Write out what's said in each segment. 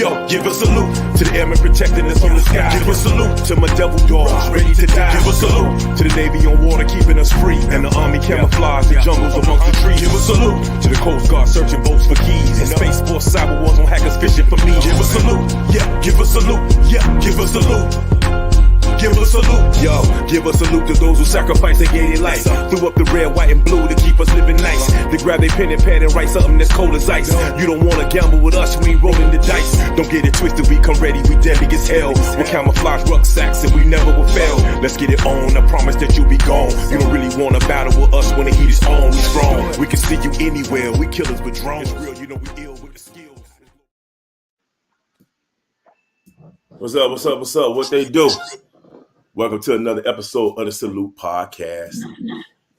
Yo, give a salute to the airmen protecting us from the sky. Give a salute to my devil dogs ready to die. Give a salute to the Navy on water keeping us free, and the Army camouflage the jungles amongst the trees. Give a salute to the Coast Guard searching boats for keys, and Space Force cyber wars on hackers fishing for me. Give a salute, yeah, give a salute, yeah, give a salute. Give a salute, yo. Give a salute to those who sacrificed and gave their life. Threw up the red, white, and blue to keep us living nice. They grab their pen and pad and write something that's cold as ice. You don't wanna gamble with us, we ain't rolling the dice. Don't get it twisted, we come ready, we deadly as hell. With camouflage rucksacks and we never will fail. Let's get it on, I promise that you'll be gone. You don't really wanna battle with us when the heat is on. We strong, we can see you anywhere. We killers with drones. Real, you know we ill with the skills. What's up, what's up, what's up? What they do? Welcome to another episode of the Salute Podcast.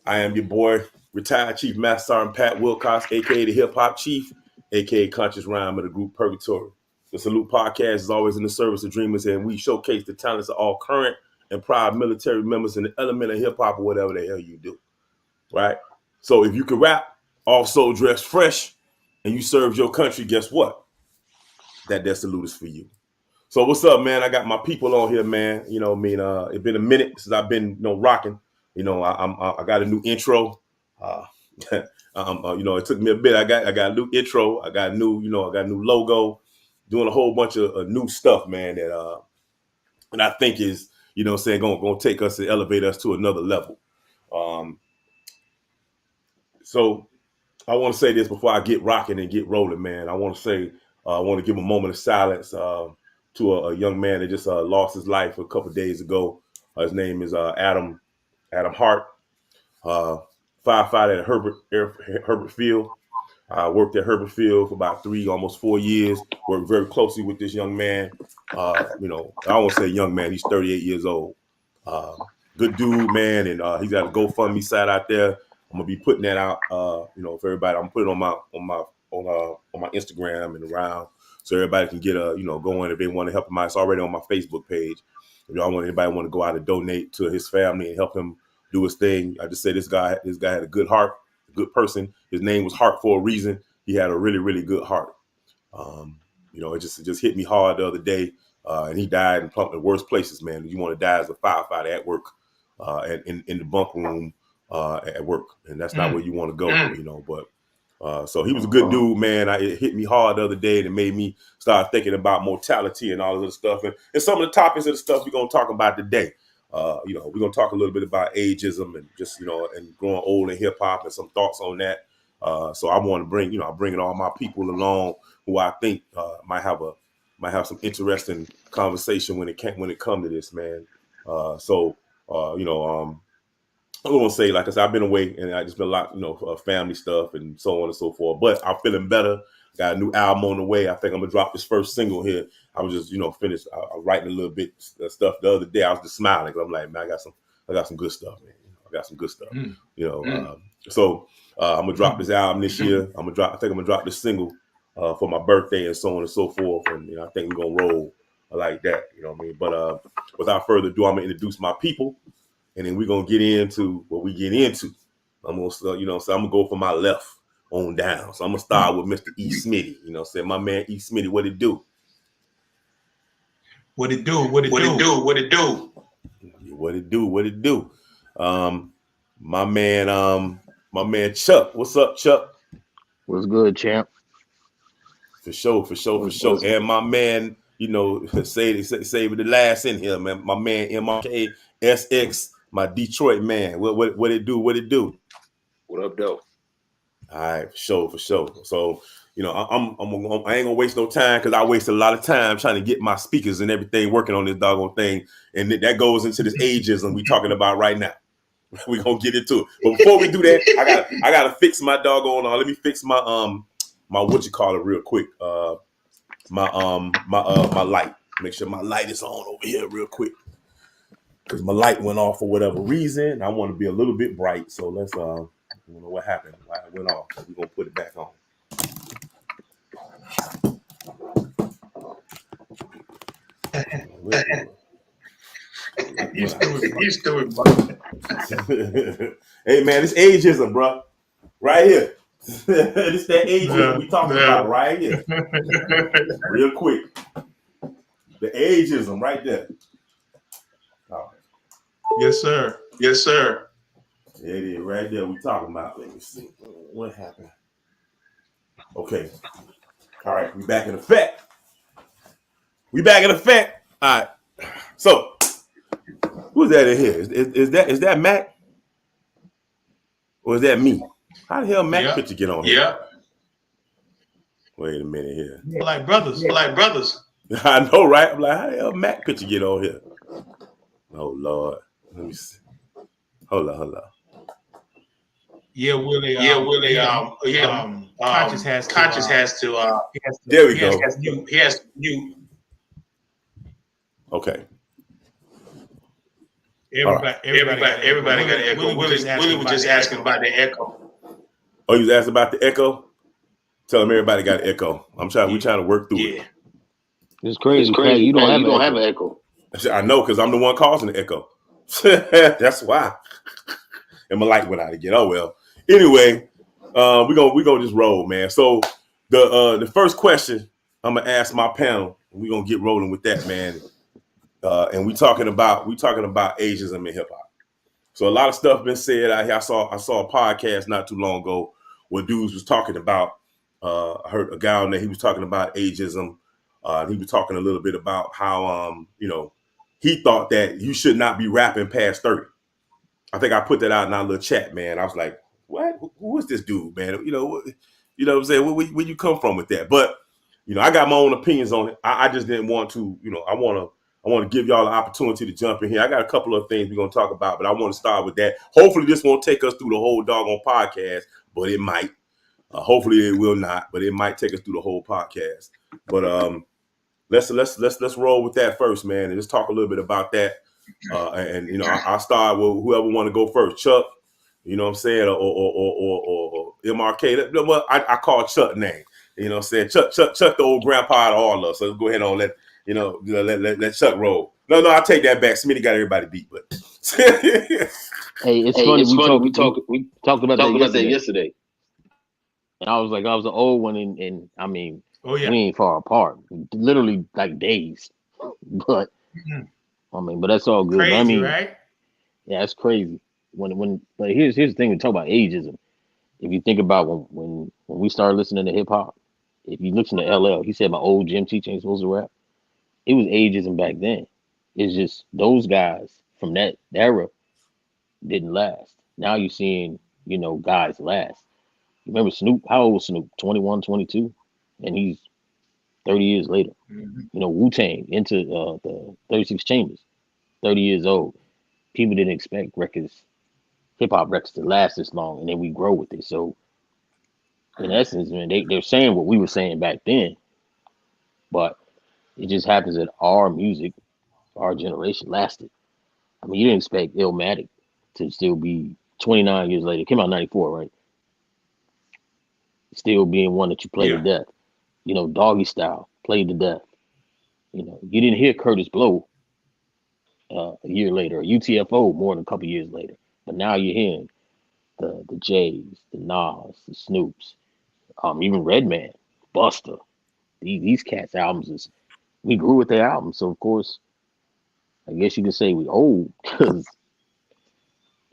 I am your boy, retired Chief Master Sergeant Pat Wilcox, a.k.a. the Hip Hop Chief, a.k.a. Conscious Rhyme of the group Purgatory. The Salute Podcast is always in the service of dreamers, and we showcase the talents of all current and prior military members in the element of hip hop or whatever the hell you do, right? So if you can rap, also dress fresh, and you serve your country, guess what? That salute is for you. So what's up, man? I got my people on here, man. You know, it's been a minute since I've been, rocking. I got a new intro. It took me a bit. I got a new intro. I got a new logo. Doing a whole bunch of new stuff, man. That I think is, going to take us and elevate us to another level. So I want to say this before I get rocking and get rolling, man. I want to give a moment of silence. To a young man that just lost his life a couple of days ago. His name is Adam Hart, firefighter at Herbert Field. I worked at Herbert Field for about almost 4 years. Worked very closely with this young man. I won't say young man. He's 38 years old. Good dude, man, and he's got a GoFundMe site out there. I'm gonna be putting that out, for everybody. I'm putting it on my Instagram and around. So everybody can get go in if they want to help him out. It's already on my Facebook page. If anybody want to go out and donate to his family and help him do his thing, I just say this guy had a good heart, a good person. His name was Hart for a reason. He had a really, really good heart. It just hit me hard the other day. And he died in the worst places, man. You want to die as a firefighter at work, in the bunk room at work, and that's not where you want to go, but. So he was a good dude, man. It hit me hard the other day, and it made me start thinking about mortality and all of this stuff. And some of the topics of the stuff we're going to talk about today. We're going to talk a little bit about ageism and just, and growing old in hip hop and some thoughts on that. So I want to bring all my people along who I think might have some interesting conversation when it comes to this, man. I won't say, like I said, I've been away and I just been a lot, family stuff and so on and so forth. But I'm feeling better. Got a new album on the way. I think I'm gonna drop this first single here. I was just, finished writing a little bit of stuff the other day. I was just smiling. I'm like, man, I got some good stuff, man. I got some good stuff. So I'm gonna drop this album this year. I think I'm gonna drop this single for my birthday and so on and so forth. And I think we're gonna roll like that. You know what I mean? But without further ado, I'm gonna introduce my people. And then we're going to get into what we get into. I'm going to, so I'm going to go from my left on down. So I'm going to start with Mr. E. Smitty. My man E. Smitty, what it do? What it do? What it do? What it do? What it do? What it do? My man Chuck. What's up, Chuck? What's good, champ? For sure. And my man, save the last in here, man. My man MRK SX. My Detroit man, what it do? What it do? What up, though? All right, for sure. So, I ain't gonna waste no time because I waste a lot of time trying to get my speakers and everything working on this doggone thing, and that goes into this ageism we talking about right now. We gonna get into it, but before we do that, I gotta fix my doggone. Let me fix my real quick. My light. Make sure my light is on over here real quick. Because my light went off for whatever reason. I want to be a little bit bright. So let's, I don't know what happened. Why it went off. So we're going to put it back on. He's doing. Hey, man, it's ageism, bro. Right here. It's that ageism we talking about right here. Real quick. The ageism right there. Oh. Yes, sir. Yes, sir. It is right there we talking about. Let me see. What happened? Okay. All right. We back in effect. All right. So, who's that in here? Is that Mac? Or is that me? How the hell Mac picture get on here? Yeah. Wait a minute here. We're like brothers. I know, right? I'm like, how the hell Mac picture get on here? Oh, Lord. Let me see. Hold on. Yeah, Willie. Conscious has to. There we go. He has you. Okay. Everybody got an echo. Willie was just asking about the echo. Oh, you was asking about the echo? Tell them everybody got an echo. We trying to work through it. It's crazy. You don't have an echo. I know, because I'm the one causing the echo. That's why. And my light went out again. Oh well. Anyway, we gonna just roll, man. So the first question I'm gonna ask my panel, and we're gonna get rolling with that, man. And we talking about ageism in hip hop. So a lot of stuff been said out here. I saw a podcast not too long ago where dudes was talking about. I heard a guy on there. He was talking about ageism. He was talking a little bit about how he thought that you should not be rapping past 30. I think I put that out in our little chat, man. I was like, what? Who is this dude, man? You know what I'm saying? Where you come from with that? But, I got my own opinions on it. I just didn't want to, I want to give y'all an opportunity to jump in here. I got a couple of things we're going to talk about, but I want to start with that. Hopefully this won't take us through the whole doggone podcast, but it might. Hopefully it will not, but it might take us through the whole podcast. But let's roll with that first, man, and let's talk a little bit about that. I'll start with whoever want to go first. Chuck, you know what I'm saying, or MRK. Well, I call Chuck name. You know what I'm saying? Chuck the old grandpa to all of us. So let's go ahead and let Chuck roll. No, I take that back. Smitty got everybody beat, but hey, it's funny. We talked about that yesterday. And I was like, I was an old one, and I mean, we ain't far apart, literally like days. But but that's all good. Crazy, I mean, right? Yeah, it's crazy. But here's the thing: we talk about ageism. If you think about when we started listening to hip hop, if you listen to LL, he said my old gym teacher ain't supposed to rap. It was ageism back then. It's just those guys from that era didn't last. Now you're seeing, guys last. Remember Snoop? How old was Snoop? 21, 22? And he's 30 years later. Wu-Tang into the 36 Chambers, 30 years old. People didn't expect hip-hop records to last this long, and then we grow with it. So, in essence, man, they're saying what we were saying back then, but it just happens that our music, our generation lasted. I mean, you didn't expect Illmatic to still be 29 years later. It came out in 94, right? Still being one that you play to death. Doggy Style, played to death. You didn't hear Curtis Blow a year later, or UTFO more than a couple years later. But now you're hearing the Jays, the Nas, the Snoops, even Redman, Busta. These cats' albums we grew with their albums. So of course, I guess you could say we old because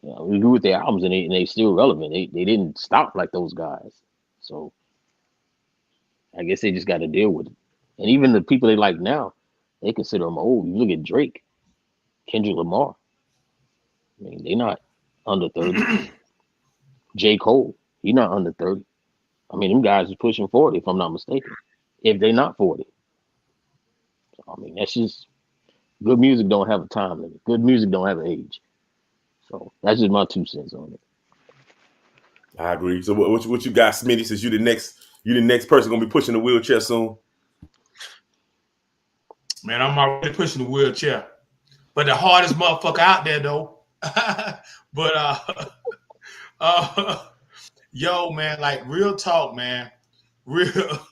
we grew with their albums and they still relevant. They didn't stop like those guys. So I guess they just got to deal with it. And even the people they like now, they consider them old. You look at Drake, Kendrick Lamar. I mean, they're not under 30. J. Cole, he's not under 30. I mean, them guys are pushing 40, if I'm not mistaken. If they're not 40. So, I mean, that's just good music don't have a time limit. Good music don't have an age. So that's just my 2 cents on it. I agree. So what you got, Smitty? Since you the next person gonna be pushing the wheelchair soon. Man, I'm already pushing the wheelchair, but the hardest motherfucker out there though. But yo, man, like real talk, man, real talk.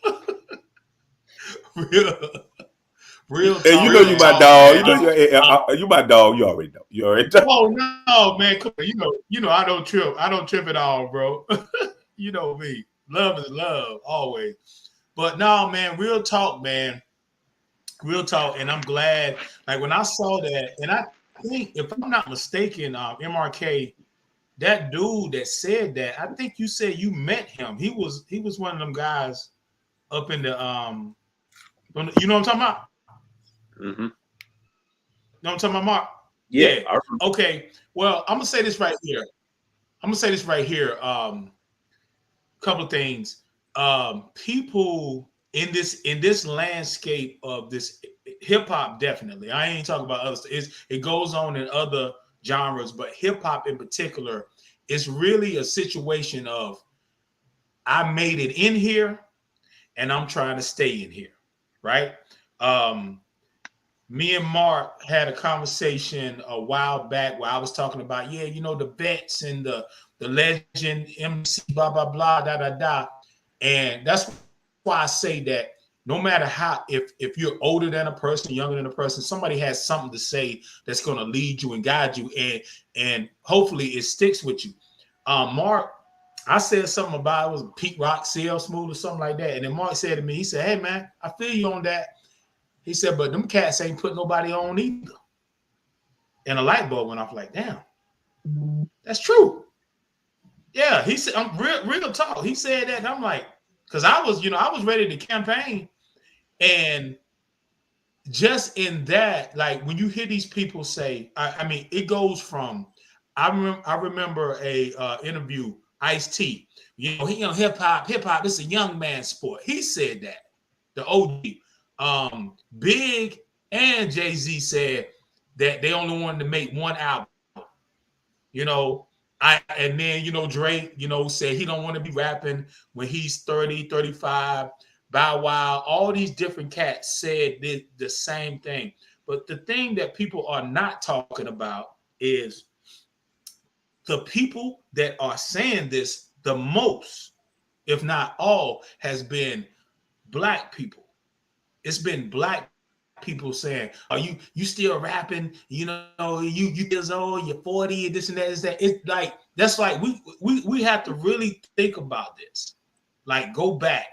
Hey, you my dog. You my dog. You already know. Oh no, man, you know, I don't trip. I don't trip at all, bro. You know me. Love is love, always. But no, man, real talk, man. Real talk. And I'm glad, like when I saw that, and I think, if I'm not mistaken, MRK, that dude that said that, I think you said you met him. He was one of them guys up in the you know what I'm talking about? Mm-hmm. You know what I'm talking about, Mark? Yeah. Yeah. Okay. Well, I'm gonna say this right here. Couple of things. People in this landscape of this hip hop, definitely. I ain't talking about others. It goes on in other genres, but hip hop in particular is really a situation of I made it in here and I'm trying to stay in here, right? Me and Mark had a conversation a while back where I was talking about, yeah, you know, the bets and the legend MC, blah, blah, blah, da, da, da. And that's why I say that no matter how, if you're older than a person, younger than a person, somebody has something to say that's going to lead you and guide you. And hopefully it sticks with you. Mark, I said something about it was Pete Rock, CL Smooth or something like that. And then Mark said to me, he said, hey, man, I feel you on that. He said, but them cats ain't putting nobody on either. And a light bulb went off like, damn, that's true. Yeah, he said, I'm real talk. He said that, and I'm like, because I was ready to campaign. And just in that, like when you hear these people say, I mean, it goes from, I remember a interview, Ice-T, you know, hip hop is a young man's sport. He said that, the OG. Big and Jay-Z said that they only wanted to make one album. You know, and then, you know, Drake, you know, said he don't want to be rapping when he's 30, 35. Bow Wow, all these different cats said the same thing. But the thing that people are not talking about is the people that are saying this the most, if not all, has been Black people. It's been Black people saying, "Are you still rapping? You know, you years old, you're 40, and this and that is that." It's like that's like we have to really think about this. Like go back.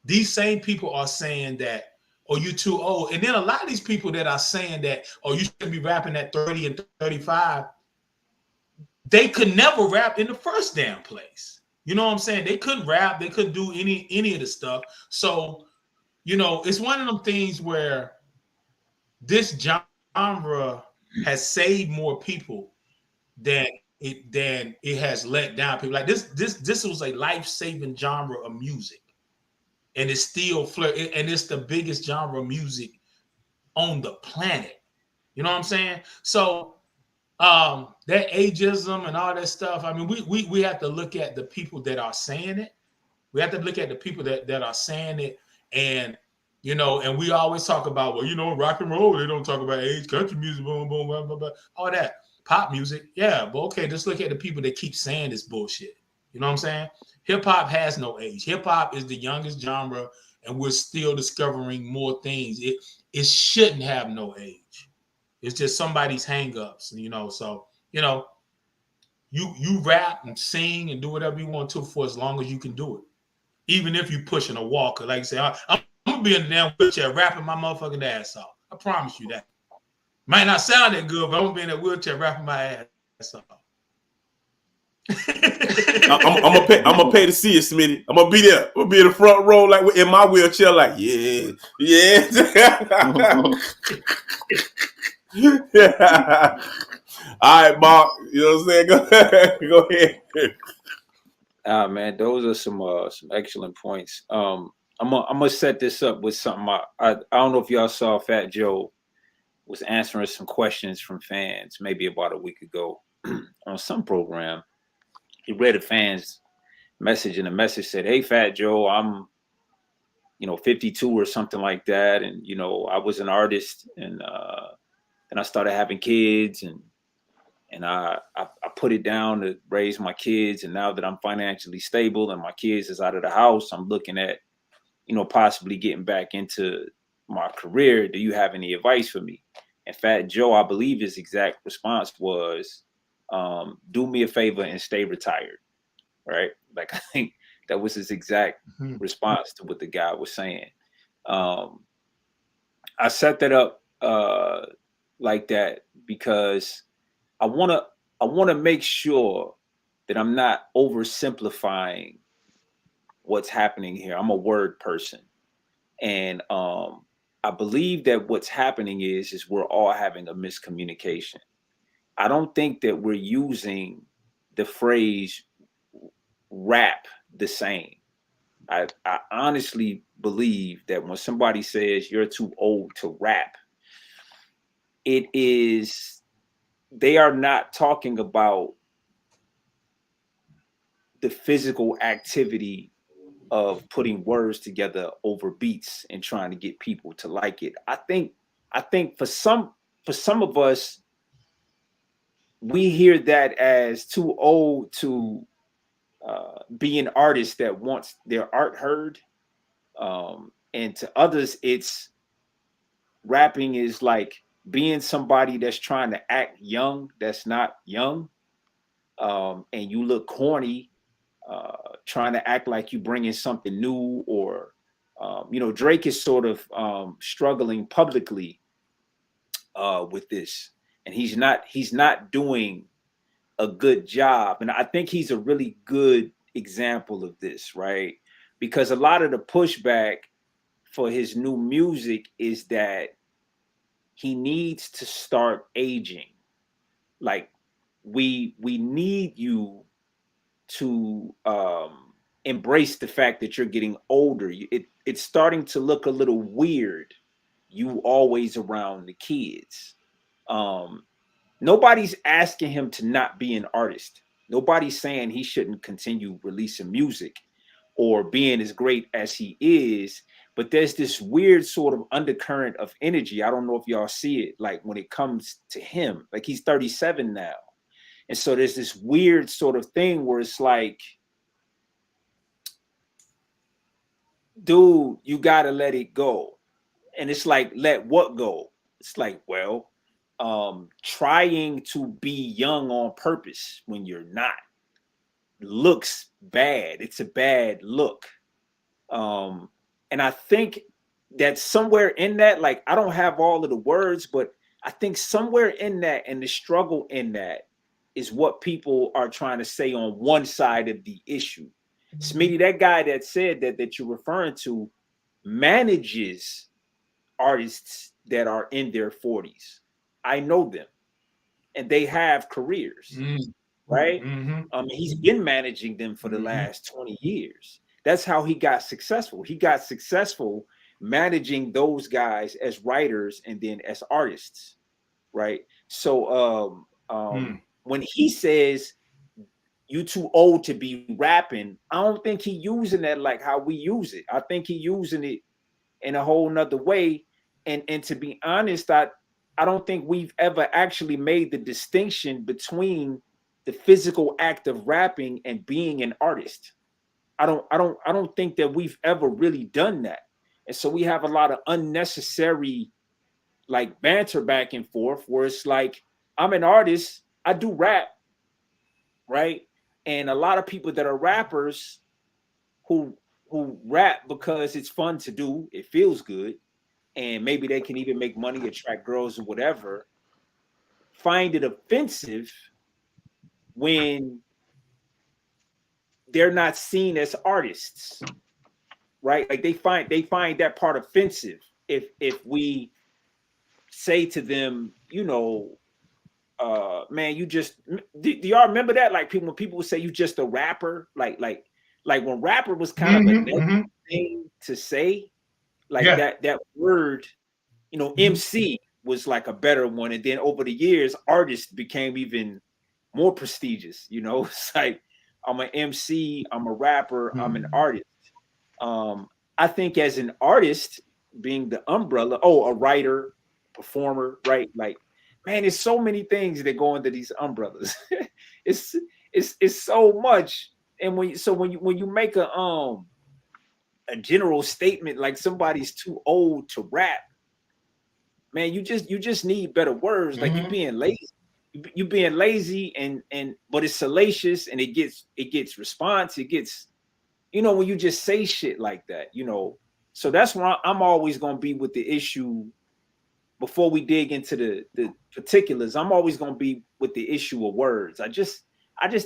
These same people are saying that, "Oh, you too old," and then a lot of these people that are saying that, "Oh, you should be rapping at 30 and 35." They could never rap in the first damn place. You know what I'm saying? They couldn't rap. They couldn't do any of the stuff. So, you know, it's one of them things where this genre has saved more people than it has let down people. Like this was a life-saving genre of music, and it's still and it's the biggest genre of music on the planet. You know what I'm saying? So that ageism and all that stuff. I mean, we have to look at the people that are saying it. We have to look at the people that are saying it, and you know, and we always talk about, well, you know, rock and roll, they don't talk about age, country music, boom, boom, blah, blah, blah, all that. Pop music, yeah, but okay, just look at the people that keep saying this bullshit. You know what I'm saying? Hip hop has no age. Hip hop is the youngest genre, and we're still discovering more things. It shouldn't have no age. It's just somebody's hangups, you know. So, you know, you rap and sing and do whatever you want to for as long as you can do it. Even if you pushing a walker, like you say, I'm gonna be in the damn wheelchair rapping my motherfucking ass off. I promise you that. Might not sound that good, but I'm gonna be in that wheelchair rapping my ass off. I'm gonna pay to see it, Smitty. I'm gonna be there. I'm gonna be in the front row, like in my wheelchair, like yeah. All right, Mark. You know what I'm saying? Go ahead. Man, those are some excellent points. I'm gonna set this up with something. I don't know if y'all saw Fat Joe was answering some questions from fans maybe about a week ago on some program. He read a fan's message, and the message said, "Hey, Fat Joe, I'm 52 or something like that, and I was an artist, and then I started having kids, and I put it down to raise my kids. And now that I'm financially stable and my kids is out of the house, I'm looking at, possibly getting back into my career. Do you have any advice for me?" And Fat Joe, I believe his exact response was, "Do me a favor and stay retired." right? Like I think that was his exact Mhm. response to what the guy was saying. I set that up like that because I wanna make sure that I'm not oversimplifying what's happening here. I'm a word person, and I believe that what's happening is we're all having a miscommunication. I don't think that we're using the phrase rap the same. I honestly believe that when somebody says you're too old to rap, it is they are not talking about the physical activity of putting words together over beats and trying to get people to like it. I think for some of us, we hear that as too old to be an artist that wants their art heard. And to others, it's rapping is like being somebody that's trying to act young, that's not young. And you look corny, trying to act like you bringing something new, or Drake is sort of struggling publicly with this, and he's not doing a good job. And I think he's a really good example of this, right? Because a lot of the pushback for his new music is that he needs to start aging. Like we need you to embrace the fact that you're getting older. It's starting to look a little weird. You always around the kids. Nobody's asking him to not be an artist. Nobody's saying he shouldn't continue releasing music or being as great as he is. But there's this weird sort of undercurrent of energy. I don't know if y'all see it, like when it comes to him. Like he's 37 now. And so there's this weird sort of thing where it's like, dude, you gotta let it go. And it's like, let what go? It's like, well, trying to be young on purpose when you're not looks bad. It's a bad look. And I think that somewhere in that, like, I don't have all of the words, but I think somewhere in that and the struggle in that is what people are trying to say on one side of the issue. Smitty, that guy that said that you're referring to manages artists that are in their 40s. I know them, and they have careers, right? He's been managing them for the last 20 years. That's how he got successful. He got successful managing those guys as writers and then as artists, right? So when he says you too old to be rapping, I don't think he using that like how we use it. I think he using it in a whole nother way. And to be honest, I don't think we've ever actually made the distinction between the physical act of rapping and being an artist. I don't think that we've ever really done that. And so we have a lot of unnecessary like banter back and forth where it's like, I'm an artist, I do rap, right? And a lot of people that are rappers who rap because it's fun to do, it feels good, and maybe they can even make money, attract girls or whatever, find it offensive when they're not seen as artists, right? Like they find that part offensive if we say to them, man, you just do y'all remember that? Like when people would say you just a rapper, like when rapper was kind of a negative thing to say, like that word, MC was like a better one. And then over the years, artist became even more prestigious, It's like I'm an MC, I'm a rapper, I'm an artist. I think as an artist, being the umbrella, a writer, performer, right? Like, man, there's so many things that go into these umbrellas. it's so much. And when you make a general statement like somebody's too old to rap, man, you just need better words. Like you're being lazy. you being lazy and but it's salacious and it gets response. It gets, you know, when you just say shit like that, you know. So that's why I'm always gonna be with the issue. Before we dig into the particulars, I'm always gonna be with the issue of words. I just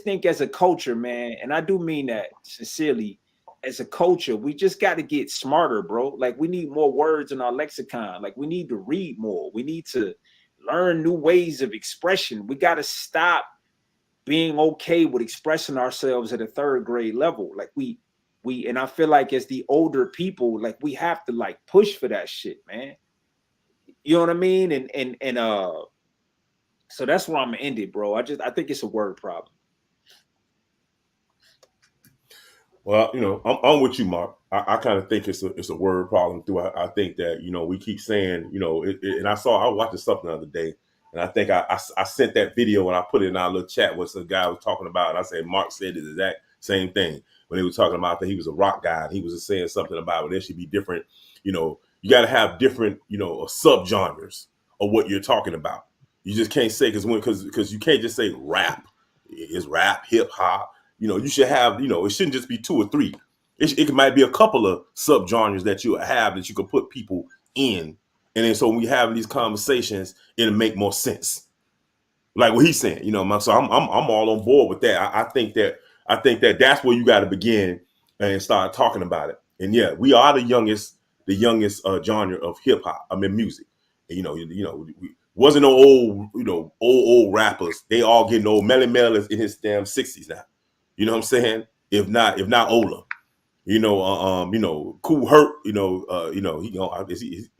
think as a culture, man, and I do mean that sincerely, as a culture, we just got to get smarter, bro. Like we need more words in our lexicon. Like we need to read more. We need to learn new ways of expression. We got to stop being okay with expressing ourselves at a third grade level. Like we and I feel like as the older people, like we have to like push for that shit, man. You know what I mean? And so that's where I'm gonna end it, bro. I think it's a word problem. Well, you know, I'm with you, Mark. I kind of think it's a word problem too. I think that, you know, we keep saying, you know, and I was watching something the other day, and I think I sent that video and I put it in our little chat where some guy was talking about, and I said Mark said the exact same thing when he was talking about that he was a rock guy, and he was just saying something about there should be different, you know, you got to have different, you know, subgenres of what you're talking about. You just can't say because you can't just say rap. It's rap, hip hop. You know, you should have, you know, it shouldn't just be 2 or 3. It might be a couple of subgenres that you have that you can put people in. And then so when we have these conversations, it'll make more sense. Like what he's saying, you know, so I'm all on board with that. I think that that's where you got to begin and start talking about it. And yeah, we are the youngest genre of hip hop. I mean, music. And, you know, we wasn't no old rappers. They all getting old. Melly Mel is in his damn 60s now. You know what I'm saying? If not older. You know, Kool Herc.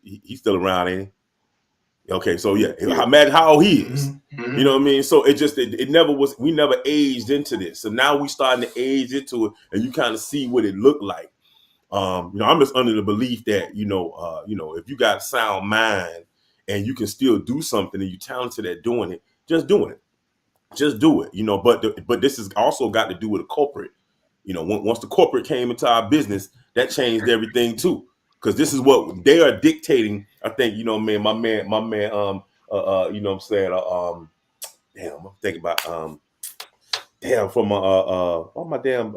He's still around, ain't he? Okay, so yeah, imagine how old he is. Mm-hmm. You know what I mean? So it never was. We never aged into this. So now we starting to age into it, and you kind of see what it looked like. You know, I'm just under the belief that if you got sound mind and you can still do something and you're talented at doing it, just doing it. Just do it, you know. But this has also got to do with a corporate. You know, once the corporate came into our business, that changed everything too. Because this is what they are dictating. I think, you know, man, my man, you know what I'm saying? Damn, I'm thinking about from my damn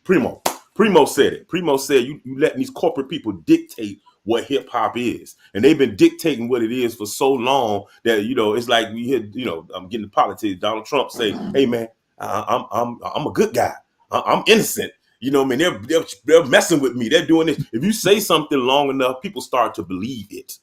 Primo. Primo said it. Primo said you letting these corporate people dictate what hip hop is, and they've been dictating what it is for so long that, you know, it's like we hear, you know, I'm getting to politics. Donald Trump say, "Hey man, I'm a good guy. I'm innocent." You know what I mean? They're messing with me. They're doing this. If you say something long enough, people start to believe it.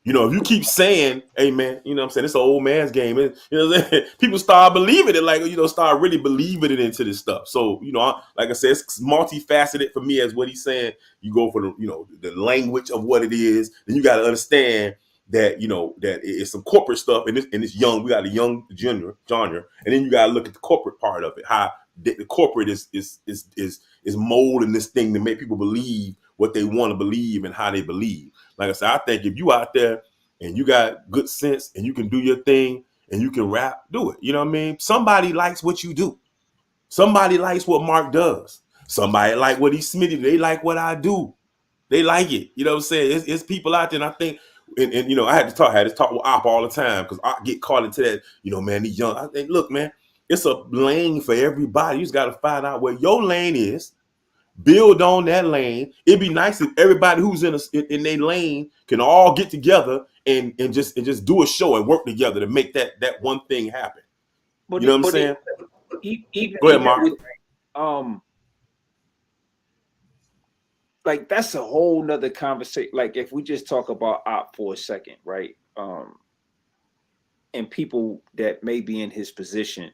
You know, if you keep saying, "Hey man," you know what I'm saying, it's an old man's game. You know what I'm saying? People start believing it, like, you know, start really believing it into this stuff. So, you know, like I said, it's multifaceted for me as what he's saying. You go for the, you know, the language of what it is, and you got to understand that, you know, that it's some corporate stuff, and it's young. We got a young genre, and then you got to look at the corporate part of it. How the corporate is molding this thing to make people believe what they want to believe and how they believe. Like I said, I think if you out there and you got good sense and you can do your thing and you can rap, do it. You know what I mean? Somebody likes what you do. Somebody likes what Mark does. Somebody like what he's Smitty. They like what I do. They like it. You know what I'm saying? It's people out there, and I think, and you know, I had to talk with Op all the time because I get caught into that. You know, man, these young. I think, look, man, it's a lane for everybody. You just got to find out where your lane is. Build on that lane. It'd be nice if everybody who's in their lane can all get together and just do a show and work together to make that one thing happen. But you know what I'm saying? Go ahead, Mark. Like that's a whole nother conversation. Like if we just talk about Op for a second, right? And people that may be in his position,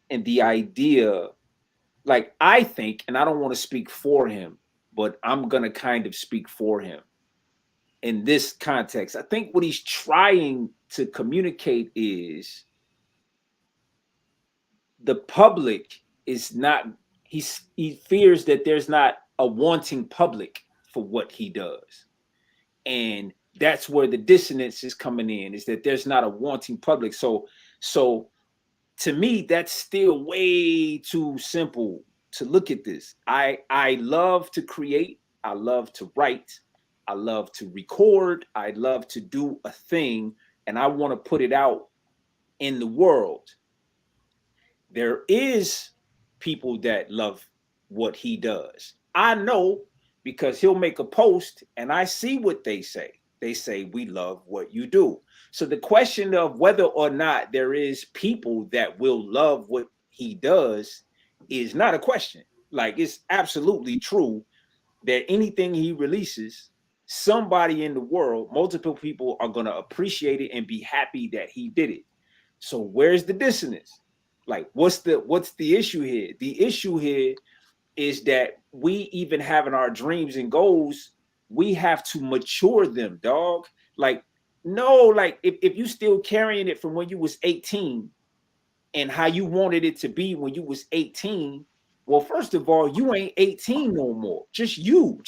and the idea. Like I think, and I don't want to speak for him, but I'm going to kind of speak for him in this context. I think what he's trying to communicate is the public is not, he fears that there's not a wanting public for what he does. And that's where the dissonance is coming in, is that there's not a wanting public. So to me, that's still way too simple to look at this. I love to create. I love to write. I love to record. I love to do a thing and I want to put it out in the world. There is people that love what he does. I know because he'll make a post and I see what they say. They say, we love what you do. So the question of whether or not there is people that will love what he does is not a question. Like, it's absolutely true that anything he releases, somebody in the world, multiple people are going to appreciate it and be happy that he did it. So where's the dissonance? Like, what's the issue here? The issue here is that we even having our dreams and goals, we have to mature them, dog. Like, no, like if you still carrying it from when you was 18 and how you wanted it to be when you was 18, well, first of all, you ain't 18 no more. Just you.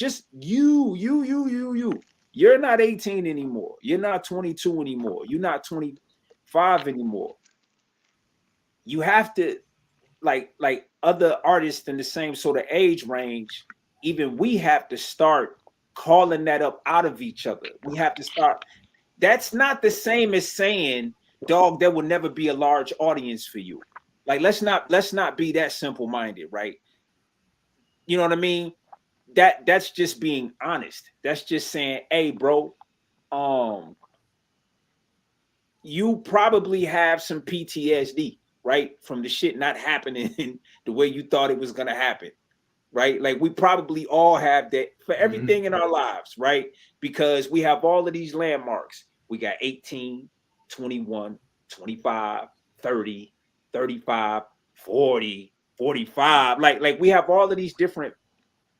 You're not 18 anymore. You're not 22 anymore. You're not 25 anymore. You have to, like other artists in the same sort of age range, even we have to start calling that up out of each other. We have to start. That's not the same as saying, dog, there will never be a large audience for you. Like, let's not be that simple-minded, right? You know what I mean? That's just being honest. That's just saying, hey, bro, you probably have some PTSD, right? From the shit not happening the way you thought it was gonna happen, right? Like, we probably all have that for everything in our lives, right? Because we have all of these landmarks. We got 18, 21, 25, 30, 35, 40, 45. Like we have all of these different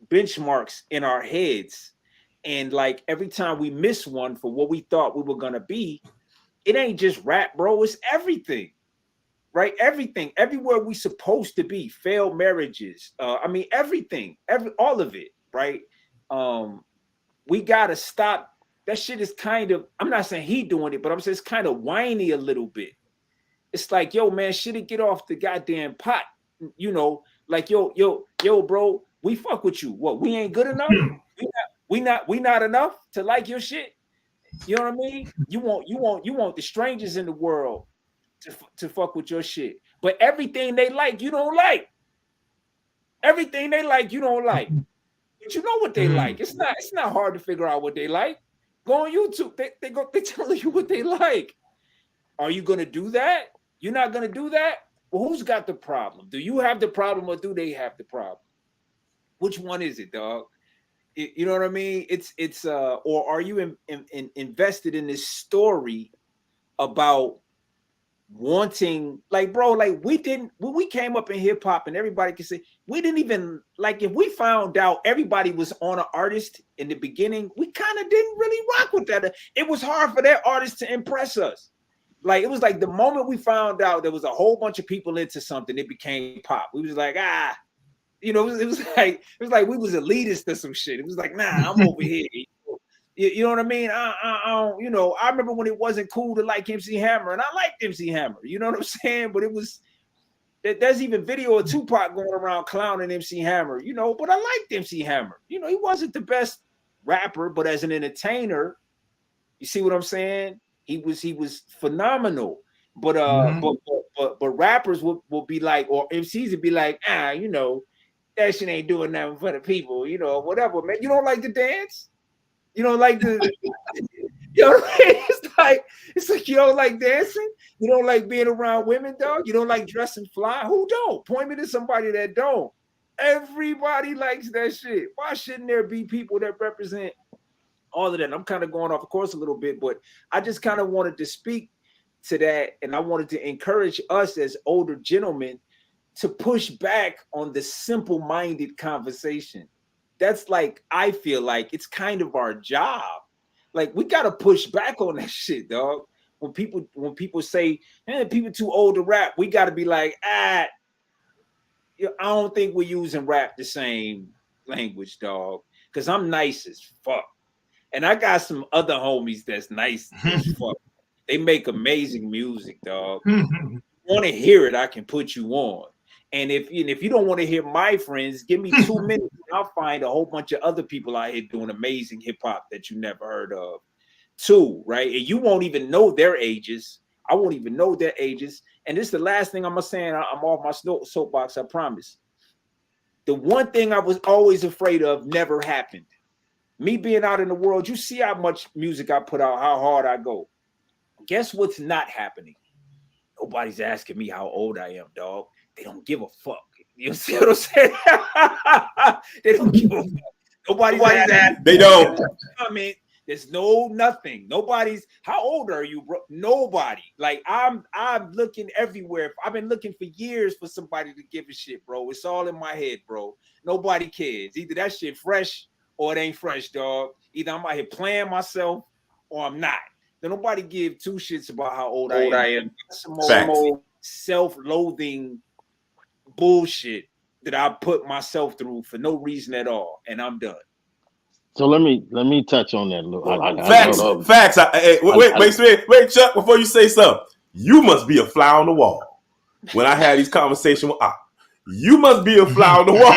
benchmarks in our heads. And like every time we miss one for what we thought we were gonna be, it ain't just rap, bro. It's everything. Right? Everything, everywhere we supposed to be, failed marriages. I mean, everything, all of it, right? We gotta stop. That shit is kind of, I'm not saying he doing it, but I'm saying it's kind of whiny a little bit. It's like, yo, man, shit, get off the goddamn pot. You know, like, yo, bro, we fuck with you. What, we ain't good enough? We not enough to like your shit. You know what I mean? You want the strangers in the world to fuck with your shit. But everything they like, you don't like. Everything they like, you don't like. But you know what they like. It's not hard to figure out what they like. Go on YouTube. They telling you what they like. Are you gonna do that? You're not gonna do that? Well, who's got the problem? Do you have the problem or do they have the problem? Which one is it, dog? You know what I mean? It's or are you invested in this story about wanting, like, bro, like when we came up in hip hop and everybody can say, we didn't even, like, if we found out everybody was on an artist in the beginning, we kind of didn't really rock with that. It was hard for that artist to impress us. Like, it was like the moment we found out there was a whole bunch of people into something, it became pop. We was like, you know, it was like we was elitist or some shit. It was like, nah, I'm over here. You know what I mean? I don't, you know, I remember when it wasn't cool to like MC Hammer, and I liked MC Hammer. You know what I'm saying? But it was, there's even video of Tupac going around clowning MC Hammer, you know, but I liked MC Hammer. You know, he wasn't the best rapper, but as an entertainer, you see what I'm saying? He was phenomenal. But but rappers will be like, or MCs would be like, you know, that shit ain't doing nothing for the people, you know, whatever, man. You don't like to dance? You don't like the, you know what I mean? It's like you don't like dancing. You don't like being around women, dog. You don't like dressing fly. Who don't? Point me to somebody that don't. Everybody likes that shit. Why shouldn't there be people that represent all of that? I'm kind of going off, of course, a little bit, but I just kind of wanted to speak to that, and I wanted to encourage us as older gentlemen to push back on the simple-minded conversation. That's like, I feel like it's kind of our job. Like, we got to push back on that shit, dog. When people say, people too old to rap, we got to be like, I don't think we're using rap the same language, dog. Because I'm nice as fuck. And I got some other homies that's nice as fuck. They make amazing music, dog. Want to hear it, I can put you on. And if you don't want to hear my friends, give me 2 minutes. I'll find a whole bunch of other people out here doing amazing hip hop that you never heard of too, right? And you won't even know their ages. I won't even know their ages. And this is the last thing I'm gonna say, and I'm off my soapbox, I promise. The one thing I was always afraid of never happened. Me being out in the world, you see how much music I put out, how hard I go. Guess what's not happening? Nobody's asking me how old I am, dog. They don't give a fuck. You see what I'm saying? They don't give a fuck. Nobody's asking. They don't. I mean, there's nothing. Nobody's. How old are you, bro? Nobody. Like I'm looking everywhere. I've been looking for years for somebody to give a shit, bro. It's all in my head, bro. Nobody cares. Either that shit fresh or it ain't fresh, dog. Either I'm out here playing myself or I'm not. Then nobody give two shits about how old I am. Some more self-loathing bullshit that I put myself through for no reason at all, and I'm done. So let me touch on that a little. Facts. Wait, Chuck. Before you say something, you must be a fly on the wall. When I had these conversations with you must be a fly on the wall.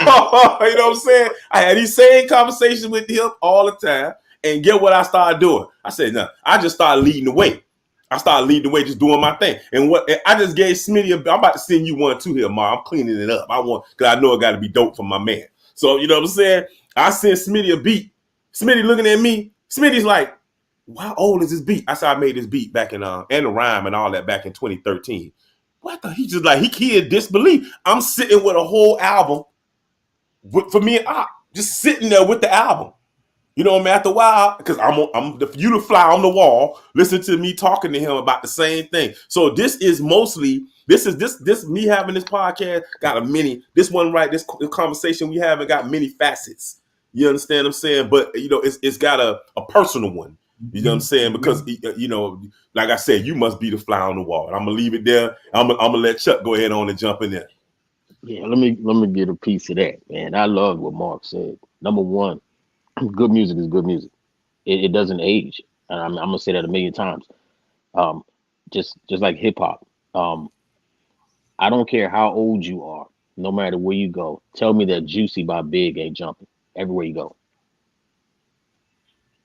You know what I'm saying? I had these same conversations with him all the time. And get what I started doing? I said, no, I just started leading the way. I started leading the way, just doing my thing. And what I just gave Smitty, I'm about to send you one too here, Ma. I'm cleaning it up. Because I know it got to be dope for my man. So, you know what I'm saying? I sent Smitty a beat. Smitty looking at me. Smitty's like, how old is this beat? I said, I made this beat back in, and the rhyme and all that back in 2013. What the? He just like, he in disbelief. I'm sitting with a whole album for me and I, just sitting there with the album. You know what I mean? After a while, because I'm the fly on the wall, listen to me talking to him about the same thing. So this is mostly this me having this podcast got this conversation we having got many facets. You understand what I'm saying? But you know, it's got a personal one. You know what I'm saying? Because you know, like I said, you must be the fly on the wall. And I'm gonna leave it there. I'm gonna let Chuck go ahead on and jump in there. Yeah, let me get a piece of that, man. I love what Mark said. Number one, good music is good music. It doesn't age. And I'm gonna say that a million times. Just like hip hop. I don't care how old you are, no matter where you go. Tell me that Juicy by Big ain't jumping everywhere you go.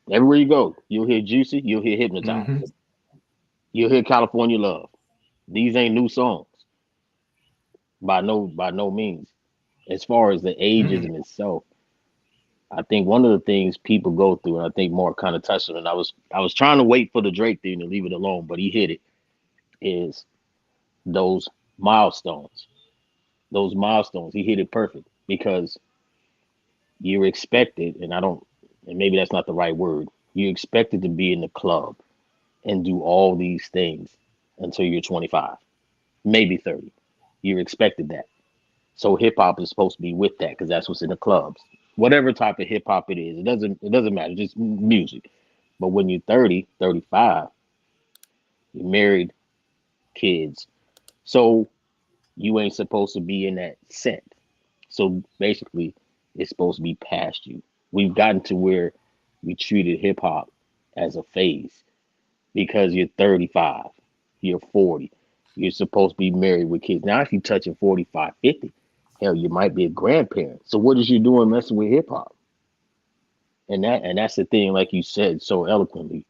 Everywhere you go, you'll hear Juicy, you'll hear Hypnotized, you'll hear California Love. These ain't new songs by no means. As far as the ageism itself, I think one of the things people go through, and I think Mark kind of touched on it, I was trying to wait for the Drake thing to leave it alone, but he hit it, is those milestones. Those milestones, he hit it perfect because you're expected, and maybe that's not the right word, you're expected to be in the club and do all these things until you're 25, maybe 30. You're expected that. So hip hop is supposed to be with that because that's what's in the clubs. Whatever type of hip hop it is, it doesn't matter, just music. But when you're 30, 35, you're married, kids. So you ain't supposed to be in that set. So basically, it's supposed to be past you. We've gotten to where we treated hip hop as a phase because you're 35, you're 40, you're supposed to be married with kids. Now, if you're touching 45, 50, hell, you might be a grandparent. So what is you doing messing with hip hop? And that's the thing, like you said so eloquently,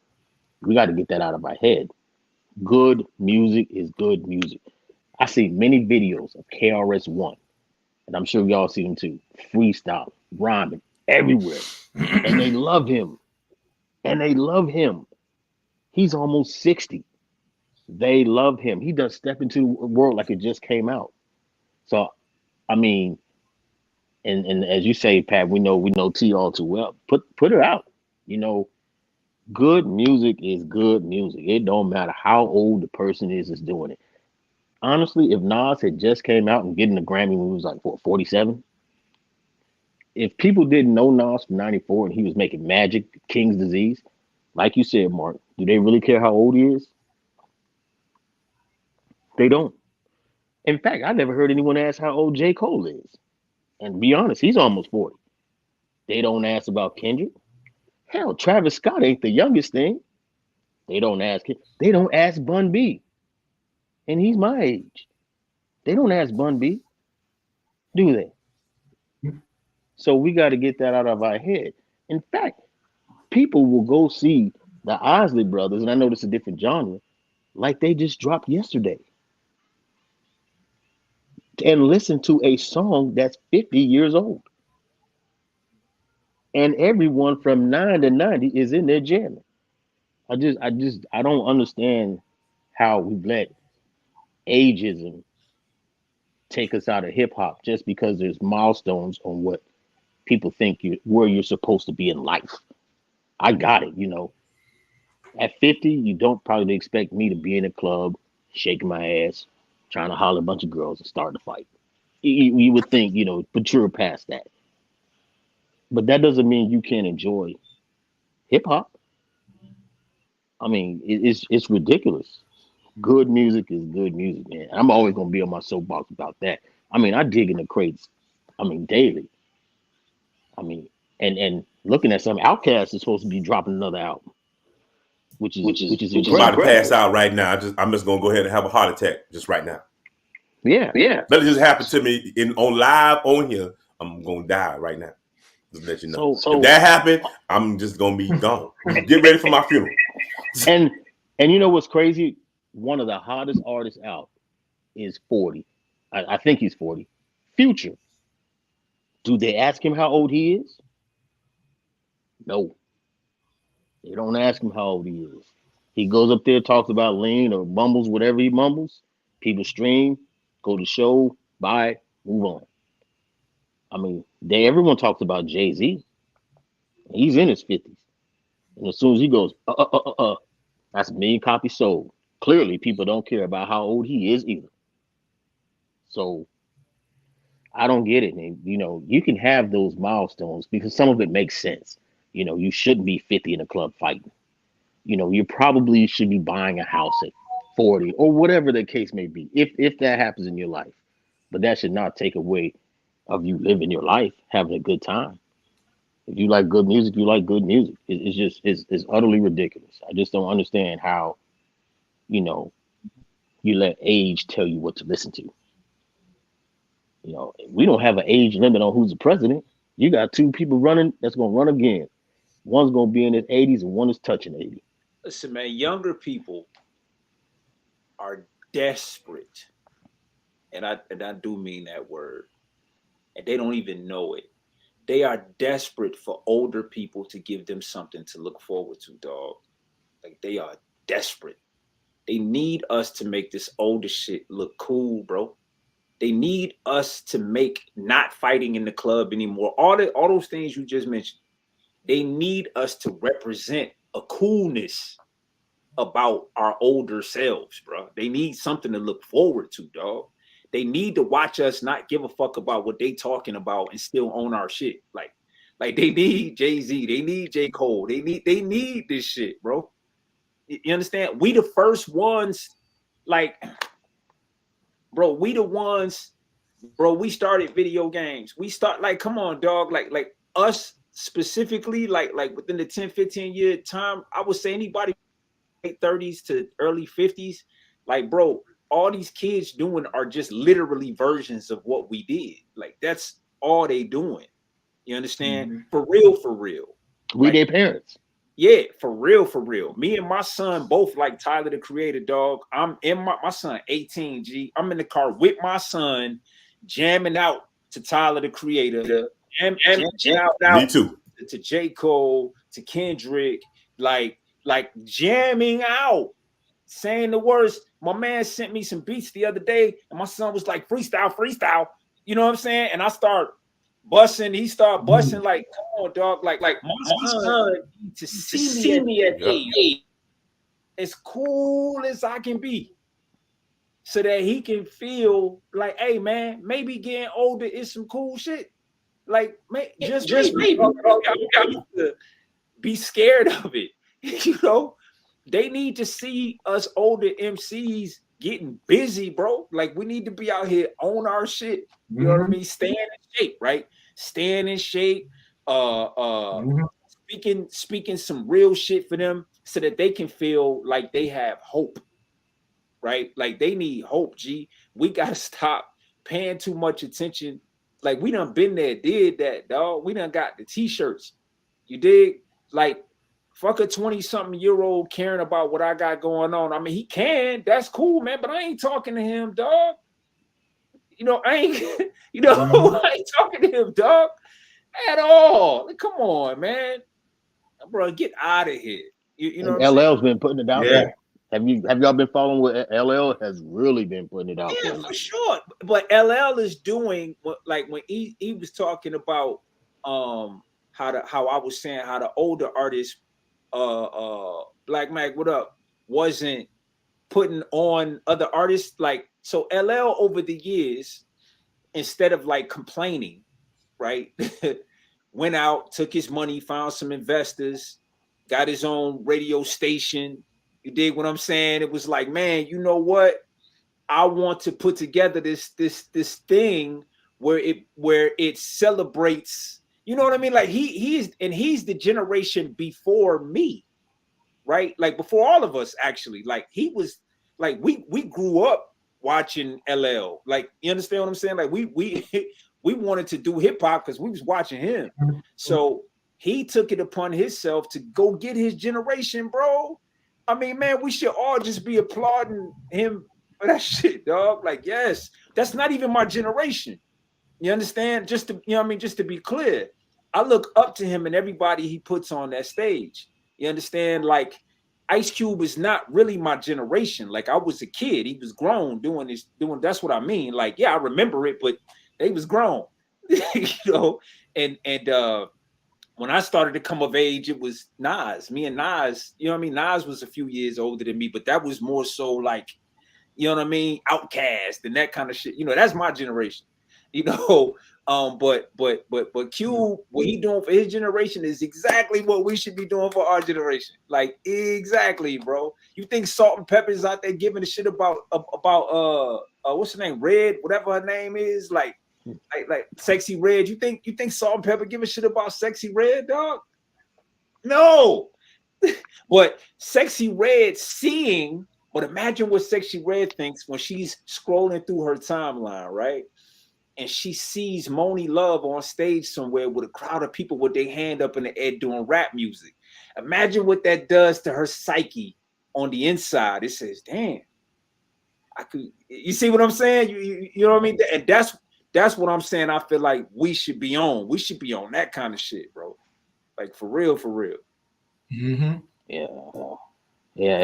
we got to get that out of our head. Good music is good music. I see many videos of KRS-One, and I'm sure y'all see them too, freestyle, rhyming everywhere. And they love him. He's almost 60. They love him. He does step into the world like it just came out. So, I mean, and as you say, Pat, we know T all too well. Put it out. You know, good music is good music. It don't matter how old the person is that's doing it. Honestly, if Nas had just came out and getting the Grammy when he was like 47, if people didn't know Nas from 94 and he was making Magic, King's Disease, like you said, Mark, do they really care how old he is? They don't. In fact, I never heard anyone ask how old J. Cole is. And to be honest, he's almost 40. They don't ask about Kendrick. Hell, Travis Scott ain't the youngest thing. They don't ask him. They don't ask Bun B. And he's my age. They don't ask Bun B, do they? So we got to get that out of our head. In fact, people will go see the Isley Brothers, and I know it's a different genre, like they just dropped yesterday. And listen to a song that's 50 years old. And everyone from 9 to 90 is in there jamming. I don't understand how we let ageism take us out of hip hop just because there's milestones on what people think where you're supposed to be in life. I got it, you know. At 50, you don't probably expect me to be in a club, shaking my ass, trying to holler a bunch of girls and start a fight. You would think, you know, but you're past that. But that doesn't mean you can't enjoy hip hop. I mean, it's ridiculous. Good music is good music, man. I'm always gonna be on my soapbox about that. I mean, I dig in the crates. I mean, daily. I mean, and looking at some Outkast is supposed to be dropping another album, which is I'm about to pass incredible. out right now. I'm just gonna go ahead and have a heart attack just right now. Yeah. That just happened to me on live on here. I'm gonna die right now. Just let you know. So if that happened, I'm just gonna be gone. Get ready for my funeral. and you know what's crazy? One of the hottest artists out is 40. I think he's 40. Future. Do they ask him how old he is? No. They don't ask him how old he is. He goes up there, talks about lean or mumbles, whatever he mumbles. People stream, go to show, buy it, move on. I mean, everyone talks about Jay-Z. He's in his 50s. And as soon as he goes, that's a million copies sold. Clearly, people don't care about how old he is either. So I don't get it. And, you know, you can have those milestones because some of it makes sense. You know, you shouldn't be 50 in a club fighting. You know, you probably should be buying a house at 40 or whatever the case may be, if that happens in your life. But that should not take away of you living your life, having a good time. If you like good music, you like good music. It's utterly ridiculous. I just don't understand how, you know, you let age tell you what to listen to. You know, we don't have an age limit on who's the president. You got two people running that's going to run again. One's going to be in his 80s and one is touching 80. Listen, man, younger people are desperate. And I do mean that word. And they don't even know it. They are desperate for older people to give them something to look forward to, dog. Like, they are desperate. They need us to make this older shit look cool, bro. They need us to make not fighting in the club anymore. All those things you just mentioned. They need us to represent a coolness about our older selves, bro. They need something to look forward to, dog. They need to watch us not give a fuck about what they talking about and still own our shit. Like they need Jay-Z, they need J. Cole, they need this shit, bro. You understand? We the first ones, like, bro, we the ones, bro, we started video games. We start, like, come on, dog, like us specifically, like within the 10, 15 year time, I would say anybody late 30s to early 50s, like, bro, all these kids doing are just literally versions of what we did. Like, that's all they doing. You understand? Mm-hmm. For real. We, like, their parents. Yeah, for real. Me and my son both like Tyler, the Creator, dog. I'm in my son 18, G. I'm in the car with my son, jamming out to Tyler, the Creator. Jamming out Me too. To J. Cole, to Kendrick, like jamming out, saying the words. My man sent me some beats the other day, and my son was like, freestyle. You know what I'm saying? And I start busting. He start busting. Like, come on, dog. Like my son to see me at age, as cool as I can be, so that he can feel like, hey, man, maybe getting older is some cool shit. Like, just maybe. Be scared of it. You know, they need to see us older MCs getting busy, bro. Like, we need to be out here on our shit. You know what I mean? Staying in shape, right? Staying in shape. Speaking some real shit for them so that they can feel like they have hope, right? Like, they need hope, G. We gotta stop paying too much attention. Like, we done been there, did that, dog. We done got the t-shirts. You dig? Like, Fuck a 20-something-year-old caring about what I got going on. I mean, he can. That's cool, man. But I ain't talking to him, dog. You know, I ain't talking to him, dog, at all. Like, come on, man. Bro, get out of here. You know what I'm LL's saying? been putting it out there. Have y'all been following what LL has really been putting it out there? Yeah, for sure. But LL is doing like when he was talking about how I was saying how the older artists, Black Mac, what up, wasn't putting on other artists. Like, so LL over the years, instead of like complaining, right, went out, took his money, found some investors, got his own radio station. You dig what I'm saying? It was like, man, you know what? I want to put together this thing where it celebrates. You know what I mean? Like he's the generation before me, right? Like before all of us, actually. Like he was like we grew up watching LL. Like, you understand what I'm saying? Like we wanted to do hip hop because we was watching him. So he took it upon himself to go get his generation, bro. I mean, man, we should all just be applauding him for that shit, dog. Like, yes, that's not even my generation. You understand? Just to, you know what I mean? Just to be clear, I look up to him and everybody he puts on that stage. You understand? Like, Ice Cube is not really my generation. Like, I was a kid. He was grown doing that's what I mean. Like, yeah, I remember it, but they was grown, you know? And when I started to come of age, it was Nas. Me and Nas, you know what I mean? Nas was a few years older than me, but that was more so like, you know what I mean? Outkast and that kind of shit. You know, that's my generation. You know, but Cube, what he doing for his generation is exactly what we should be doing for our generation. Like, exactly, bro. You think Salt and Pepper's out there giving a shit about what's her name? Red, whatever her name is, like Sexy Red. You think Salt and Pepper give a shit about Sexy Red, dog? No. But Sexy Red seeing, but imagine what Sexy Red thinks when she's scrolling through her timeline, right? And she sees Moni Love on stage somewhere with a crowd of people with their hand up in the air doing rap music. Imagine what that does to her psyche on the inside. It says, damn, I could, you see what I'm saying? You know what I mean? And that's what I'm saying. I feel like we should be on. We should be on that kind of shit, bro. Like, for real, for real. Mm-hmm. Yeah.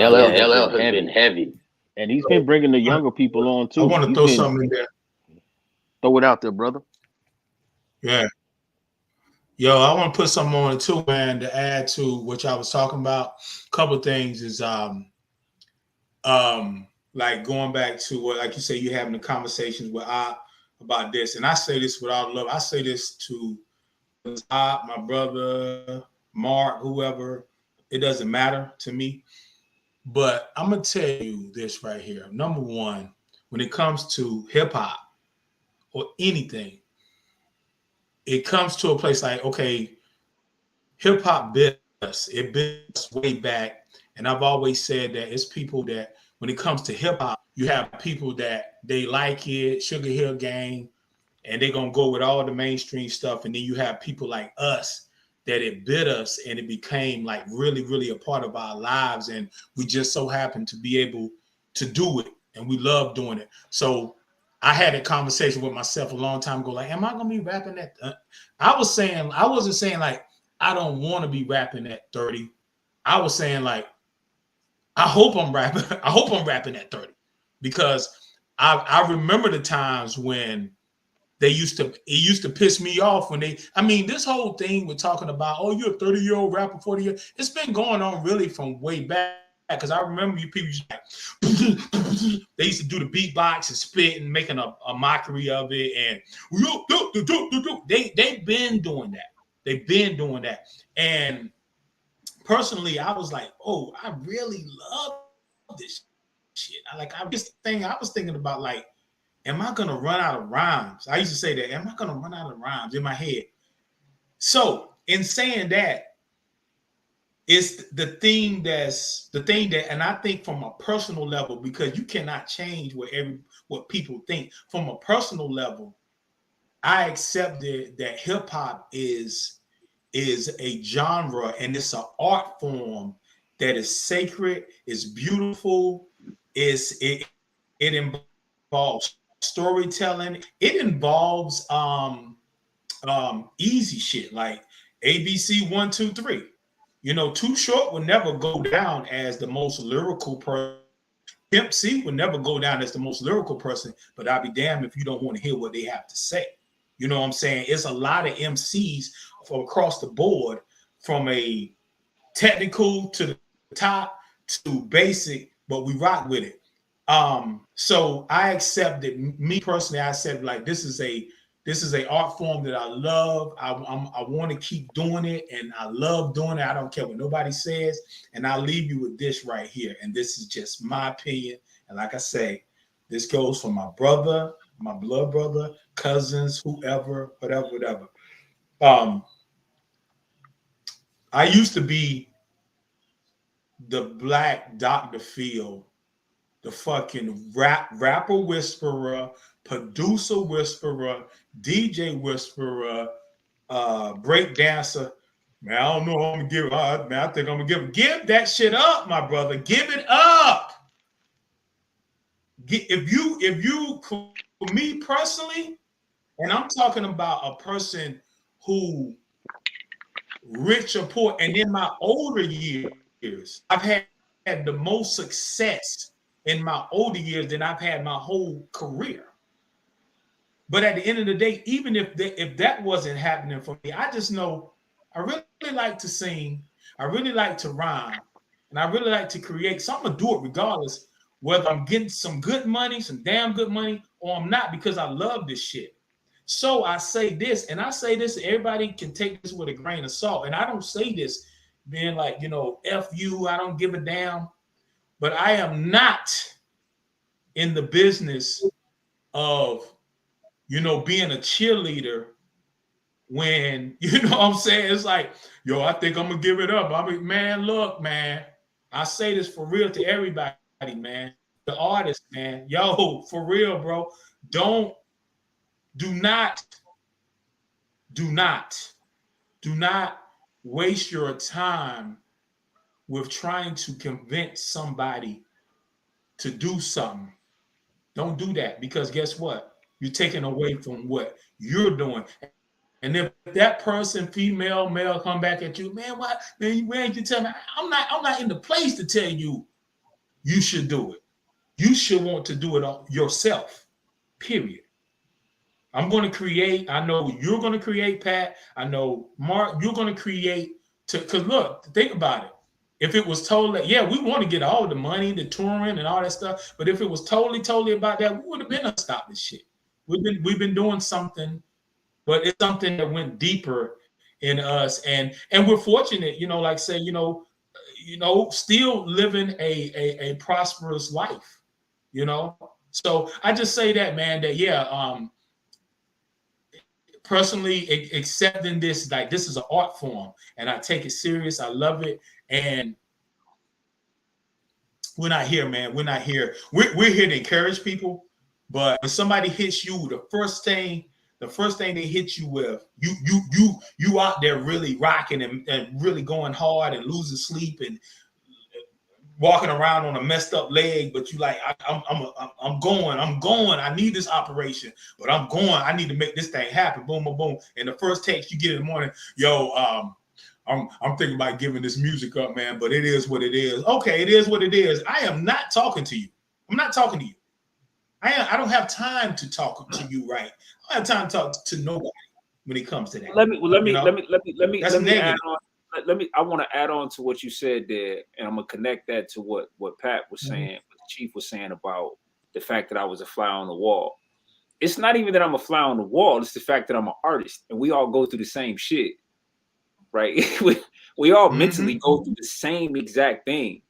LL has been heavy. And he's been bringing the younger people on, too. I want to throw something in there. Throw it out there, brother. Yeah. Yo, I want to put something on it too, man, to add to what I was talking about. A couple of things is like going back to what, like you say, you're having the conversations with about this. And I say this with all love. I say this to my brother, Mark, whoever. It doesn't matter to me. But I'm going to tell you this right here. Number one, when it comes to hip hop or anything, it comes to a place like, okay, hip hop bit us. It bit us way back. And I've always said that it's people that, when it comes to hip hop, you have people that they like it, Sugar Hill Gang, and they're going to go with all the mainstream stuff. And then you have people like us that it bit us and it became like really, really a part of our lives. And we just so happen to be able to do it. And we love doing it. So I had a conversation with myself a long time ago. Like, am I going to be rapping at? I wasn't saying like, I don't want to be rapping at 30. I was saying like, I hope I'm rapping. I hope I'm rapping at 30, because I remember the times when it used to piss me off when this whole thing we're talking about, oh, you're a 30-year-old rapper, 40 years. It's been going on really from way back. Because I remember you people used to like, they used to do the beatbox and spit and making a mockery of it. And they've been doing that. They've been doing that. And personally, I was like, oh, I really love this shit. I was thinking about like, am I gonna run out of rhymes? I used to say that, am I gonna run out of rhymes in my head? So in saying that, it's the thing that, and I think from a personal level, because you cannot change what people think. From a personal level, I accepted that hip hop is is a genre and it's an art form that is sacred, is beautiful, it involves storytelling, it involves easy shit like ABC 1, 2, 3. You know, Too Short will never go down as the most lyrical person. Pimp C will never go down as the most lyrical person, but I'll be damned if you don't want to hear what they have to say. You know what I'm saying? It's a lot of MCs from across the board, from a technical to the top to basic, but we rock with it. So I accepted, me personally, I said, like, this is a art form that I love. I want to keep doing it, and I love doing it. I don't care what nobody says. And I'll leave you with this right here. And this is just my opinion. And like I say, this goes for my brother, my blood brother, cousins, whoever, whatever. I used to be the black Dr. Phil, the fucking rapper whisperer, producer whisperer, DJ whisperer, break dancer. Man, I don't know what I'm gonna give. Man, I think I'm gonna give that shit up, my brother. Give it up. If you, for me personally, and I'm talking about a person who rich or poor, and in my older years, I've had the most success in my older years than I've had my whole career. But at the end of the day, even if that wasn't happening for me, I just know I really like to sing, I really like to rhyme, and I really like to create. So I'm gonna do it regardless whether I'm getting some good money, some damn good money, or I'm not, because I love this shit. So I say this, and I say this, everybody can take this with a grain of salt. And I don't say this being like, you know, F you, I don't give a damn. But I am not in the business of, you know, being a cheerleader when, you know what I'm saying? It's like, yo, I think I'm going to give it up. I mean, man, look, man, I say this for real to everybody, man. The artist, man, yo, for real, bro. Do not waste your time with trying to convince somebody to do something. Don't do that, because guess what? You're taking away from what you're doing. And if that person, female, male, come back at you, man, why, man, why ain't you tell me? I'm not in the place to tell you you should do it. You should want to do it yourself, period. I'm going to create. I know you're going to create, Pat. I know, Mark, you're going to create. Because look, think about it. If it was totally, yeah, we want to get all the money, the touring and all that stuff. But if it was totally about that, we would have been unstopped this shit. We've been doing something, but it's something that went deeper in us. And we're fortunate, you know, like say, you know, still living a prosperous life, you know. So I just say that, man, that yeah, personally accepting this, like, this is an art form, and I take it serious. I love it. And we're not here, man. We're not here. We're here to encourage people. But when somebody hits you, the first thing they hit you with, you out there really rocking and really going hard and losing sleep and walking around on a messed up leg, but you like, I'm going. I need this operation, but I'm going. I need to make this thing happen. Boom, boom, boom. And the first text you get in the morning, yo, I'm thinking about giving this music up, man, but it is what it is. Okay, it is what it is. I am not talking to you. I'm not talking to you. I don't have time to talk to you, right? I don't have time to talk to nobody when it comes to that. Let me add on. I want to add on to what you said there, and I'm gonna connect that to what Pat was saying, what the Chief was saying about the fact that I was a fly on the wall. It's not even that I'm a fly on the wall; it's the fact that I'm an artist, and we all go through the same shit, right? we all mentally go through the same exact thing.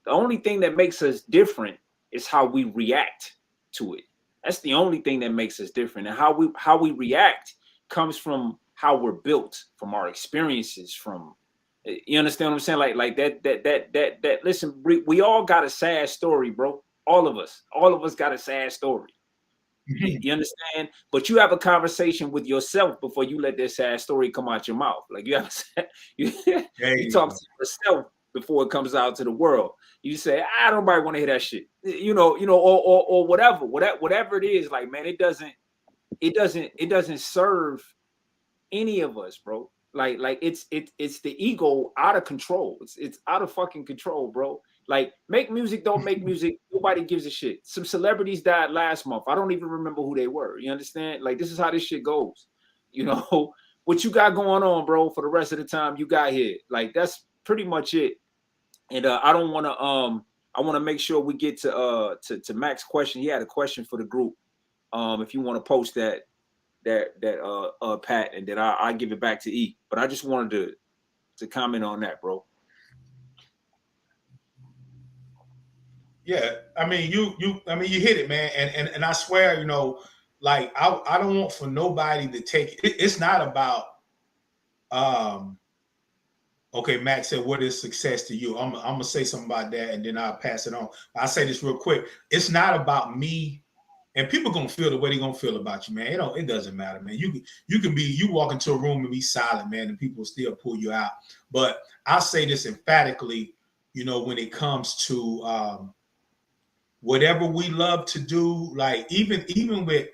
The only thing that makes us different is how we react to it. That's the only thing that makes us different, and how we react comes from how we're built, from our experiences, from. You understand what I'm saying? Like that. Listen, we all got a sad story, bro. All of us got a sad story. You understand? But you have a conversation with yourself before you let that sad story come out your mouth. Like you have you talk to yourself before it comes out to the world. You say, I don't want to hear that shit. Or whatever it is, like, man, it doesn't serve any of us, bro. Like it's the ego out of control. It's out of fucking control, bro. Like, make music, don't make music. Nobody gives a shit. Some celebrities died last month. I don't even remember who they were. You understand? Like, this is how this shit goes. What you got going on, bro, for the rest of the time you got here. Like, that's pretty much it. And I don't want to I want to make sure we get to Mac's question. He had a question for the group. If you want to post that Pat, and then I give it back to E. But I just wanted to comment on that, bro. Yeah, I mean, you hit it, man, and I swear, like I don't want for nobody to take it. It's not about, okay, Max said, what is success to you? I'm gonna say something about that, and then I'll pass it on. I'll say this real quick. It's not about me, and people gonna feel the way they're gonna feel about you, man. It doesn't matter, man. You walk into a room and be silent, man, and people still pull you out. But I'll say this emphatically, when it comes to whatever we love to do, like even with,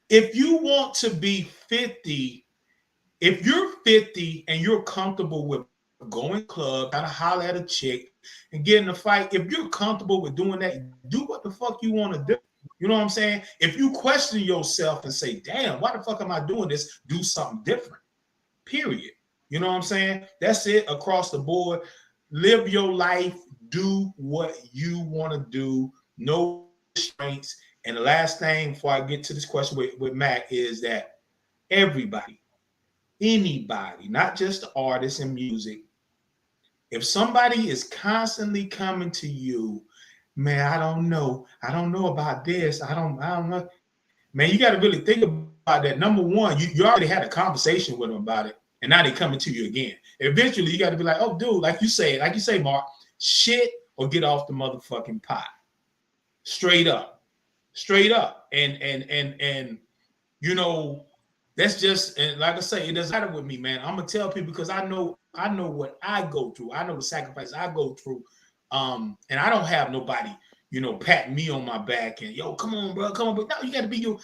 if you want to be 50, if you're 50 and you're comfortable with going club, kind of holler at a chick and get in a fight, if you're comfortable with doing that, do what the fuck you want to do. You know what I'm saying? If you question yourself and say, damn, why the fuck am I doing this? Do something different, period. You know what I'm saying? That's it across the board. Live your life. Do what you want to do. No restraints. And the last thing before I get to this question with Mac is that everybody, anybody, not just artists and music, if somebody is constantly coming to you, man, I don't know about this, I don't know, man, you got to really think about that. Number one, you already had a conversation with them about it, and now they're coming to you again. Eventually, you got to be like, oh, dude, like you say, Mark, shit or get off the motherfucking pot. Straight up. And that's just, and like I say, it doesn't matter with me, man. I'm gonna tell people because I know what I go through. I know the sacrifice I go through. And I don't have nobody, patting me on my back and, yo, come on, bro, come on. But no, you got to be you.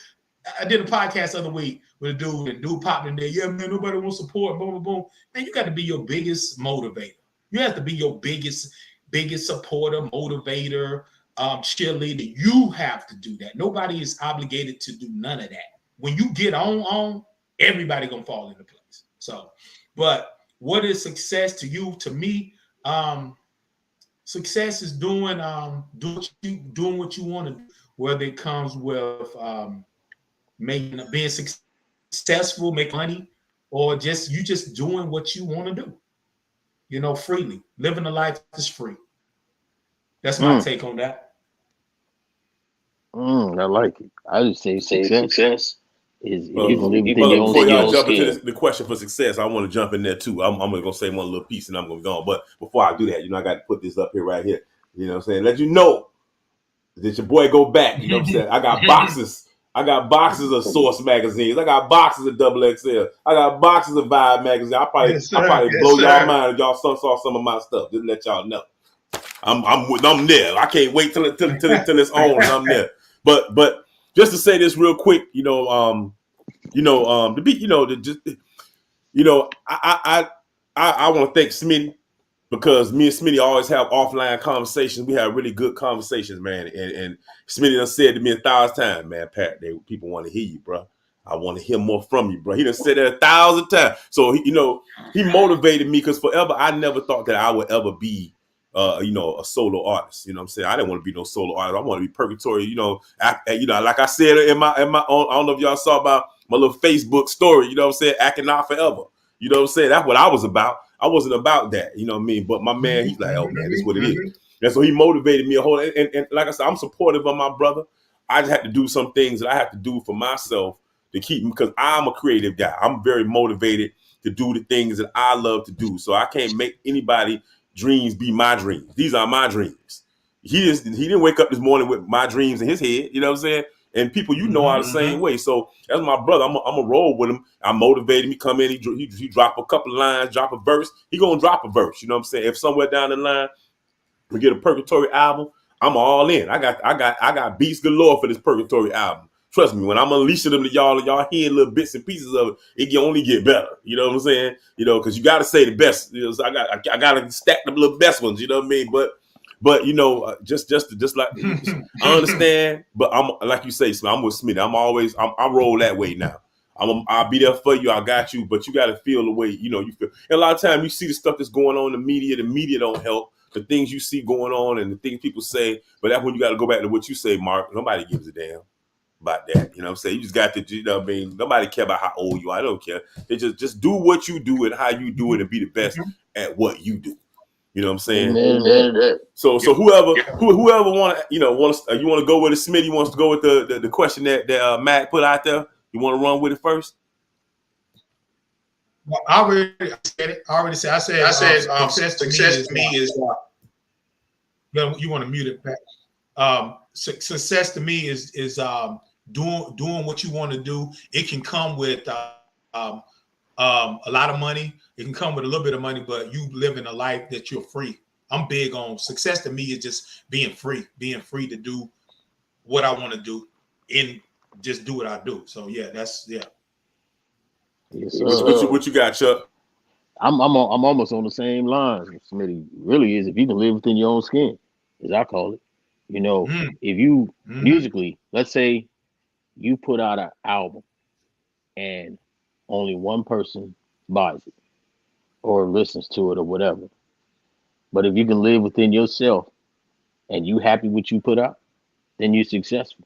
I did a podcast the other week with a dude, and dude popped in there. Yeah, man, nobody wants support. Boom, boom, boom. Man, you got to be your biggest motivator. You have to be your biggest supporter, motivator, cheerleader. You have to do that. Nobody is obligated to do none of that. When you get on, everybody gonna fall into place. So, but what is success to you? To me, success is doing what you want to do, whether it comes with being successful, make money, or just doing what you want to do. Freely. Living a life is free. That's my take on that. I like it. I just say success is living within your own before y'all jump scale. into the question for success, I want to jump in there too. I'm gonna say one little piece and I'm gonna go on. But before I do that, I got to put this up here right here. You know what I'm saying? Let you know that your boy go back. You know what I'm saying? I got boxes. I got boxes of Source magazines. I got boxes of XXL. I got boxes of Vibe magazine. I probably blow y'all mind if y'all saw some of my stuff. Just let y'all know. I'm there. I can't wait till it's on and I'm there. But just to say this real quick, I want to thank Smitty, because me and Smitty always have offline conversations. We have really good conversations, man. And Smitty done said to me 1,000 times, man, Pat, people want to hear you, bro. I want to hear more from you, bro. He done said that 1,000 times. So he motivated me, because forever I never thought that I would ever be a solo artist. You know what I'm saying? I didn't want to be no solo artist. I want to be Purgatory. Like I said in my own, I don't know if y'all saw about my little Facebook story. You know what I'm saying? Acting out forever. You know what I'm saying? That's what I was about. I wasn't about that. You know what I mean? But my man, he's like, oh man, this is what it is. And so he motivated me a whole. And like I said, I'm supportive of my brother. I just had to do some things that I have to do for myself to keep me, because I'm a creative guy. I'm very motivated to do the things that I love to do. So I can't make anybody dreams be my dreams. These are my dreams. He didn't wake up this morning with my dreams in his head. You know what I'm saying? And people, you know, are the same way. So that's my brother. I'm a roll with him. I motivated him. He come in, he drop a couple of lines, drop a verse. He gonna drop a verse. You know what I'm saying? If somewhere down the line we get a Purgatory album, I'm all in. I got beats galore for this Purgatory album. Trust me, when I'm unleashing them to y'all hearing little bits and pieces of it, it can only get better. You know what I'm saying? You know, because you got to say the best. You know, so I got to stack the little best ones. You know what I mean? But you know, just like I understand. But I'm like you say, I'm with Smitty. I roll that way now. I'll be there for you. I got you. But you got to feel the way you feel. And a lot of times you see the stuff that's going on in the media. The media don't help. The things you see going on and the things people say. But that's when you got to go back to what you say, Mark. Nobody gives a damn about that. You know what I'm saying? You just got to, you know what I mean? Nobody care about how old you are. I don't care. They just do what you do and how you do it and be the best at what you do. You know what I'm saying? Amen. So whoever want to, you want to go with it, Smitty wants to go with the question that Matt put out there. You want to run with it first? Well, I already said it. I said success to me is you want to mute it back. Success to me is doing what you want to do. It can come with a lot of money. It can come with a little bit of money, but you living a life that you're free. I'm big on success. To me is just being free to do what I want to do and just do what I do. So yeah, that's. Yes, what you got, Chuck? I'm almost on the same lines. Smitty really is if you can live within your own skin, as I call it. You know, if you musically, let's say you put out an album and only one person buys it or listens to it or whatever. But if you can live within yourself and you happy with what you put out, then you're successful.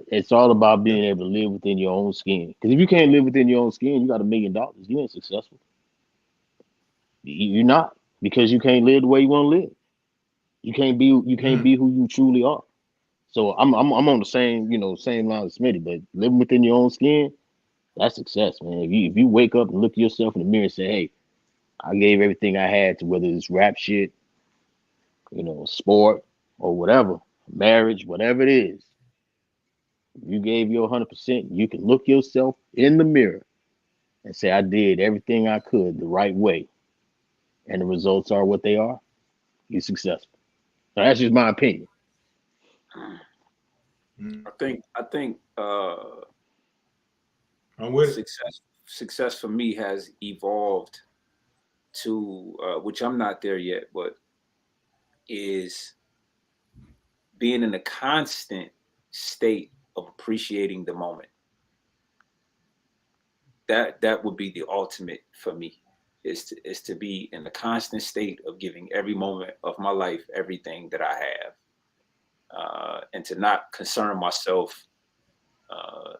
It's all about being able to live within your own skin. Because if you can't live within your own skin, you got $1 million. You ain't successful. You're not, because you can't live the way you want to live. You can't be who you truly are. So I'm on the same line as Smitty, but living within your own skin, that's success, man. If you wake up and look at yourself in the mirror and say, hey, I gave everything I had to, whether it's rap shit, sport or whatever, marriage, whatever it is. You gave your 100%. You can look yourself in the mirror and say, I did everything I could the right way. And the results are what they are. You're successful. So that's just my opinion. I think success for me has evolved to which I'm not there yet, but is being in a constant state of appreciating the moment. That would be the ultimate for me, is to be in a constant state of giving every moment of my life everything that I have, and to not concern myself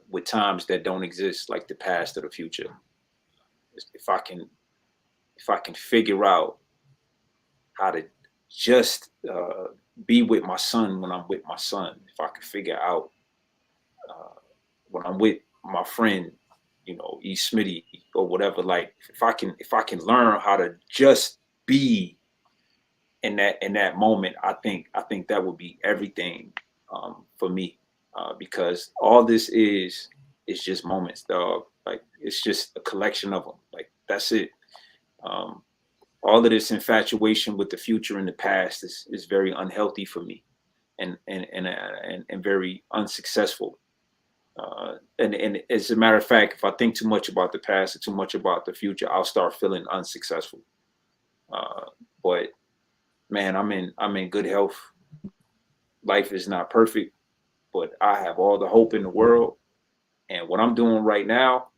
with times that don't exist, like the past or the future. If I can figure out how to just be with my son when I'm with my son, if I can figure out when I'm with my friend, E. Smitty or whatever, like if I can learn how to just be in that moment, I think that would be everything for me, because all this is just moments, dog. Like it's just a collection of them. Like that's it. All of this infatuation with the future and the past is very unhealthy for me, and very unsuccessful. And as a matter of fact, if I think too much about the past or too much about the future, I'll start feeling unsuccessful. But man, I'm in good health. Life is not perfect, but I have all the hope in the world. And what I'm doing right now,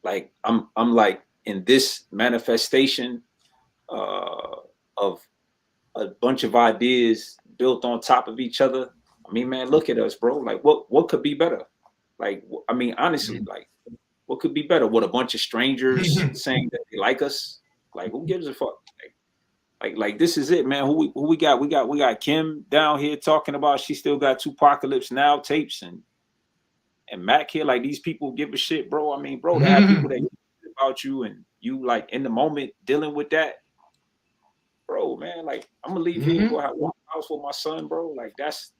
like I'm like in this manifestation of a bunch of ideas built on top of each other. I mean, man, look at us, bro. Like, what could be better? Like, I mean, honestly, like, what could be better? What, a bunch of strangers saying that they like us? Like, who gives a fuck? Like this is it, man. Who we got? We got Kim down here talking about she still got 2Pacalypse Now tapes and Mac here. Like, these people give a shit, bro. I mean, bro, to have people that care about you and you like in the moment dealing with that, bro, man. Like, I'm gonna leave here and go have one house with my son, bro. Like, that's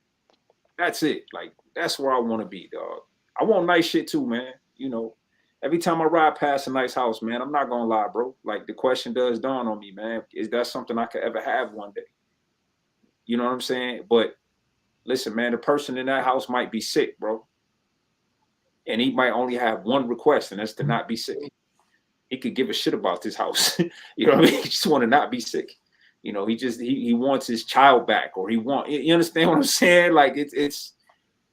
That's it. Like, that's where I want to be, dog. I want nice shit too, man. You know, every time I ride past a nice house, man, I'm not gonna lie, bro. Like, the question does dawn on me, man. Is that something I could ever have one day? You know what I'm saying? But listen, man, the person in that house might be sick, bro. And he might only have one request, and that's to not be sick. He could give a shit about this house. You know what I mean? He just want to not be sick. You know, he wants his child back, or you understand what I'm saying? Like, it's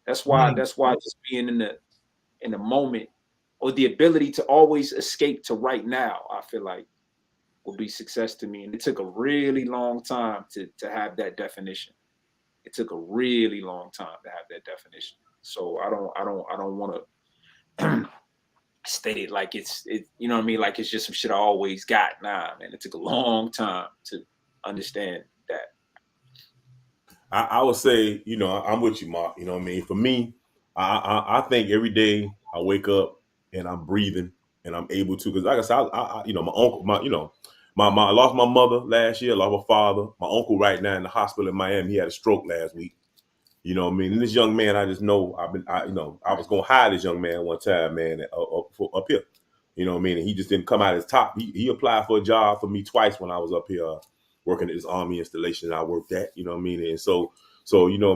that's why just being in the moment, or the ability to always escape to right now, I feel like will be success to me. And it took a really long time to have that definition. It took a really long time to have that definition. So I don't want to state it like it's you know what I mean, like it's just some shit I always got. Nah, man, it took a long time to understand that. I would say, you know, I'm with you, Mark. You know what I mean? For me, I think every day I wake up and I'm breathing and I'm able to, because like I said, you know, my uncle, I lost my mother last year, lost my father. My uncle right now in the hospital in Miami, he had a stroke last week. You know what I mean? And this young man, I just know I was gonna hire this young man one time, man, up here. You know what I mean? And he just didn't come out as top. He applied for a job for me twice when I was up here working at this Army installation I worked at. You know what I mean? And so you know,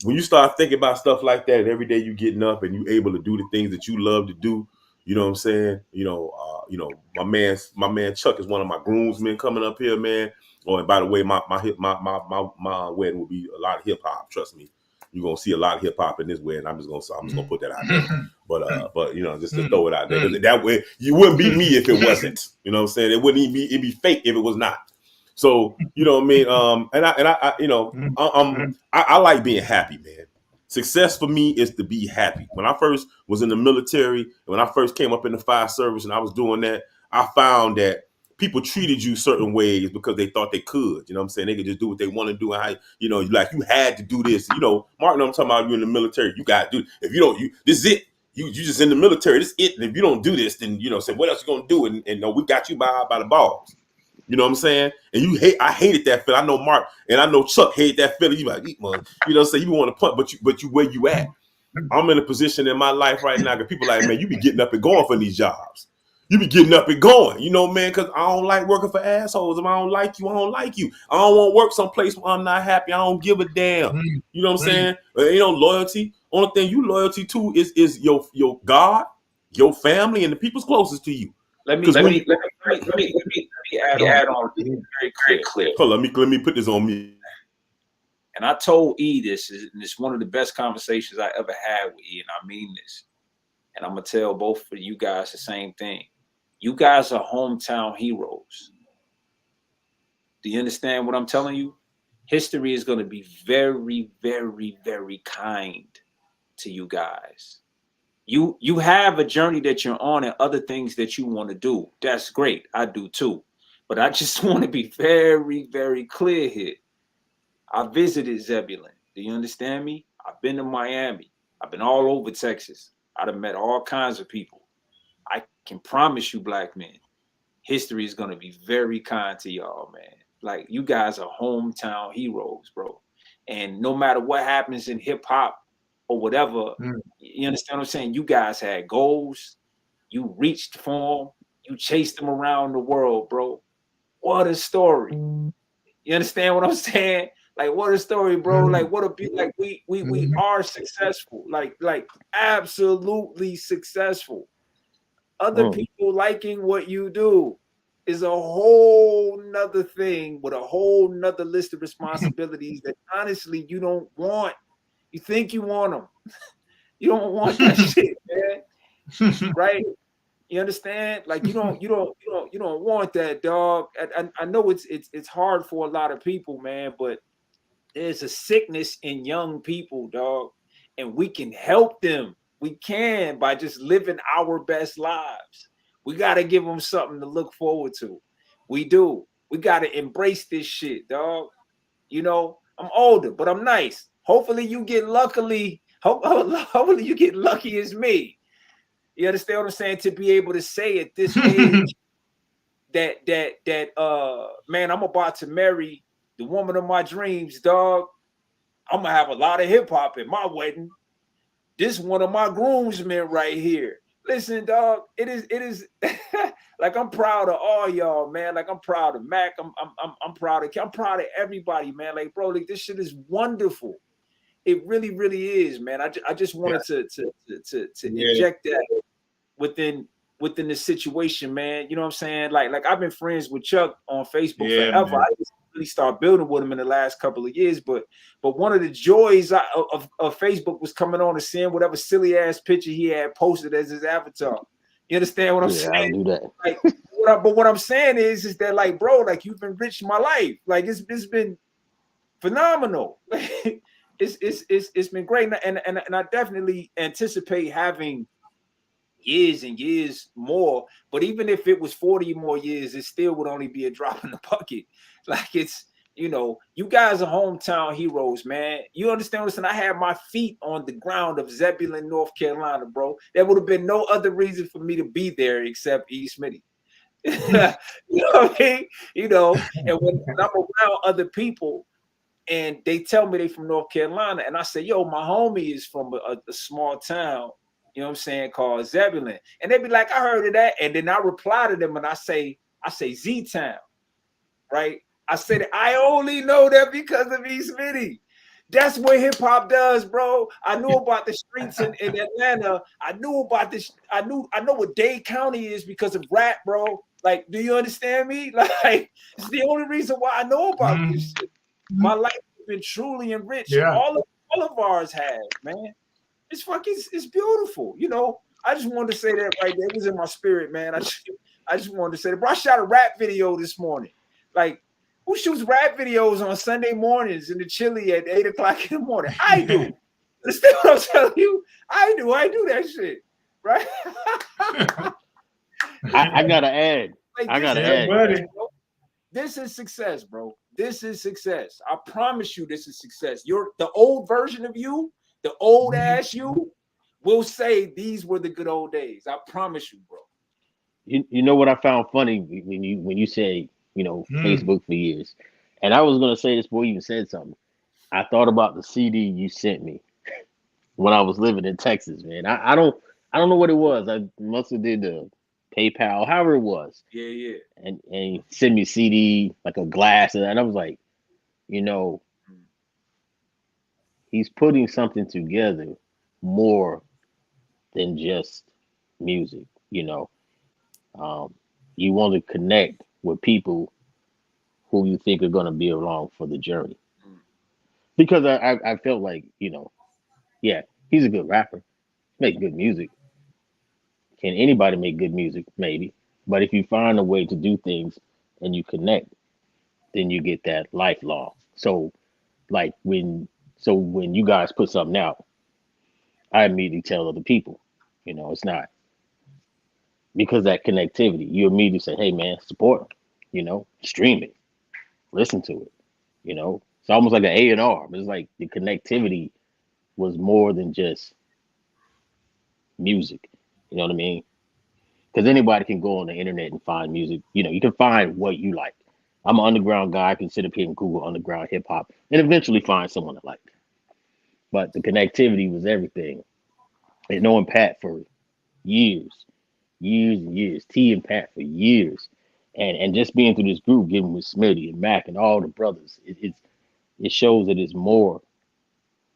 when you start thinking about stuff like that, and every day you getting up and you able to do the things that you love to do, you know what I'm saying? You know, my man Chuck is one of my groomsmen coming up here, man. Oh, and by the way, my wedding will be a lot of hip hop. Trust me, you're gonna see a lot of hip hop in this wedding. I'm just gonna put that out there. But you know, just to throw it out there, 'cause that way you wouldn't be me if it wasn't. You know what I'm saying? It wouldn't even be, it'd be fake if it was not. So you know what I mean. And I you know, I like being happy, man. Success for me is to be happy. When I first was in the military, when I first came up in the fire service, and I was doing that, I found that people treated you certain ways because they thought they could. You know what I'm saying? They could just do what they want to do. And how, you know, like you had to do this. You know, Martin, I'm talking about you in the military. You got to do. If you don't, this is it. You just in the military. This is it. And if you don't do this, then, you know, say, what else you gonna do? And no, we got you by the balls. You know what I'm saying? And I hated that feeling. I know Mark and I know Chuck hated that feeling. You like, eat man. You know what I'm saying? You want to punt, but you where you at? I'm in a position in my life right now that people like, man, you be getting up and going for these jobs. You be getting up and going, you know, man, because I don't like working for assholes. If I don't like you, I don't like you. I don't want to work someplace where I'm not happy. I don't give a damn. You know what I'm saying? You know, loyalty. Only thing you loyalty to is your God, your family, and the people's closest to you. Let me add on very clear. Hold on, let me put this on me. And I told E this, and it's one of the best conversations I ever had with E, and I mean this. And I'm gonna tell both of you guys the same thing. You guys are hometown heroes. Do you understand what I'm telling you? History is going to be very, very, very kind to you guys. You have a journey that you're on and other things that you want to do. That's great. I do too. But I just want to be very, very clear here. I visited Zebulon. Do you understand me? I've been to Miami. I've been all over Texas. I've met all kinds of people. I can promise you, black men, history is going to be very kind to y'all, man. Like, you guys are hometown heroes, bro. And no matter what happens in hip hop or whatever, you understand what I'm saying? You guys had goals. You reached for them. You chased them around the world, bro. What a story. You understand what I'm saying? Like, what a story, bro. Like, what a be like we are successful. Like absolutely successful. Other people liking what you do is a whole nother thing with a whole nother list of responsibilities that honestly you don't want. You think you want them. You don't want that shit, man. Right? You understand? Like, you don't want that, dog. I know it's hard for a lot of people, man, but there's a sickness in young people, dog, and we can help them. We can by just living our best lives. We got to give them something to look forward to. We do. We got to embrace this shit, dog. You know, I'm older, but I'm nice. Hopefully you get hopefully you get lucky as me. You understand what I'm saying? To be able to say at this age that man, I'm about to marry the woman of my dreams, dog. I'm gonna have a lot of hip hop at my wedding. This one of my groomsmen right here. Listen, dog, it is like I'm proud of all y'all, man. Like I'm proud of Mac. I'm proud of everybody, man. Like, bro, like this shit is wonderful. It really, really is, man. I just wanted to inject that within the situation, man. You know what I'm saying? Like I've been friends with Chuck on Facebook forever. Man. I just really started building with him in the last couple of years, but one of the joys of Facebook was coming on and seeing whatever silly ass picture he had posted as his avatar. You understand what I'm saying? I knew that. Like, but what I'm saying is that, like, bro, like you've enriched my life. Like it's been phenomenal. It's been great, and I definitely anticipate having years and years more. But even if it was 40 more years, it still would only be a drop in the bucket. Like it's, you know, you guys are hometown heroes, man. You understand? Listen, I had my feet on the ground of Zebulon, North Carolina, bro. There would have been no other reason for me to be there except E. Smitty. You know what I mean? You know, and when I'm around other people and they tell me they from North Carolina, and I say, yo, my homie is from a small town, you know what I'm saying, called Zebulon. And they be like, I heard of that. And then I reply to them and I say Z-Town, right? I said, I only know that because of E. Smitty. That's what hip hop does, bro. I knew about the streets in Atlanta. I knew about this. I know what Dade County is because of rap, bro. Like, do you understand me? Like, it's the only reason why I know about this shit. My life has been truly enriched. Yeah. All of ours have, man. It's beautiful. You know, I just wanted to say that right there. It was in my spirit, man. I just wanted to say that. Bro, I shot a rap video this morning. Like, who shoots rap videos on Sunday mornings in the chili at 8 o'clock in the morning? I do. Understand what I'm telling you? I do that shit, right? I gotta add. Like, buddy. This is success, bro. This is success. I promise you, this is success. The old version of you, the old ass you, will say these were the good old days. I promise you, bro. You know what I found funny when you say, you know, Facebook for years. And I was gonna say this before you even said something. I thought about the CD you sent me when I was living in Texas, man. I don't know what it was. I must have did the PayPal, however it was. Yeah. And send me a CD, like a glass, and I was like, you know, he's putting something together more than just music, you know. You want to connect with people who you think are going to be along for the journey. Because I felt like, you know, yeah, he's a good rapper, make good music. Can anybody make good music? Maybe. But if you find a way to do things and you connect, then you get that lifelong. So like when you guys put something out, I immediately tell other people, you know, it's not because that connectivity, you immediately say, hey man, support them, you know, stream it, listen to it, you know. It's almost like an A&R. It's like the connectivity was more than just music. You know what I mean? Because anybody can go on the internet and find music. You know, you can find what you like. I'm an underground guy. I can sit up here and Google underground hip hop and eventually find someone I like. But the connectivity was everything. And knowing Pat for years and years, T and Pat for years, and just being through this group, getting with Smitty and Mac and all the brothers, it shows that it's more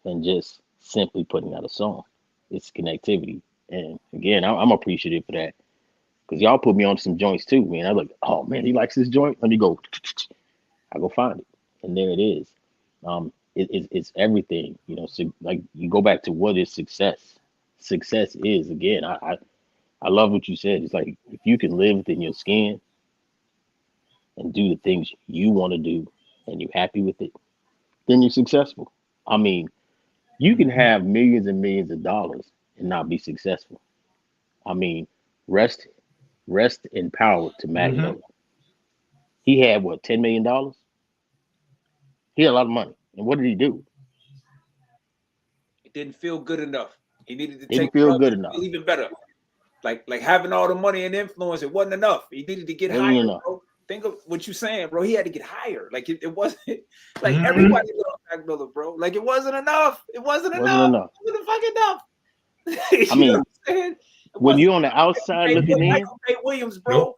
than just simply putting out a song. It's connectivity. And again, I'm appreciative for that. Because y'all put me on some joints too, man. I was like, oh man, he likes this joint. Let me go. I go find it. And there it is. It's everything, you know. So like you go back to what is success. Success is, again, I love what you said. It's like if you can live within your skin and do the things you want to do and you're happy with it, then you're successful. I mean, you can have millions and millions of dollars and not be successful. I mean, rest in power to Mac Miller. He had what, $10 million? He had a lot of money. And what did he do? It didn't feel good enough. He needed to didn't feel good enough. Even better. Like having all the money and influence, it wasn't enough. He needed to get higher. think of what you're saying, bro. He had to get higher. Like it wasn't like Mhm. everybody loved Mac Miller, bro. Like it wasn't enough. It wasn't enough. It wasn't fucking enough. I mean, know what I'm saying? when you're on the outside looking in, Michael Ray Williams, bro,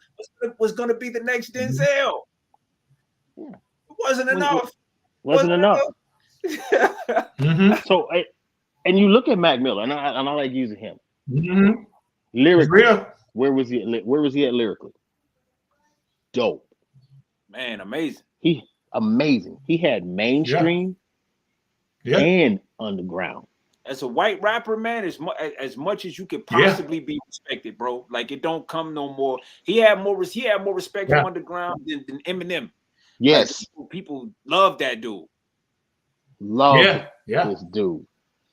was going to be the next Denzel. Yeah. It wasn't enough. Wasn't enough. Mhm. So, and you look at Mac Miller, and I like using him. Mhm. Lyrically, Real. where was he at lyrically? Dope. Man, amazing. He amazing. He had mainstream Yeah. and underground. As a white rapper, man, as much as you could possibly be respected, bro. Like it don't come no more. He had more respect from underground than Eminem. Yes, like, people love that dude. Love this dude.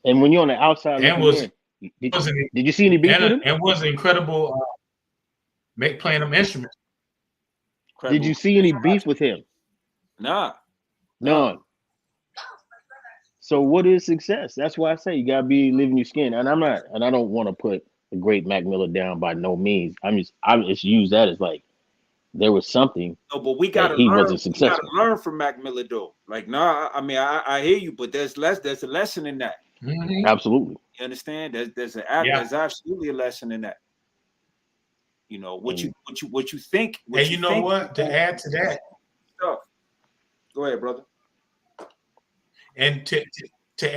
And when you're on the outside And looking in, did you see any beef with him? And was incredible playing them instruments. Did you see any beef with him? Nah. None. So what is success? That's why I say you gotta be living your skin. And I don't want to put the great Mac Miller down by no means. I just use that as like there was something. No, but we gotta he learn. wasn't successful. We gotta learn from Mac Miller though. Like, nah, I mean, I hear you, but there's a lesson in that. Mm-hmm. Absolutely. You understand? There's absolutely a lesson in that. You know what you think. And you know what? To add to that, go ahead, brother. And to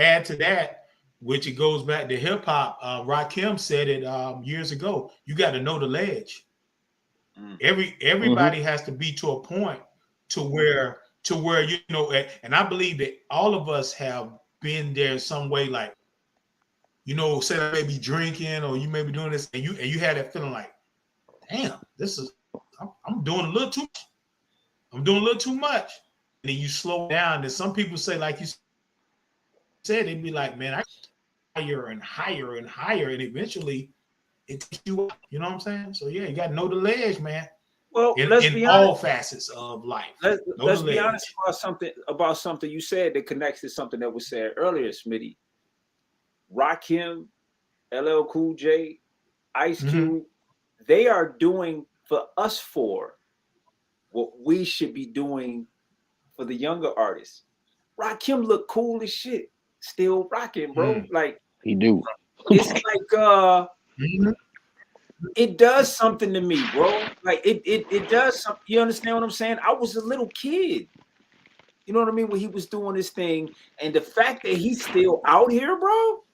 add to that, which it goes back to hip hop, Rakim said it years ago. You got to know the ledge. Everybody has to be to a point to where you know, and I believe that all of us have been there in some way. Like, you know, say I may be drinking or you may be doing this, and you had that feeling like, damn, I'm doing a little too much. I'm doing a little too much. And then you slow down. And some people say, like you said, they'd be like, man, I higher and higher and higher, and eventually it takes you up. You know what I'm saying? So yeah, you got to know the ledge, man. Well, in all facets of life. Let's be honest about something you said that connects to something that was said earlier, Smitty. Rakim, LL Cool J, Ice Cube, they are doing for us for what we should be doing for the younger artists. Rakim look cool as shit, still rocking, bro. Like he do. It's like it does something to me, bro. Like it does something. You understand what I'm saying? I was a little kid. You know what I mean? When he was doing this thing, and the fact that he's still out here, bro,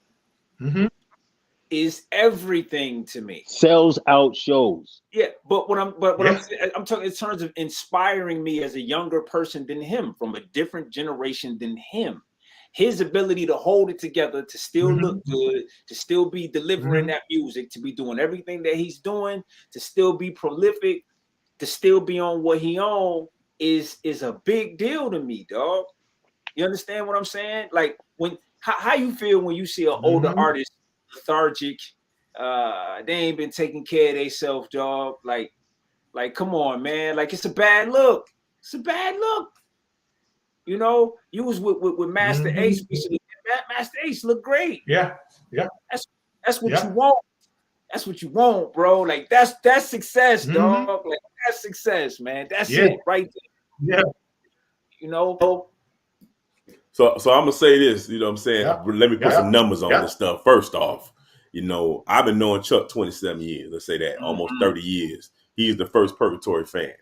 is everything to me. Sells out shows. Yeah, but I'm talking in terms of inspiring me as a younger person than him, from a different generation than him. His ability to hold it together, to still look good, to still be delivering that music, to be doing everything that he's doing, to still be prolific, to still be on what he on is a big deal to me, dog. You understand what I'm saying? Like how you feel when you see an older artist lethargic, they ain't been taking care of themselves, dog. Like come on, man. Like it's a bad look. It's a bad look. You know, you was with Master Ace. Master Ace look great. Yeah. That's what you want. That's what you want, bro. Like that's success, dog. Like that's success, man. That's it right there. Yeah. You know. So I'm gonna say this. You know what I'm saying? Yeah. Let me put some numbers on this stuff. First off, you know, I've been knowing Chuck 27 years. Let's say that, almost 30 years. He's the first Purgatory fan.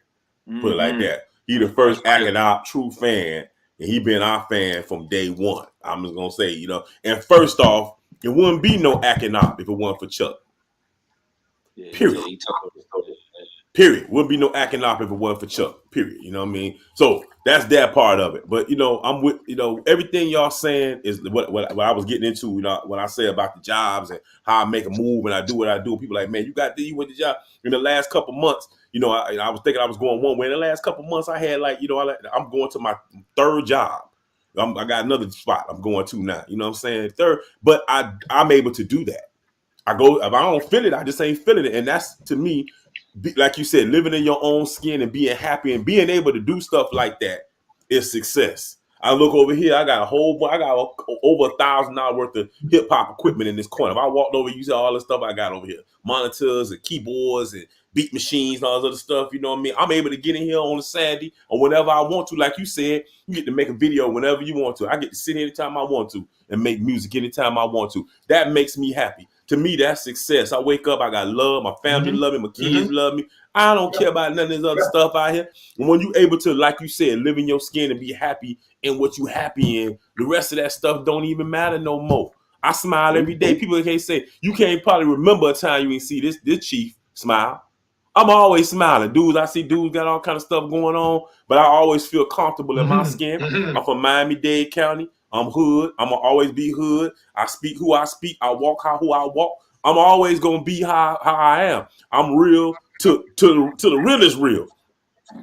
Put it like that. He the first acting out true fan. And he been our fan from day one. I'm just gonna say, you know. And first off, it wouldn't be no acting up if it wasn't for Chuck. Period. Period. Wouldn't be no acting up if it wasn't for Chuck. Period. You know what I mean? So that's that part of it. But you know, I'm with everything y'all saying is what I was getting into. You know, when I say about the jobs and how I make a move and I do what I do. People like, man, you went the job in the last couple months. You know, I was thinking I was going one way. In the last couple months, I had I'm going to my third job. I got another spot I'm going to now. You know what I'm saying? Third, but I'm able to do that. I go, if I don't feel it, I just ain't feeling it. And that's, to me, like you said, living in your own skin and being happy and being able to do stuff like that is success. I look over here, I got over $1,000 worth of hip hop equipment in this corner. If I walked over, you see all the stuff I got over here, monitors and keyboards and beat machines and all this other stuff. You know what I mean? I'm able to get in here on a Saturday or whenever I want to. Like you said, you get to make a video whenever you want to. I get to sit here anytime I want to and make music anytime I want to. That makes me happy. To me, that's success. I wake up, I got love. My family love me. My kids love me. I don't care about none of this other stuff out here. And when you're able to, like you said, live in your skin and be happy in what you happy in, the rest of that stuff don't even matter no more. I smile every day. People can't say, you can't probably remember a time you didn't see this chief smile. I'm always smiling. I see dudes got all kind of stuff going on, but I always feel comfortable in my skin. I'm from Miami-Dade County. I'm hood. I'm going to always be hood. I speak who I speak. I walk who I walk. I'm always going to be how I am. I'm real to the realest real.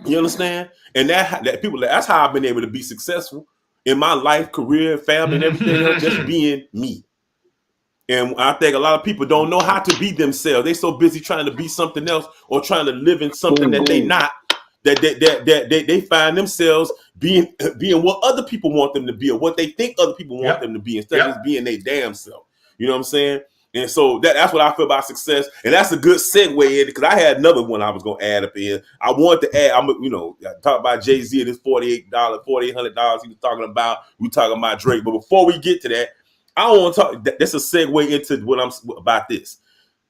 You understand? And that's how I've been able to be successful in my life, career, family, and everything else, just being me. And I think a lot of people don't know how to be themselves. They're so busy trying to be something else or trying to live in something that they not, that they find themselves being what other people want them to be or what they think other people want them to be instead of just being their damn self. You know what I'm saying? And so that's what I feel about success. And that's a good segue in because I had another one I was going to add up here. I wanted to add, I talked about Jay-Z and his $4,800 he was talking about. We talking about Drake. But before we get to that, I don't want to talk. That's a segue into what I'm about this.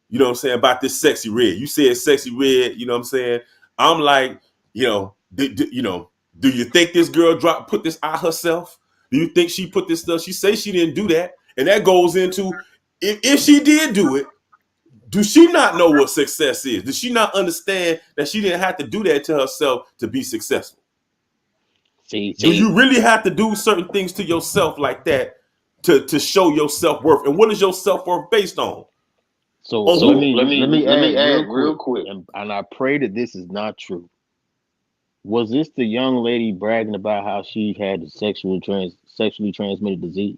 You know what I'm saying? About this Sexy Red. You said Sexy Red. You know what I'm saying? I'm like, do you think this girl put this out herself? Do you think she put this stuff? She say she didn't do that. And that goes into, if she did do it, do she not know what success is? Does she not understand that she didn't have to do that to herself to be successful? See. Do you really have to do certain things to yourself like that to show your self-worth? And what is your self-worth based on? So let me add real quick. quick. And I pray that this is not true. Was this the young lady bragging about how she had the sexually transmitted disease?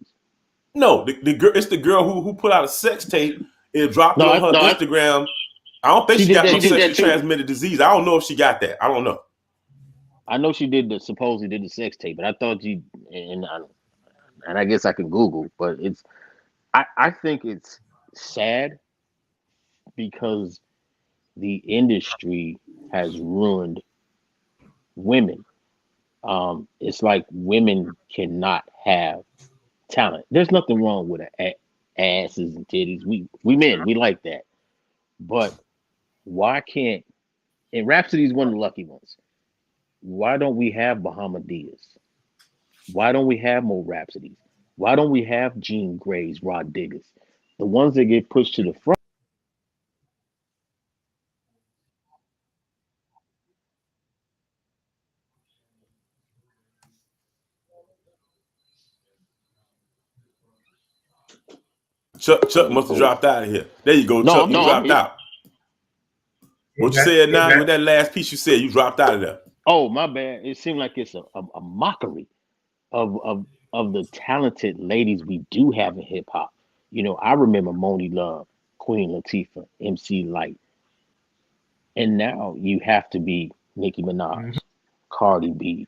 No, the girl. It's the girl who put out a sex tape and dropped it on her Instagram. I don't think she got no sexually transmitted disease. I don't know if she got that. I don't know. I know she supposedly did the sex tape, but I thought and I guess I can Google, but I think it's sad because the industry has ruined women. It's like women cannot have talent. There's nothing wrong with asses and titties. We men, we like that. But why can't, and Rhapsody's one of the lucky ones. Why don't we have Bahamadia? Why don't we have Mo Rhapsodies? Why don't we have Jean Grays, Rod Diggers? The ones that get pushed to the front. Chuck must have dropped out of here. There you go, Chuck. You dropped out. What you said now with that last piece you said, you dropped out of there. Oh, my bad. It seemed like it's a mockery of the talented ladies we do have in hip hop. I remember Moni Love, Queen Latifah, MC Lyte. And now you have to be Nicki Minaj, Cardi B,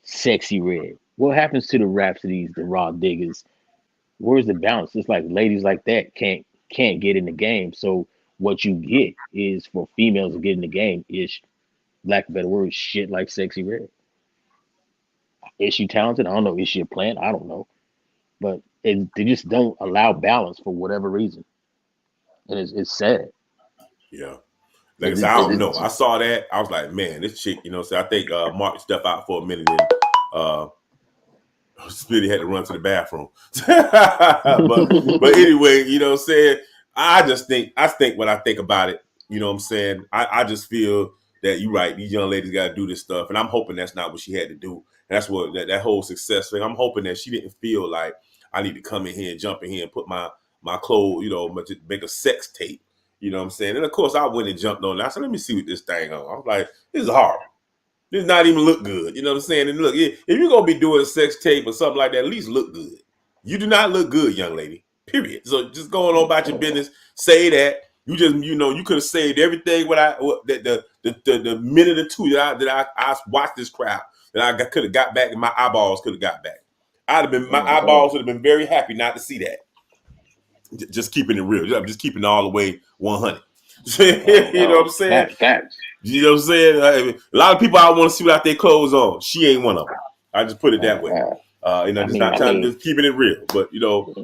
Sexy Red. What happens to the Rhapsodies, the Rod Diggers? Where's the balance? It's like ladies like that can't get in the game. So what you get is for females to get in the game is, lack of a better word, shit like Sexy Red. Is she talented? I don't know. Is she a plant? I don't know. But they just don't allow balance for whatever reason. And it's sad. Yeah. Like I said, I don't know. I saw that. I was like, man, this chick, so I think Mark stepped out for a minute and Spitty had to run to the bathroom. but anyway, you know what I'm saying? I think when I think about it, you know what I'm saying? I just feel that you're right. These young ladies got to do this stuff. And I'm hoping that's not what she had to do. And that's what that whole success thing. I'm hoping that she didn't feel like I need to come in here and jump in here and put my clothes, make a sex tape. You know what I'm saying? And of course, I went and jumped on that. I said, let me see what this thing on. I was like, this is horrible. This does not even look good. You know what I'm saying? And look, if you're going to be doing a sex tape or something like that, at least look good. You do not look good, young lady. Period. So just going on about your business, say that. You just, you could have saved everything the minute or two that I watched this crowd. and I could have got back, and my eyeballs could have got back. My eyeballs would have been very happy not to see that. Just keeping it real. I'm just keeping it all the way 100. You know what I'm saying? Facts. You know what I'm saying? A lot of people I want to see without their clothes on. She ain't one of them. I just put it that way. Just keeping it real. But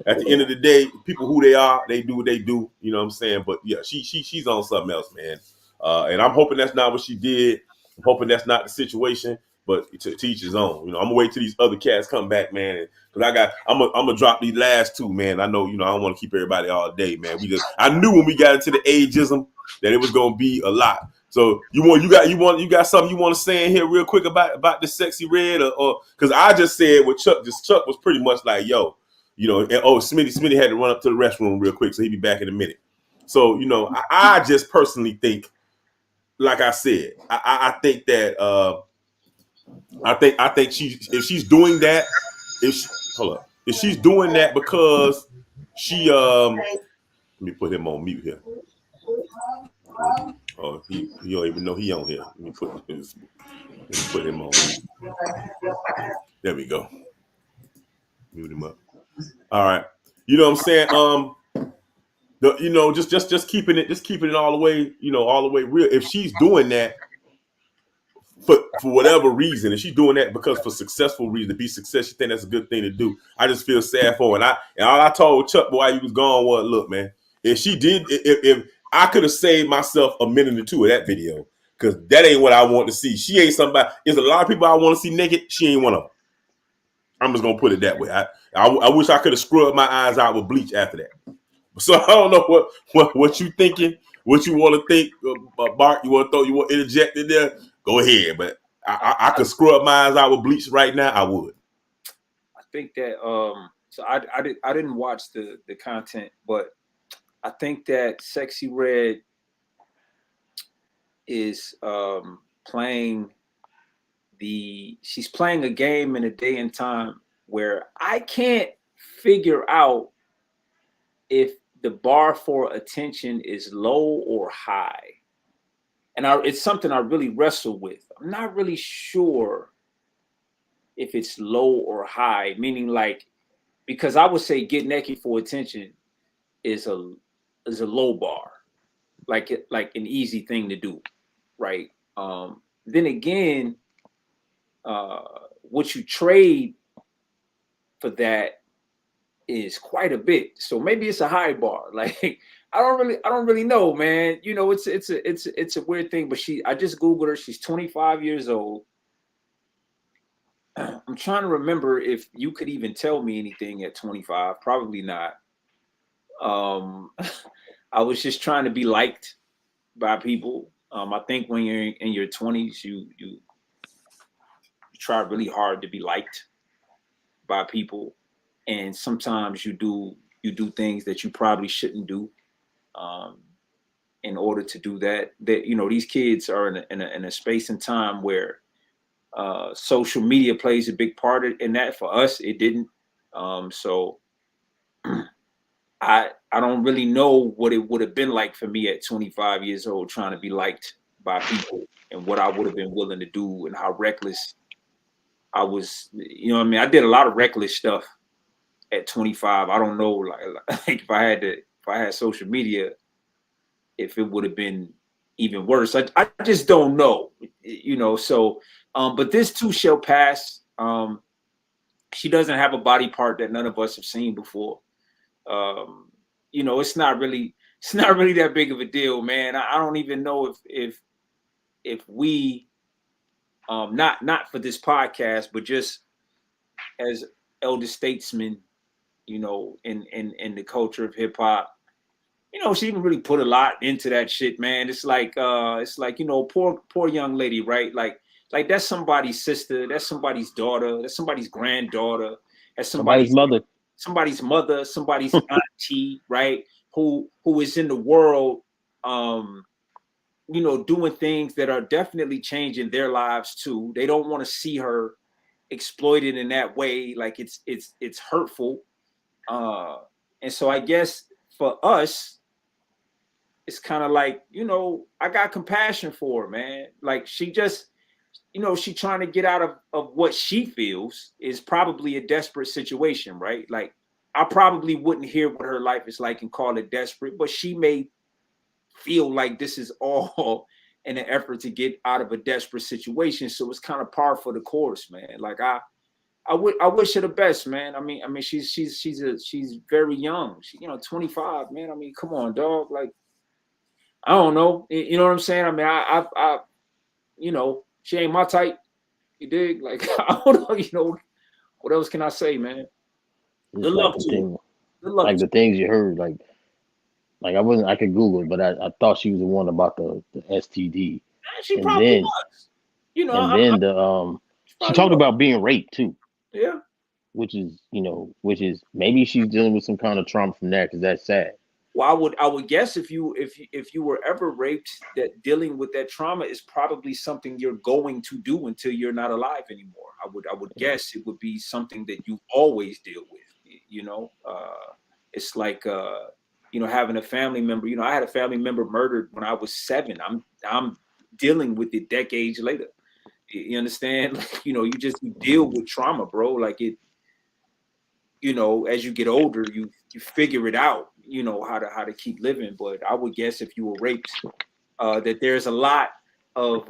at the end of the day, people who they are, they do what they do. You know what I'm saying? But yeah, she's on something else, man. And I'm hoping that's not what she did. I'm hoping that's not the situation. But to each his own. I'm gonna wait till these other cats come back, man. Because I'm gonna drop these last two, man. I know, I don't want to keep everybody all day, man. I knew when we got into the ageism that it was gonna be a lot. So you got something you want to say in here real quick about the Sexy Red, or because I just said what Chuck was pretty much like, yo, and Smitty had to run up to the restroom real quick, so he'd be back in a minute. So I just personally think, like I said, I think that I think if she's doing that, if she's doing that because she let me put him on mute here. Oh, he don't even know he on here. Let me put him on mute. There we go. Mute him up. All right. You know what I'm saying? Just keeping it all the way, all the way real. If she's doing that for whatever reason, and she's doing that because for successful reason, to be successful, she think that's a good thing to do. I just feel sad for her. And all I told Chuck while he was gone was, look, man, if I could have saved myself a minute or two of that video, because that ain't what I want to see. She ain't somebody. There's a lot of people I want to see naked. She ain't one of them. I'm just gonna put it that way. I wish I could have scrubbed my eyes out with bleach after that. So I don't know what you thinking, what you want to think, Bart. You want to interject in there? Go ahead. But I could scrub my eyes out with bleach right now. I would. I think that so I didn't watch the content, but I think that Sexy Red is playing she's playing a game in a day and time where I can't figure out if the bar for attention is low or high. And it's something I really wrestle with. I'm not really sure if it's low or high, meaning like, because I would say get naked for attention is a low bar, like an easy thing to do, right? Then again, what you trade for that is quite a bit. So maybe it's a high bar. Like I don't really know, man. It's a weird thing. But I just Googled her. She's 25 years old. I'm trying to remember if you could even tell me anything at 25. Probably not. I was just trying to be liked by people. I think when you're in your 20s, you try really hard to be liked by people, and sometimes you do things that you probably shouldn't do in order to do that. That these kids are in a space and time where social media plays a big part in that. For us, it didn't. So I don't really know what it would have been like for me at 25 years old trying to be liked by people, and what I would have been willing to do, and how reckless I was. I did a lot of reckless stuff at 25. I don't know, like if I had social media, if it would have been even worse. I just don't know, So, but this too shall pass. She doesn't have a body part that none of us have seen before. It's not really that big of a deal, man. I don't even know if we, not for this podcast, but just as elder statesmen, in the culture of hip hop, she even really put a lot into that shit, man. It's like poor young lady, right? Like that's somebody's sister, that's somebody's daughter, that's somebody's granddaughter, that's somebody's mother, somebody's auntie, right? Who is in the world, doing things that are definitely changing their lives too. They don't want to see her exploited in that way. Like it's hurtful. And so I guess for us, it's kind of like, I got compassion for her, man. Like she just you know, she trying to get out of what she feels is probably a desperate situation, right? Like, I probably wouldn't hear what her life is like and call it desperate, but she may feel like this is all in an effort to get out of a desperate situation. So it's kind of par for the course, man. Like I wish her the best, man. I mean, she's very young. She, 25, man. I mean, come on, dog. Like, I don't know. You know what I'm saying? I mean, I she ain't my type. You dig? Like, I don't know. What else can I say, man? Good luck to you. Good luck. Like the things you heard, like I could Google it, but I thought she was the one about the STD. She probably was. And then she talked about being raped too. Yeah. Which is maybe she's dealing with some kind of trauma from that, because that's sad. Well, I would guess if you were ever raped, that dealing with that trauma is probably something you're going to do until you're not alive anymore. I would guess it would be something that you always deal with. It's like having a family member. I had a family member murdered when I was 7. I'm dealing with it decades later. You understand? Like, you deal with trauma, bro. Like it. As you get older, you figure it out. How to keep living. But I would guess if you were raped, that there's a lot of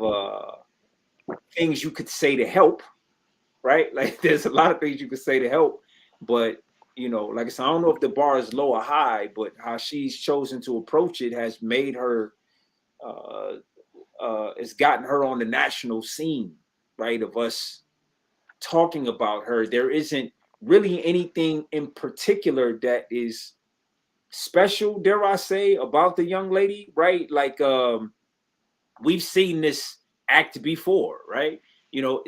things you could say to help, right? Like there's a lot of things you could say to help, but like I said, I don't know if the bar is low or high, but how she's chosen to approach it has made her, it's gotten her on the national scene, right? Of us talking about her. There isn't really anything in particular that is special, dare I say, about the young lady, right? Like we've seen this act before, right?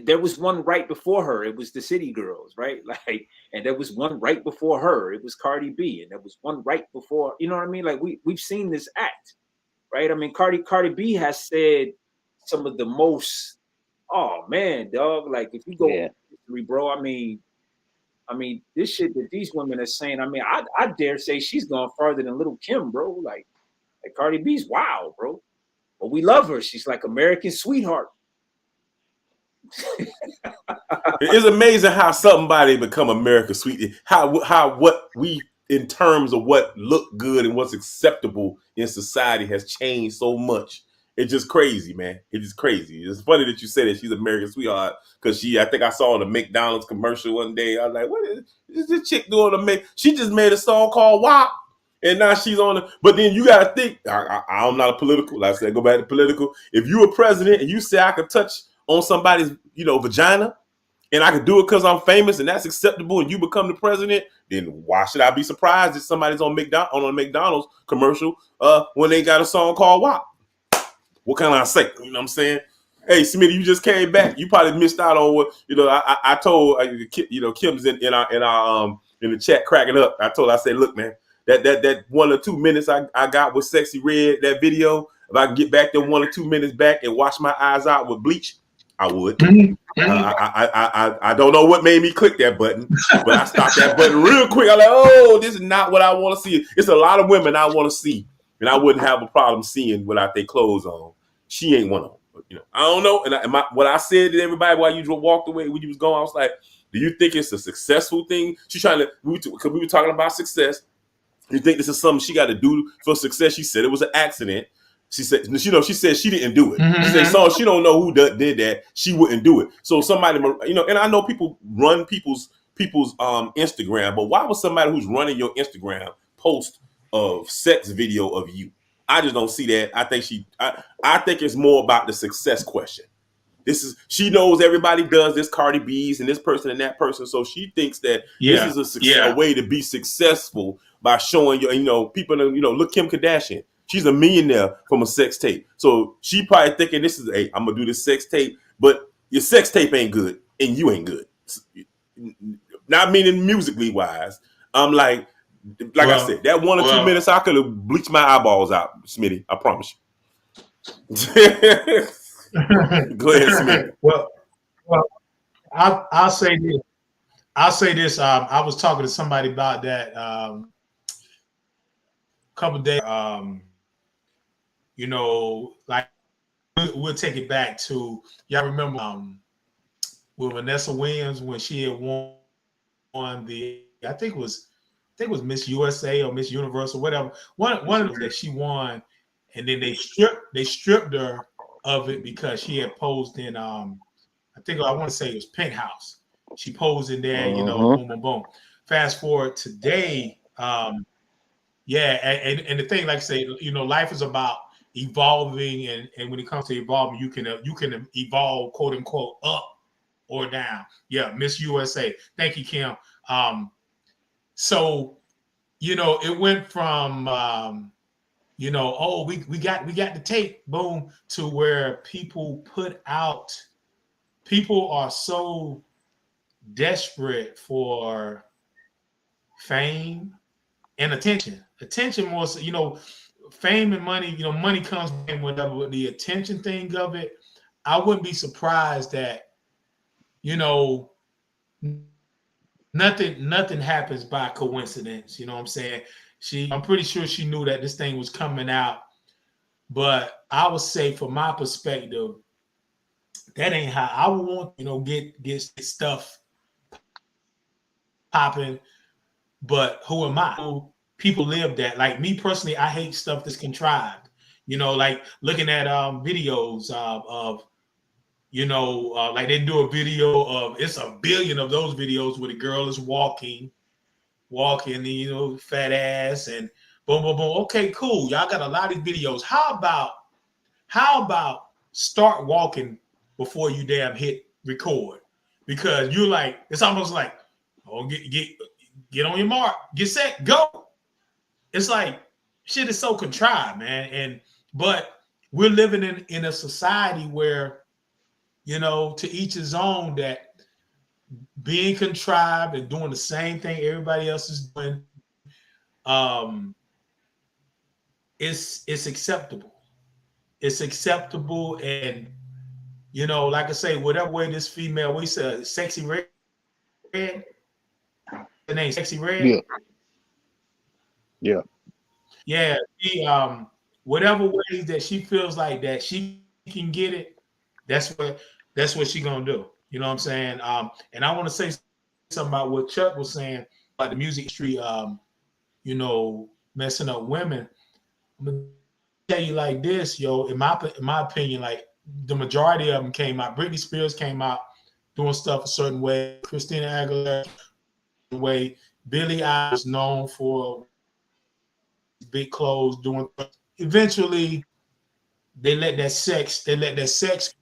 There was one right before her. It was the City Girls, right? Like, and there was one right before her. It was Cardi B, and there was one right before. You know what I mean? Like we've seen this act, right? I mean, Cardi B has said some of the most. Oh man, dog! Like if you go history, bro. I mean, this shit that these women are saying. I mean, I dare say she's gone farther than Little Kim, bro. Like Cardi B's wild, bro. But we love her. She's like American sweetheart. It's amazing how somebody become America's sweet. How what we in terms of what look good and what's acceptable in society has changed so much. It's just crazy, man. It's just crazy. It's funny that you said that she's American sweetheart, because I think I saw the McDonald's commercial one day. I was like, what is this chick doing to make? She just made a song called WAP. And now she's on it. But then you got to think, I'm not a political. Like I said, go back to political. If you were president and you say I could touch on somebody's, vagina, and I could do it because I'm famous and that's acceptable, and you become the president, then why should I be surprised if somebody's on a McDonald's commercial when they got a song called WAP? What can I say? You know what I'm saying? Hey, Smitty, you just came back. You probably missed out on what I told. Kim's in the chat cracking up. I said, look, man, that 1 or 2 minutes I got with Sexy Red, that video. If I can get back there 1 or 2 minutes back and wash my eyes out with bleach, I would. I don't know what made me click that button, but I stopped that button real quick. I'm like, oh, this is not what I want to see. It's a lot of women I want to see, and I wouldn't have a problem seeing without their clothes on. She ain't one of them. I don't know. And what I said to everybody while you walked away when you was going, I was like, do you think it's a successful thing? She's trying to, because we were talking about success. You think this is something she got to do for success? She said it was an accident. She said, she said she didn't do it. Mm-hmm. She said, so she don't know who did that. She wouldn't do it. So somebody, and I know people run people's Instagram, but why would somebody who's running your Instagram post a sex video of you? I just don't see that. I think it's more about the success question. She knows everybody does this, Cardi B's and this person and that person. So she thinks that this is a way to be successful by showing people, look, Kim Kardashian. She's a millionaire from a sex tape. So she probably thinking this is, hey, I'm going to do this sex tape, but your sex tape ain't good and you ain't good. Not meaning musically wise. I'm like I said, that 1 or 2 minutes, I could have bleached my eyeballs out, Smitty. I promise you. Go ahead, Smitty. Well, I'll say this. I was talking to somebody about that a couple of days. Like we'll take it back to, y'all remember with Vanessa Williams when she had won the, I think it was Miss USA or Miss Universe or whatever. One of them that she won, and then they stripped her of it because she had posed in I want to say it was Penthouse. She posed in there, you know, boom, boom, boom. Fast forward today, and the thing, like I say, you know, life is about evolving, and when it comes to evolving, you can evolve, quote unquote, up or down. Yeah, Miss USA. Thank you, Kim. So, you know, it went from you know, oh, we got the tape, boom, to where people are so desperate for fame and attention. Attention more so, you know, fame and money, you know, money comes in whatever, but the attention thing of it, I wouldn't be surprised that, you know, nothing happens by coincidence. You know what I'm saying? I'm pretty sure she knew that this thing was coming out, but I would say from my perspective, that ain't how I would want, you know, get stuff popping. But who am I? People live that. Like me personally, I hate stuff that's contrived. You know, like looking at videos of you know, like they do a video of, it's a billion of those videos where the girl is walking, you know, fat ass and boom, boom, boom. Okay, cool. Y'all got a lot of videos. How about start walking before you damn hit record? Because you're like, it's almost like, oh, get on your mark, get set, go. It's like shit is so contrived, man. But we're living in a society where, you know, to each his own, that being contrived and doing the same thing everybody else is doing, it's acceptable. It's acceptable, and you know, like I say, whatever way this female, we said, Sexy Red, the name Sexy Red, yeah. She, whatever ways that she feels like that she can get it, that's what she gonna do. You know what I'm saying? And I want to say something about what Chuck was saying about the music industry, you know, messing up women. I'm gonna tell you like this, yo. In my opinion, like the majority of them came out. Britney Spears came out doing stuff a certain way. Christina Aguilera way. Billie Eilish is known for big clothes, doing. Eventually, they let that sex,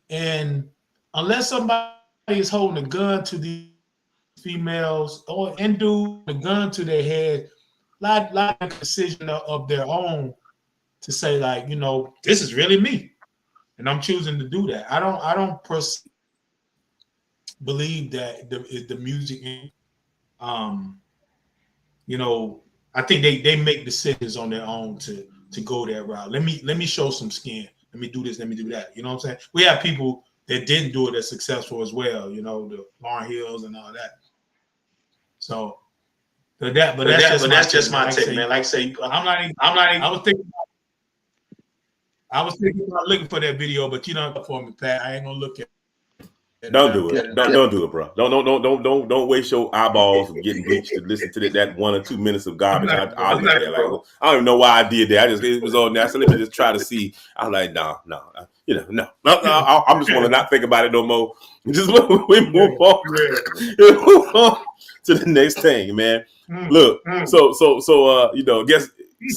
and unless somebody is holding a gun to these females and do the gun to their head, lot of decision of their own to say, like, you know, this is really me, and I'm choosing to do that. I don't believe that the music, you know, I think they make decisions on their own to go that route. Let me show some skin. Let me do this. Let me do that. You know what I'm saying? We have people that didn't do it as successful as well. You know, the Lauryn Hills and all that. So, that's just my take, man. Like I say, I was thinking about looking for that video, but you know, for me, Pat, I ain't gonna look at it. Don't do it. Don't do it, bro. Don't waste your eyeballs getting bleached to listen to that 1 or 2 minutes of garbage. I don't even know why I did that. It was on there. So let me just try to see. I was like, no. You know, no. I'm just want to not think about it no more. Just we move on to the next thing, man. Look, so you know, guess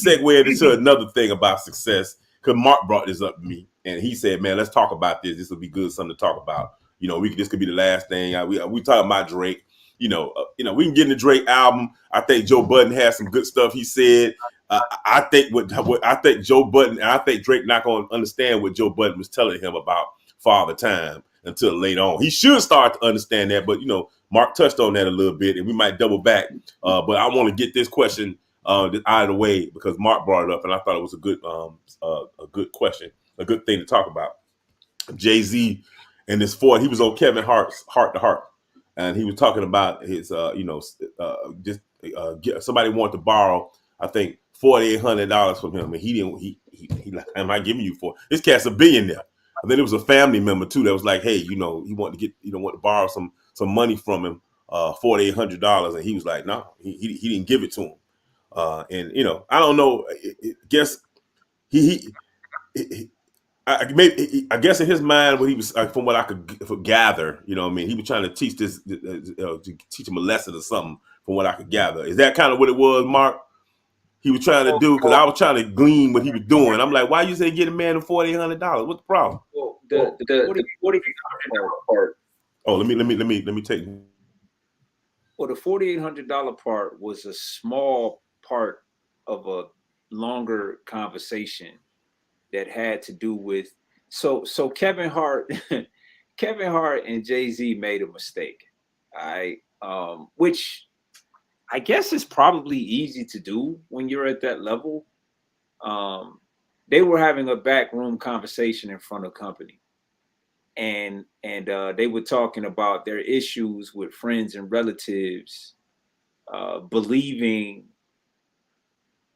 segue into another thing about success, because Mark brought this up to me, and he said, man, let's talk about this. This will be good, something to talk about. You know, this could be the last thing. We talking about Drake. You know, we can get in the Drake album. I think Joe Budden has some good stuff he said. I think I think Joe Budden, and I think Drake not going to understand what Joe Budden was telling him about Father Time until later on. He should start to understand that, but you know, Mark touched on that a little bit, and we might double back. But I want to get this question out of the way because Mark brought it up, and I thought it was a good question, a good thing to talk about. Jay-Z and this Ford, he was on Kevin Hart's Heart to Heart, and he was talking about his, somebody wanted to borrow, I think, $4,800 from him, and he didn't. He like, am I giving you for this cat's a billionaire? And then it was a family member too that was like, hey, you know, he wanted to get, you know, want to borrow some money from him, $4,800, and he was like, no, he didn't give it to him. And you know, I don't know. I guess I guess in his mind, what he was, from what I could gather, you know what I mean, he was trying to teach to teach him a lesson or something. From what I could gather, is that kind of what it was, Mark? He was trying to do, because I was trying to glean what he was doing. I'm like, why you say get a man $4,800? What's the problem? Well, the $4,800 part. Oh, let me take. Well, the $4,800 part was a small part of a longer conversation that had to do with so Kevin Hart and Jay-Z made a mistake. All right. Which I guess is probably easy to do when you're at that level. They were having a backroom conversation in front of company. And they were talking about their issues with friends and relatives, believing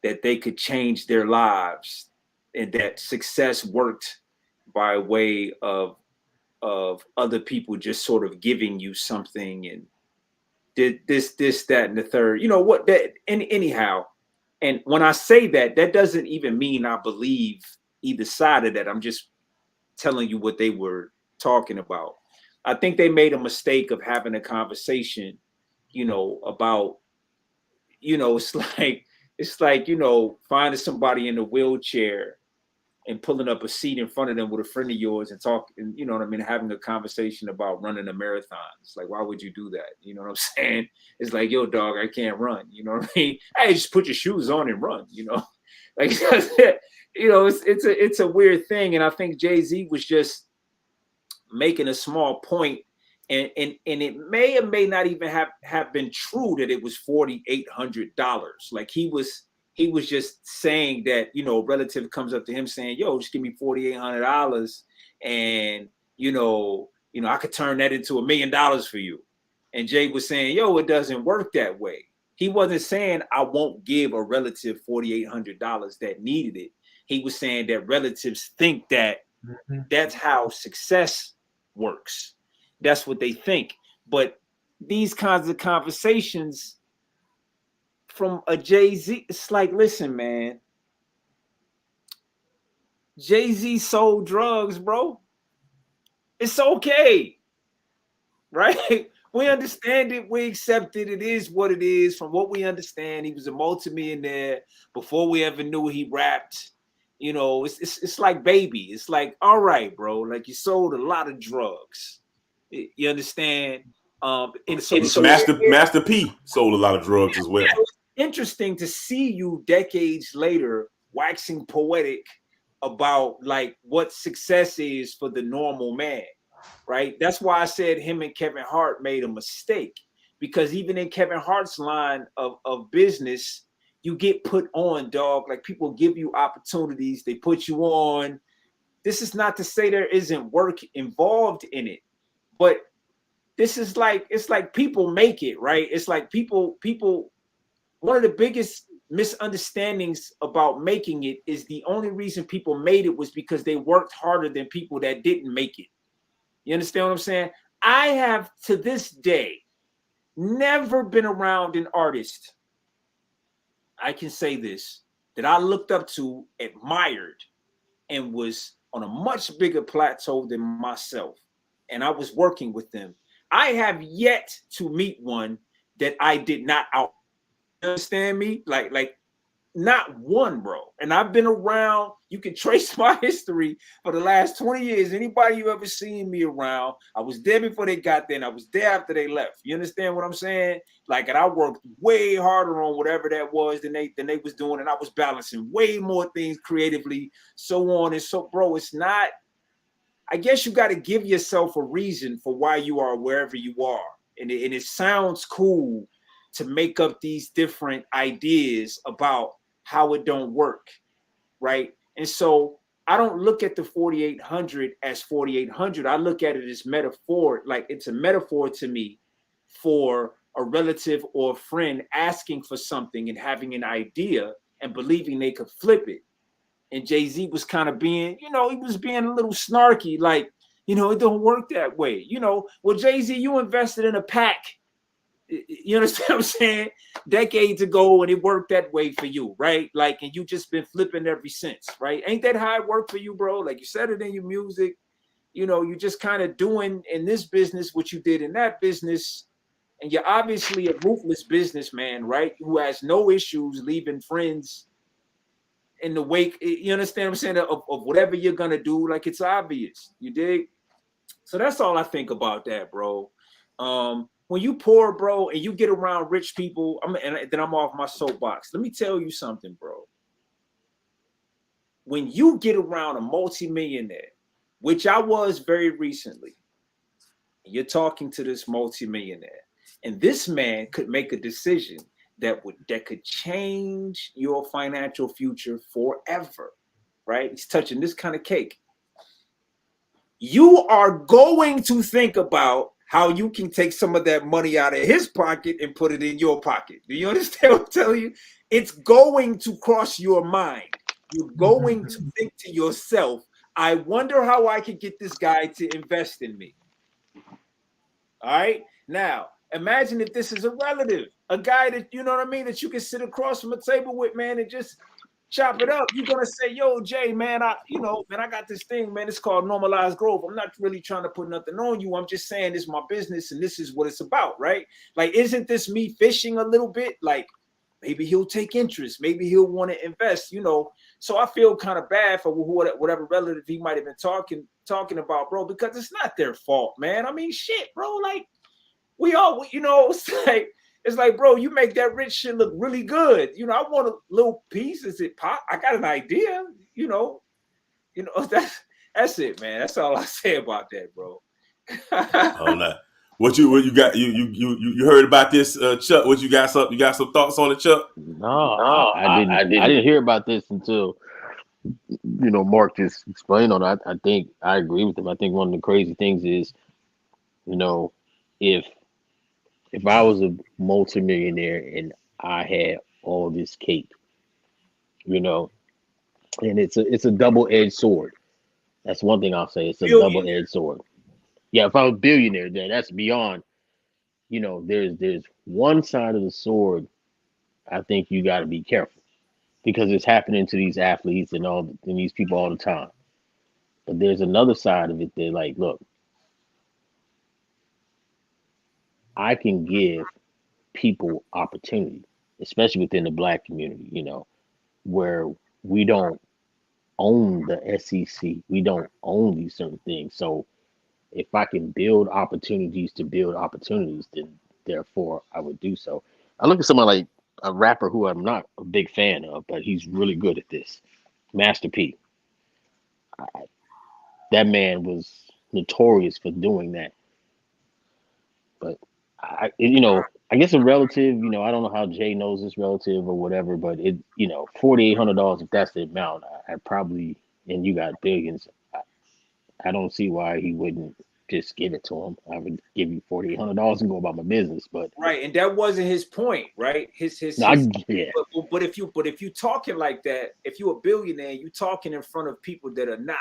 that they could change their lives and that success worked by way of other people just sort of giving you something and did this, that, and the third. You know what? That anyhow. And when I say that, that doesn't even mean I believe either side of that. I'm just telling you what they were talking about. I think they made a mistake of having a conversation, you know, about, you know, it's like, you know, finding somebody in a wheelchair and pulling up a seat in front of them with a friend of yours and talking, you know what I mean, having a conversation about running a marathon. It's like, why would you do that? You know what I'm saying? It's like, yo, dog, I can't run. You know what I mean? Hey, just put your shoes on and run, you know? Like, you know, it's a weird thing. And I think Jay-Z was just making a small point, and it may or may not even have been true that it was $4,800. Like he was just saying that, you know, a relative comes up to him saying, yo, just give me $4,800 and you know, I could turn that into $1 million for you. And Jay was saying, yo, it doesn't work that way. He wasn't saying I won't give a relative $4,800 that needed it. He was saying that relatives think that that's how success works. That's what they think. But these kinds of conversations from a Jay-Z, it's like, listen, man, Jay-Z sold drugs, bro. It's okay, right? We understand it. We accept it. It is what it is. From what we understand, he was a multimillionaire before we ever knew he rapped. You know, it's like baby. It's like, all right, bro. Like you sold a lot of drugs. You understand? And so Master P sold a lot of drugs as well. It was interesting to see you decades later waxing poetic about like what success is for the normal man, right? That's why I said him and Kevin Hart made a mistake, because even in Kevin Hart's line of business, you get put on, dog. Like people give you opportunities, they put you on. This is not to say there isn't work involved in it, but this is like, it's like people make it, right? It's like people, one of the biggest misunderstandings about making it is the only reason people made it was because they worked harder than people that didn't make it. You understand what I'm saying? I have to this day never been around an artist, I can say this, that I looked up to, admired, and was on a much bigger plateau than myself. And I was working with them. I have yet to meet one that I did not out. Understand me? Like not one, bro. And I've been around. You can trace my history for the last 20 years. Anybody you ever seen me around, I was there before they got there, and I was there after they left. You understand what I'm saying? Like, and I worked way harder on whatever that was than they was doing, and I was balancing way more things creatively, so on and so. Bro, it's not. I guess you got to give yourself a reason for why you are wherever you are, and it sounds cool to make up these different ideas about how it don't work, right? And so I don't look at the 4,800 as 4,800. I look at it as metaphor, like it's a metaphor to me for a relative or a friend asking for something and having an idea and believing they could flip it. And Jay-Z was kind of being, he was being a little snarky, like, it don't work that way. Well, Jay-Z, you invested in a pack. You understand what I'm saying? Decades ago, and it worked that way for you, right? Like, and you just been flipping ever since, right? Ain't that how it worked for you, bro? Like, you said it in your music. You just kind of doing in this business what you did in that business. And you're obviously a ruthless businessman, right? Who has no issues leaving friends in the wake. You understand what I'm saying? Of whatever you're going to do. Like, it's obvious. You dig? So that's all I think about that, bro. When you poor, bro, and you get around rich people, and then I'm off my soapbox. Let me tell you something, bro. When you get around a multimillionaire, which I was very recently, you're talking to this multimillionaire, and this man could make a decision that could change your financial future forever, right? He's touching this kind of cake. You are going to think about how you can take some of that money out of his pocket and put it in your pocket. Do you understand what I'm telling you? It's going to cross your mind. You're going to think to yourself, I wonder how I can get this guy to invest in me. All right. Now, imagine if this is a relative, a guy that, you know what I mean, that you can sit across from a table with, man, and just chop it up. You're going to say, yo, Jay, man, I got this thing, man. It's called Normalized Growth. I'm not really trying to put nothing on you. I'm just saying this is my business and this is what it's about, right? Like, isn't this me fishing a little bit? Like, maybe he'll take interest. Maybe he'll want to invest, So I feel kind of bad for whatever relative he might have been talking about, bro, because it's not their fault, man. I mean, shit, bro. Like, it's like, bro, you make that rich shit look really good. I want a little piece. Is it pop? I got an idea. That's it, man. That's all I say about that, bro. Oh no. What you got? You heard about this, Chuck? What you got? You got some thoughts on it, Chuck? No, I didn't hear about this until Mark just explained on it. I think I agree with him. I think one of the crazy things is, if I was a multimillionaire and I had all this cake, and it's a double-edged sword. That's one thing I'll say. It's a double-edged sword. Yeah, if I was a billionaire, then that's beyond. There's one side of the sword. I think you got to be careful because it's happening to these athletes and these people all the time. But there's another side of it that, like, look, I can give people opportunity, especially within the Black community, where we don't own the SEC. We don't own these certain things. So if I can build opportunities to build opportunities, then therefore I would do so. I look at someone like a rapper who I'm not a big fan of, but he's really good at this. Master P. That man was notorious for doing that. But I guess a relative, I don't know how Jay knows this relative or whatever, but $4,800, if that's the amount, I probably, and you got billions, I don't see why he wouldn't just give it to him. I would give you $4,800 and go about my business, but right, and that wasn't his point, right? Yeah. But if you talking like that, if you're a billionaire, you talking in front of people that are not,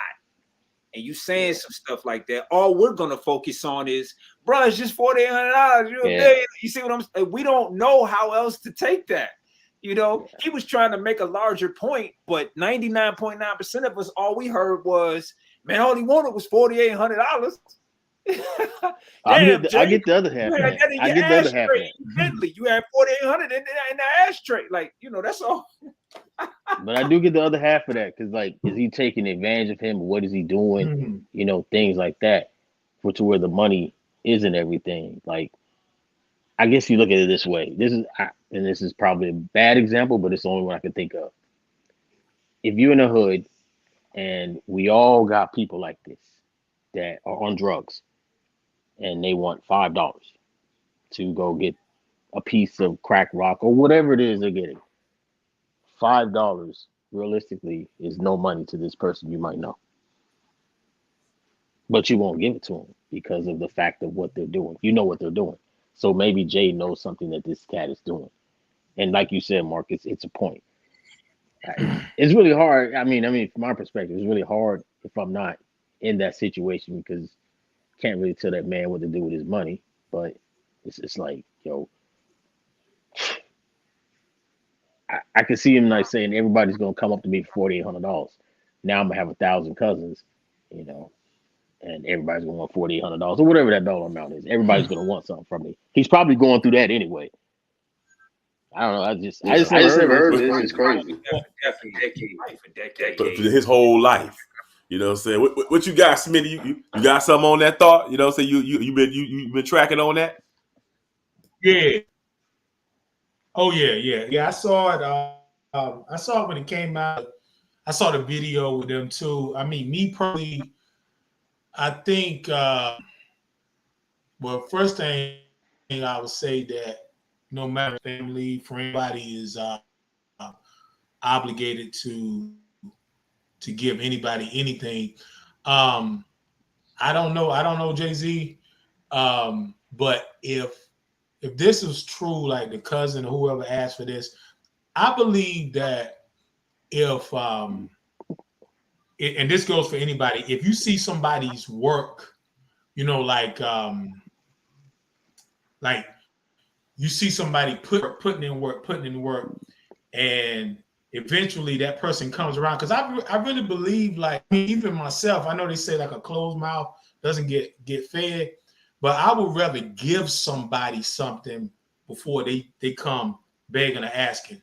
and you saying some stuff like that, all we're gonna focus on is, bro, it's just $4,800. You're a billion. You see what I'm saying? We don't know how else to take that. He was trying to make a larger point, but 99.9% of us, all we heard was, man, all he wanted was $4,800. I get the other half. I get the other half. Bentley, you had $4,800 in the ashtray, like that's all. But I do get the other half of that because, like, is he taking advantage of him? What is he doing? Things like that, which where the money is and everything. Like, I guess you look at it this way. This is probably a bad example, but it's the only one I can think of. If you're in the hood, and we all got people like this that are on drugs, and they want $5 to go get a piece of crack rock or whatever it is they're getting. $5 realistically is no money to this person you might know. But you won't give it to them because of the fact of what they're doing. You know what they're doing. So maybe Jay knows something that this cat is doing. And like you said, Mark, it's a point. It's really hard. I mean, from my perspective, it's really hard if I'm not in that situation because can't really tell that man what to do with his money. But it's like, yo, I can see him like saying everybody's gonna come up to me for $4,800. Now I'm gonna have 1,000 cousins, you know, and everybody's gonna want $4,800 or whatever that dollar amount is. Everybody's gonna want something from me. He's probably going through that anyway. I don't know. I just never heard of this. It's crazy. For decades. But for his whole life. You know what I'm saying? What you got, Smitty? You got something on that thought? You know what I'm saying? You been tracking on that? Yeah. Oh yeah. I saw it. I saw it when it came out. I saw the video with them too. I mean, me personally, I think. Well, first thing I would say that no matter family, for anybody is obligated to give anybody anything. I don't know, Jay-Z. But if this is true, like the cousin or whoever asked for this, I believe that if and this goes for anybody, if you see somebody's work, you know, like you see somebody putting in work, and eventually that person comes around. Because I really believe, like, even myself, I know they say like a closed mouth doesn't get fed, but I would rather give somebody something before they come begging or asking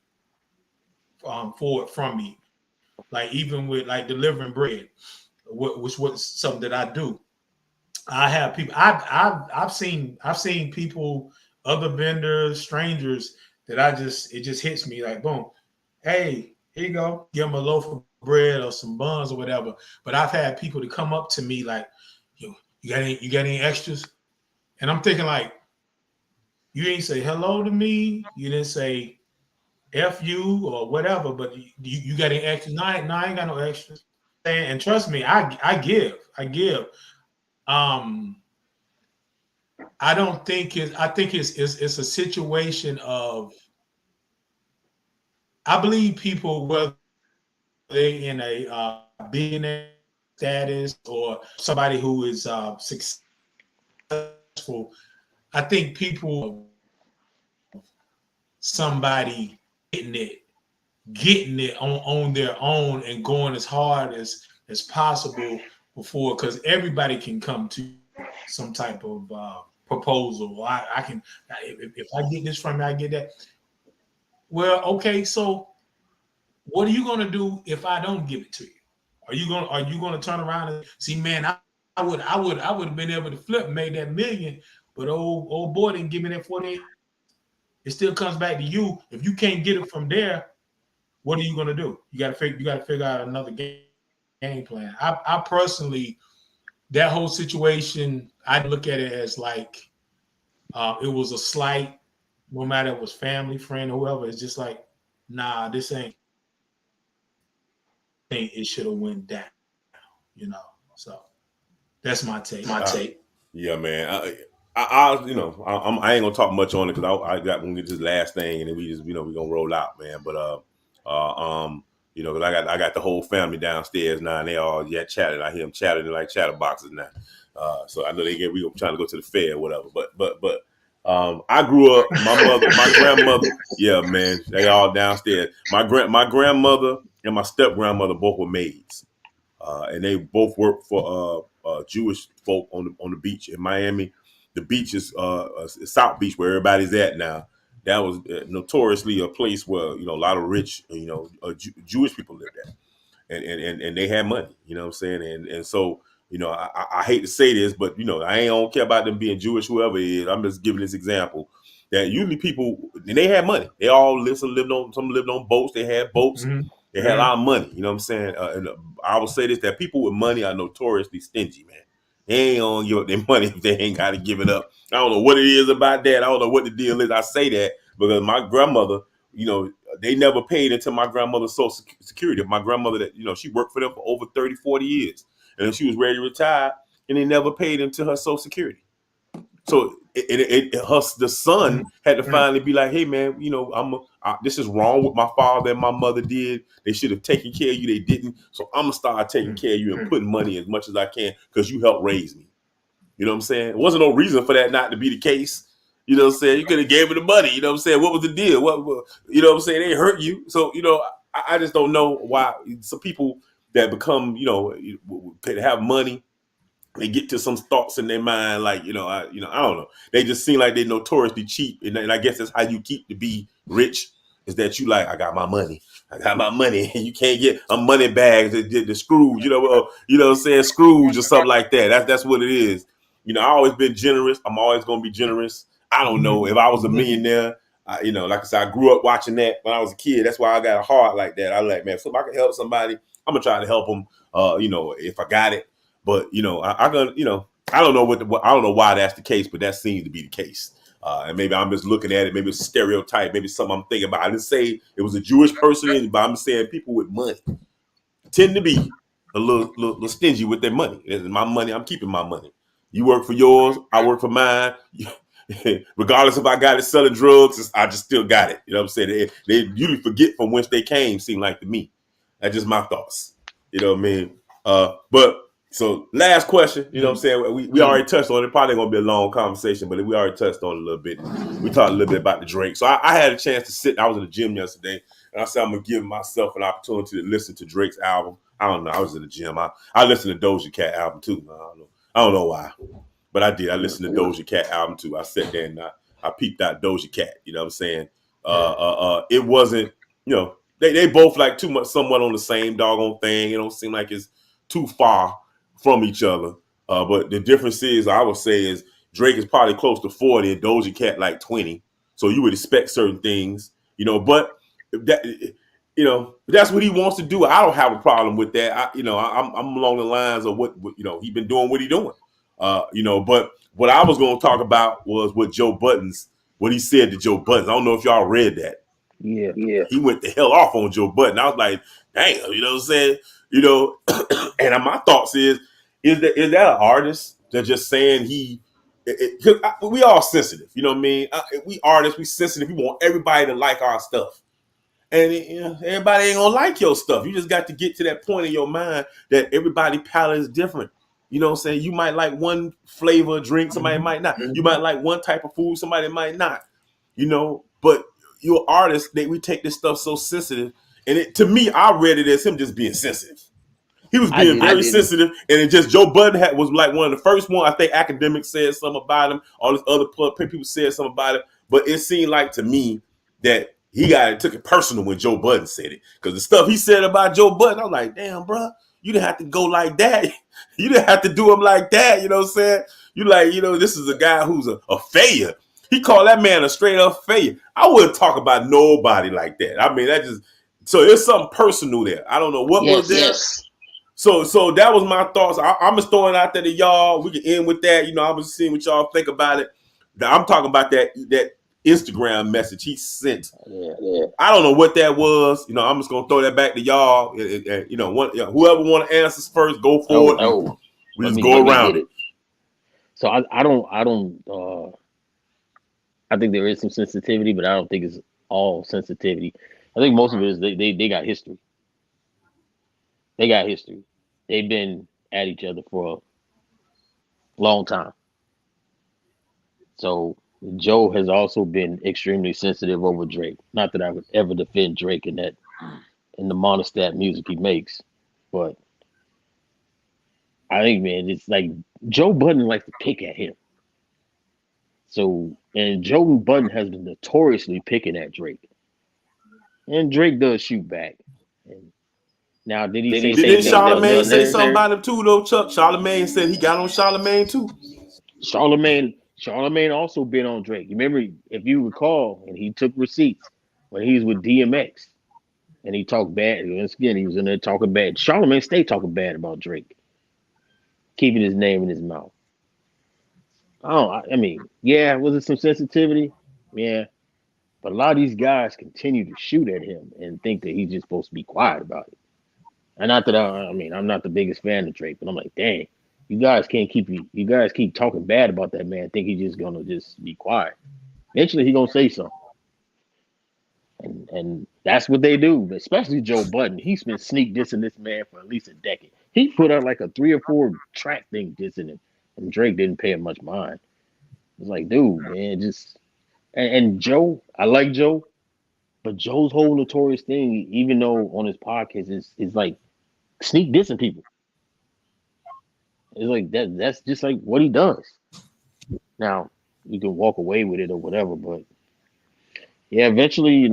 for it from me. Like even with like delivering bread, which was something that I do. I have people. I've seen people, other vendors, strangers that it just hits me like boom. Hey, here you go. Give them a loaf of bread or some buns or whatever. But I've had people to come up to me like, yo, you got any extras? And I'm thinking like, you didn't say hello to me. You didn't say F you or whatever, but you got any extras? No, I ain't got no extras. And trust me, I give. I don't think I think it's a situation of, I believe people, whether they in a billionaire status or somebody who is successful, I think people, somebody getting it on their own and going as hard as possible before, because everybody can come to some type of proposal. I can, if I get this from you, I get that. Well, okay, so what are you gonna do if I don't give it to you? Are you gonna turn around and see, man, I would have been able to flip and made that million, but old boy didn't give me that 48. It still comes back to you. If you can't get it from there, what are you gonna do? You gotta figure out another game plan. I personally, that whole situation, I look at it as like it was a slight, no matter if it was family, friend, or whoever. It's just like, nah, this ain't. It should have went down, you know. So that's my take. Yeah, man. I ain't gonna talk much on it because I got gonna get this last thing and then we just, we gonna roll out, man. But because I got the whole family downstairs now and they all chatting. I hear them chatting like chatterboxes now. So I know we trying to go to the fair or whatever. But I grew up, my grandmother, yeah, man, they all downstairs. My grandmother and my step grandmother both were maids, and they both worked for Jewish folk on the beach in Miami. The beach is South Beach, where everybody's at now. That was notoriously a place where a lot of rich Jewish people lived at, and they had money. You know what I'm saying? And so I hate to say this, but I don't care about them being Jewish, whoever it is. I'm just giving this example that usually people, and they had money. They all lived on boats. They had boats. Mm-hmm. They had a lot of money. You know what I'm saying? And I will say this, that people with money are notoriously stingy, man. They ain't gonna give up their money if they ain't got to give it up. I don't know what it is about that. I don't know what the deal is. I say that because my grandmother, they never paid into my grandmother's Social Security. My grandmother, that she worked for them for over 30, 40 years. And she was ready to retire, and they never paid into her Social Security. So the son had to finally be like, hey man, you know, this is wrong what my father and my mother did. They should have taken care of you. They didn't. So I'm gonna start taking care of you and putting money as much as I can because you helped raise me. You know what I'm saying? It wasn't no reason for that not to be the case. You know what I'm saying? You could have gave me the money. You know what I'm saying? What was the deal? What you know what I'm saying? They hurt you. So, you know, I just don't know why some people that become, you know, have money, they get to some thoughts in their mind, like, you know, I don't know. They just seem like they're notoriously cheap. And I guess that's how you keep to be rich, is that you like, I got my money. I got my money. And you can't get a money bag, the Scrooge, you know what I'm saying? Scrooge or something like that. That's what it is. You know, I always been generous. I'm always going to be generous. I don't know if I was a millionaire, you know, like I said, I grew up watching that when I was a kid. That's why I got a heart like that. I like, man, if I can help somebody, I'm gonna try to help them. You know, if I got it. But you know, I gonna, you know, I don't know I don't know why that's the case, but that seems to be the case. And maybe I'm just looking at it. Maybe it's a stereotype. Maybe it's something I'm thinking about. I didn't say it was a Jewish person, but I'm saying people with money tend to be a little stingy with their money. It's my money. I'm keeping my money. You work for yours. I work for mine. Regardless if I got it selling drugs, I just still got it. You know what I'm saying? They usually forget from whence they came, seem like to me. That's just my thoughts. You know what I mean? But so last question, you know what I'm saying? We already touched on it. Probably gonna be a long conversation, but we already touched on it a little bit. We talked a little bit about the Drake. So I had a chance to sit. I was in the gym yesterday, and I said I'm gonna give myself an opportunity to listen to Drake's album. I don't know. I was in the gym. I listened to Doja Cat album too. I don't know why. But I did. I listened to Doja Cat album too. I sat there and I peeped out Doja Cat. You know what I'm saying? It wasn't, you know, they both like too much, somewhat on the same doggone thing. It don't seem like it's too far from each other. But the difference is, I would say, is Drake is probably close to 40 and Doja Cat like 20. So you would expect certain things, you know. But that, you know, that's what he wants to do. I don't have a problem with that. I'm along the lines of what you know, he been doing what he doing. You know, but what I was going to talk about was what he said to Joe Budden. I don't know if y'all read that. Yeah. He went the hell off on Joe Budden. I was like, damn, you know what I'm saying? You know, and my thoughts is that an artist that's just saying we all sensitive, you know what I mean? We artists, we sensitive. We want everybody to like our stuff. And you know, everybody ain't gonna like your stuff. You just got to get to that point in your mind that everybody's palate is different. You know what I'm saying? You might like one flavor of drink, somebody might not. You might like one type of food, somebody might not. You know, but you're artists, we take this stuff so sensitive. And to me, I read it as him just being sensitive. He was being very sensitive, and it just Joe Budden was like one of the first one. I think academics said something about him. All this other people said something about him, but it seemed like to me that took it personal when Joe Budden said it, because the stuff he said about Joe Budden, I was like, damn, bro, you didn't have to go like that. You didn't have to do him like that. You know what I'm saying? You like, you know, this is a guy who's a failure. He called that man a straight up failure. I wouldn't talk about nobody like that. I mean, so there's something personal there. I don't know what was there. Yes. So that was my thoughts. I'm just throwing out there to y'all. We can end with that. You know, I was seeing what y'all think about it. I'm talking about that Instagram message he sent. Yeah. I don't know what that was. You know, I'm just gonna throw that back to y'all. You know, whoever want to answer first, go for it. We just go around it. So I don't. I think there is some sensitivity, but I don't think it's all sensitivity. I think most of it is they got history. They got history. They've been at each other for a long time. So Joe has also been extremely sensitive over Drake. Not that I would ever defend Drake in the monostat music he makes, but I think, man, it's like Joe Budden likes to pick at him. So, and Joe Budden has been notoriously picking at Drake, and Drake does shoot back. And now, did Charlamagne say something about him too, though, Chuck? Charlamagne said he got on Charlamagne too. Charlamagne also been on Drake. Remember, if you recall, and he took receipts when he was with DMX, and he talked bad. Once again, he was in there talking bad. Charlamagne stayed talking bad about Drake, keeping his name in his mouth. I mean, yeah, was it some sensitivity? Yeah. But a lot of these guys continue to shoot at him and think that he's just supposed to be quiet about it. And not that I'm not the biggest fan of Drake, but I'm like, dang, you guys can't keep you guys keep talking bad about that man. Think he's just gonna just be quiet. Eventually, he gonna say something, and that's what they do. Especially Joe Budden. He's been sneak dissing this man for at least a decade. He put out like a 3 or 4 track thing dissing him, and Drake didn't pay him much mind. It's like, dude, man, just and Joe. I like Joe, but Joe's whole notorious thing, even though on his podcast, is like sneak dissing people. It's like that's just like what he does. Now, you can walk away with it or whatever, but yeah, eventually,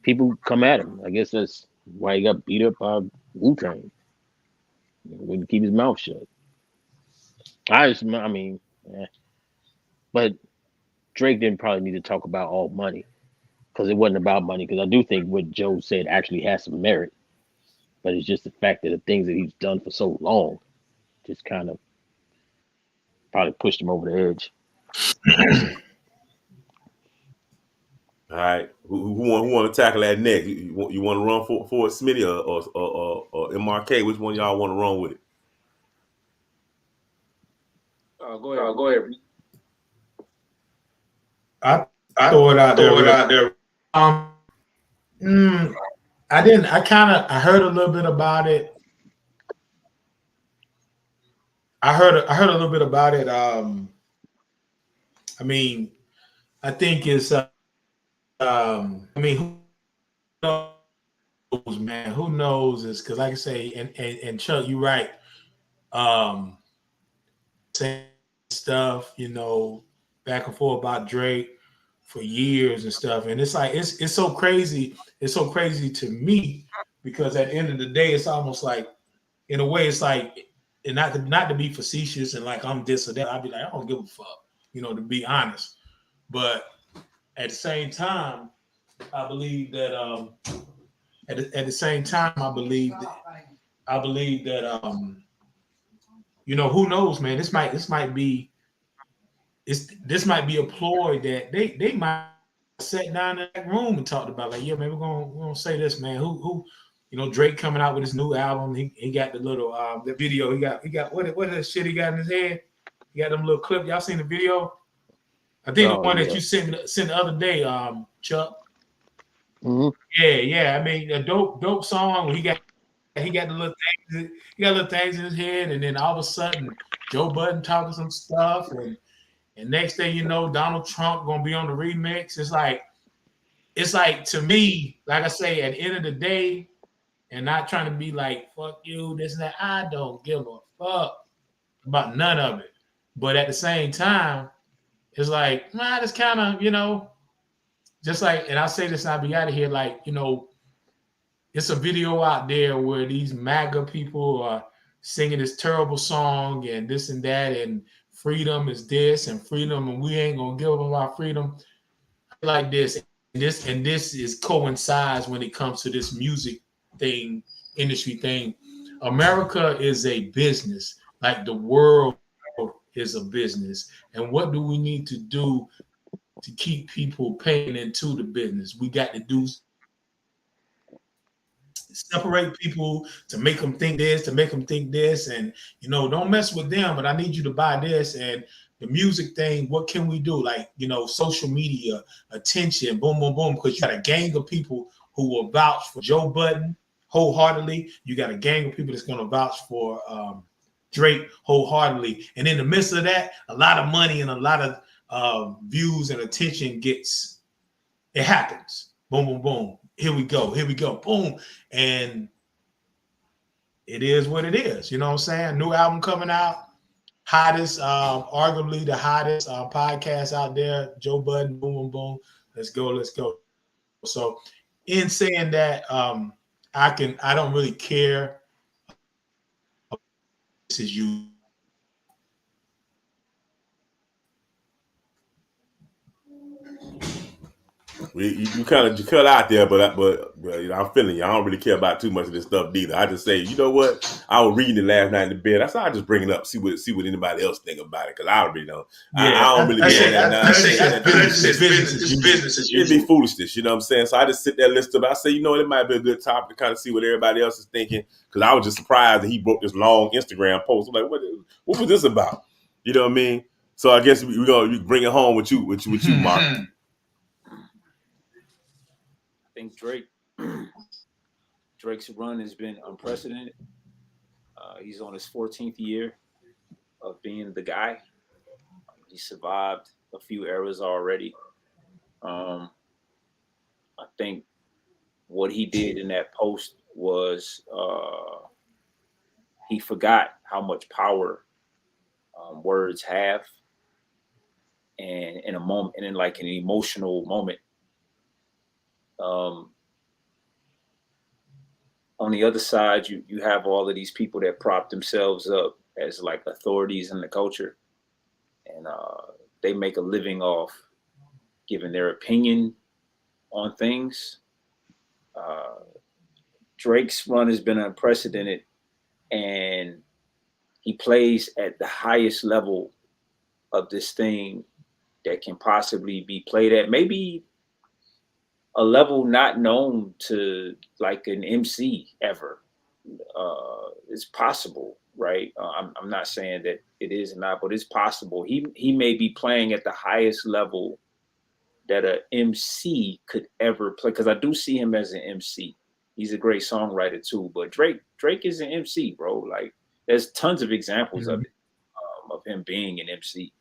people come at him. I guess that's why he got beat up by Wu-Tang. Wouldn't keep his mouth shut. I mean, but Drake didn't probably need to talk about all money because it wasn't about money. Because I do think what Joe said actually has some merit, but it's just the fact that the things that he's done for so long just kind of probably pushed him over the edge. All right, who want to tackle that next? You want to run for it, Smitty or MRK? Which one y'all want to run with it? Go ahead. Go ahead. I throw it out there. I heard a little bit about it. I heard a little bit about it. I mean, I think it's. I mean, who knows, man? Who knows? Is because, like I say, and Chuck, you're right. Saying stuff, back and forth about Drake for years and stuff, and it's like it's so crazy. It's so crazy to me because at the end of the day, it's almost like, in a way, it's like, and not to be facetious and like I'm this or that. I'd be like, I don't give a fuck, to be honest. But at the same time, I believe that at the same time, I believe that who knows, man. This might be a ploy that they might sat down in that room and talked about, like, yeah, man, we're gonna say this, man. Who Drake coming out with his new album. He got the little the video. He got what the shit he got in his head. He got them little clip. Y'all seen the video? I think the one that you sent the other day, Chuck. Mm-hmm. Yeah. I mean, a dope song. He got the little things. He got little things in his head, and then all of a sudden, Joe Budden talking some stuff, and next thing you know, Donald Trump gonna be on the remix. It's like to me, like I say, at the end of the day, and not trying to be like fuck you, this and that. I don't give a fuck about none of it. But at the same time, it's like, it's kind of, just like, and I'll say this and I'll be out of here, like, it's a video out there where these MAGA people are singing this terrible song and this and that, and freedom is this and freedom, and we ain't gonna give up our freedom like this. And this is coincides when it comes to this music thing, industry thing. America is a business, like the world is a business. And what do we need to do to keep people paying into the business? We got to do separate people to make them think this, and don't mess with them, but I need you to buy this. And the music thing, what can we do? Like, social media, attention, boom, boom, boom, because you got a gang of people who will vouch for Joe Budden wholeheartedly. You got a gang of people that's going to vouch for Drake wholeheartedly. And in the midst of that, a lot of money and a lot of views and attention it happens. Boom, boom, boom. Here we go, boom. And it is what it is. You know what I'm saying? New album coming out. Hottest, arguably the hottest podcast out there. Joe Budden, boom, boom, boom. Let's go. So in saying that, I don't really care. This is you. You kind of cut out there, but you know, I'm feeling you. I don't really care about too much of this stuff neither. I just say, you know what? I was reading it last night in the bed. I said I just bring it up, see what anybody else think about it, because I already know. I don't really be on that. It's business as usual. It'd be foolishness, you know what I'm saying? So I just sit there, listen to it. I say, you know, it might be a good topic to kind of see what everybody else is thinking, because I was just surprised that he broke this long Instagram post. I'm like, what was this about? You know what I mean? So I guess we're gonna bring it home with you, Mark. I think Drake's run has been unprecedented. He's on his 14th year of being the guy. He survived a few eras already. I think what he did in that post was he forgot how much power words have, and in a moment, and in like an emotional moment. On the other side, you have all of these people that prop themselves up as like authorities in the culture, and they make a living off giving their opinion on things. Drake's run has been unprecedented, and he plays at the highest level of this thing that can possibly be played at, maybe a level not known to like an MC ever. It's possible, right? I'm not saying that it is not, but it's possible. He may be playing at the highest level that a MC could ever play, because I do see him as an MC. He's a great songwriter too, but Drake is an MC, bro. Like, there's tons of examples of it, of him being an MC.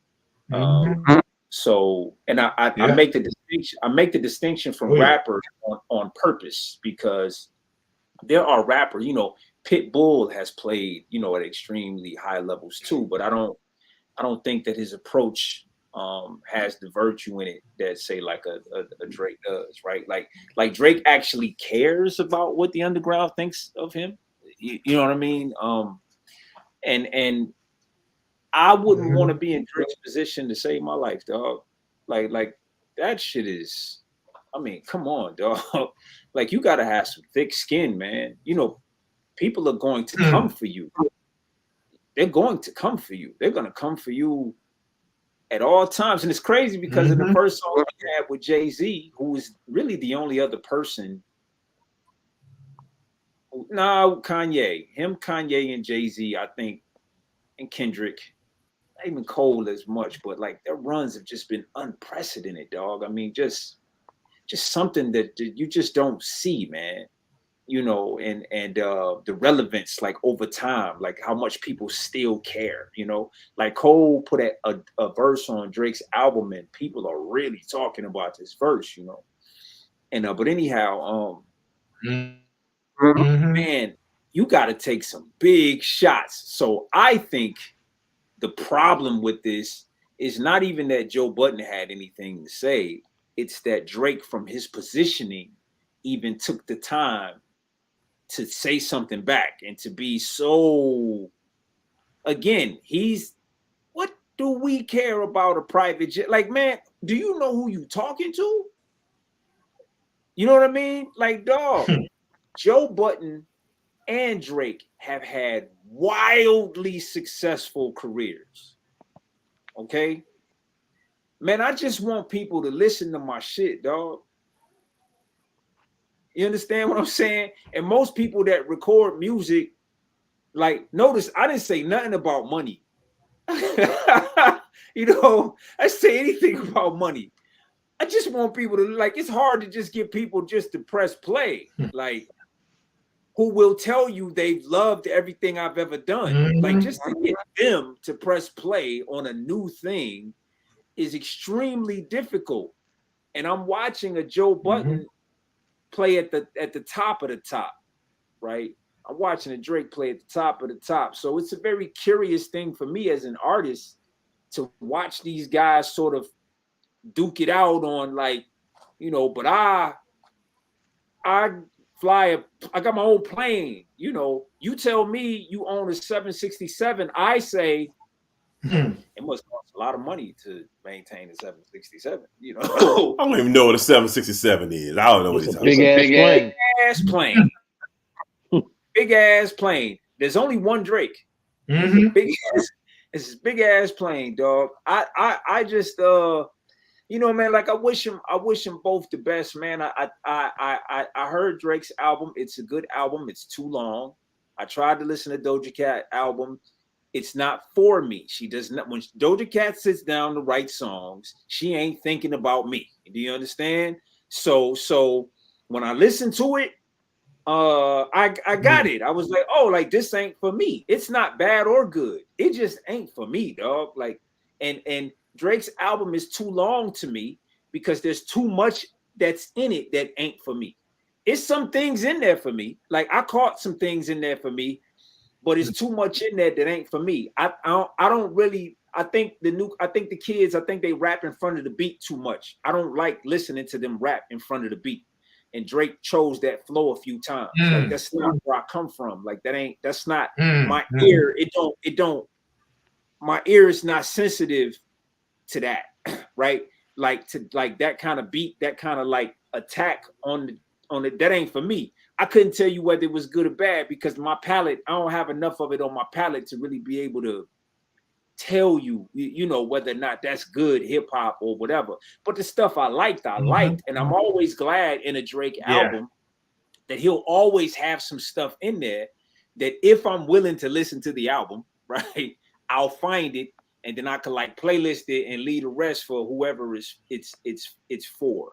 So, and I make the distinction. I make the distinction from rappers on purpose, because there are rappers. You know, Pitbull has played, you know, at extremely high levels too. But I don't think that his approach has the virtue in it that say like a Drake does, right? Like Drake actually cares about what the underground thinks of him. You know what I mean? And I wouldn't want to be in Drake's position to save my life, dog. Like that shit is, I mean, come on, dog. Like, you gotta have some thick skin, man. You know, people are going to come for you. They're going to come for you. They're gonna come for you at all times. And it's crazy because in the first song we had with Jay-Z, who was really the only other person. No, Kanye. Kanye, and Jay-Z, I think, and Kendrick. Not even Cole as much, but like their runs have just been unprecedented, dog. I mean, just something that you just don't see, man. You know, and the relevance, like over time, like how much people still care. You know, like Cole put a verse on Drake's album, and people are really talking about this verse. You know, and but anyhow, man, you got to take some big shots. So I think the problem with this is not even that Joe Budden had anything to say. It's that Drake, from his positioning, even took the time to say something back and to be so, again, what do we care about a private jet? Like, man, do you know who you talking to? You know what I mean? Like, dog, Joe Budden and Drake have had wildly successful careers. Okay? Man, I just want people to listen to my shit, dog. You understand what I'm saying? And most people that record music, like, notice I didn't say nothing about money. You know, I say anything about money. I just want people to, like, it's hard to just get people just to press play. Like, who will tell you they've loved everything I've ever done. Like, just to get them to press play on a new thing is extremely difficult. And I'm watching a Joe Budden play at the top of the top, right? I'm watching a Drake play at the top of the top. So it's a very curious thing for me as an artist to watch these guys sort of duke it out on, like, you know, but I got my own plane. You know, you tell me you own a 767, I say it must cost a lot of money to maintain a 767. You know, I don't even know what a 767 is. I don't know what It's he's a talking big about. ass plane. Big ass plane. There's only one Drake. Mhm. It's this big ass plane, dog. I just you know, man, like I wish them both the best, man. I heard Drake's album. It's a good album. It's too long. I tried to listen to Doja Cat album. It's not for me. She does not. When Doja Cat sits down to write songs, she ain't thinking about me. Do you understand? So when I listen to it, I got it. I was like, oh, like this ain't for me. It's not bad or good. It just ain't for me, dog. Like, and Drake's album is too long to me because there's too much that's in it that ain't for me. It's some things in there for me. Like I caught some things in there for me, but it's too much in there that ain't for me. I don't really. I think the kids, I think they rap in front of the beat too much. I don't like listening to them rap in front of the beat. And Drake chose that flow a few times. Like that's not where I come from. Like that's not my ear. It don't. My ear is not sensitive to that, right? Like to like that kind of beat, that kind of like attack on it. That ain't for me. I couldn't tell you whether it was good or bad because my palate, I don't have enough of it on my palate to really be able to tell you, you know, whether or not that's good hip hop or whatever. But the stuff I liked, and I'm always glad in a Drake album that he'll always have some stuff in there that if I'm willing to listen to the album, right, I'll find it and then I can like playlist it and leave the rest for whoever it's for,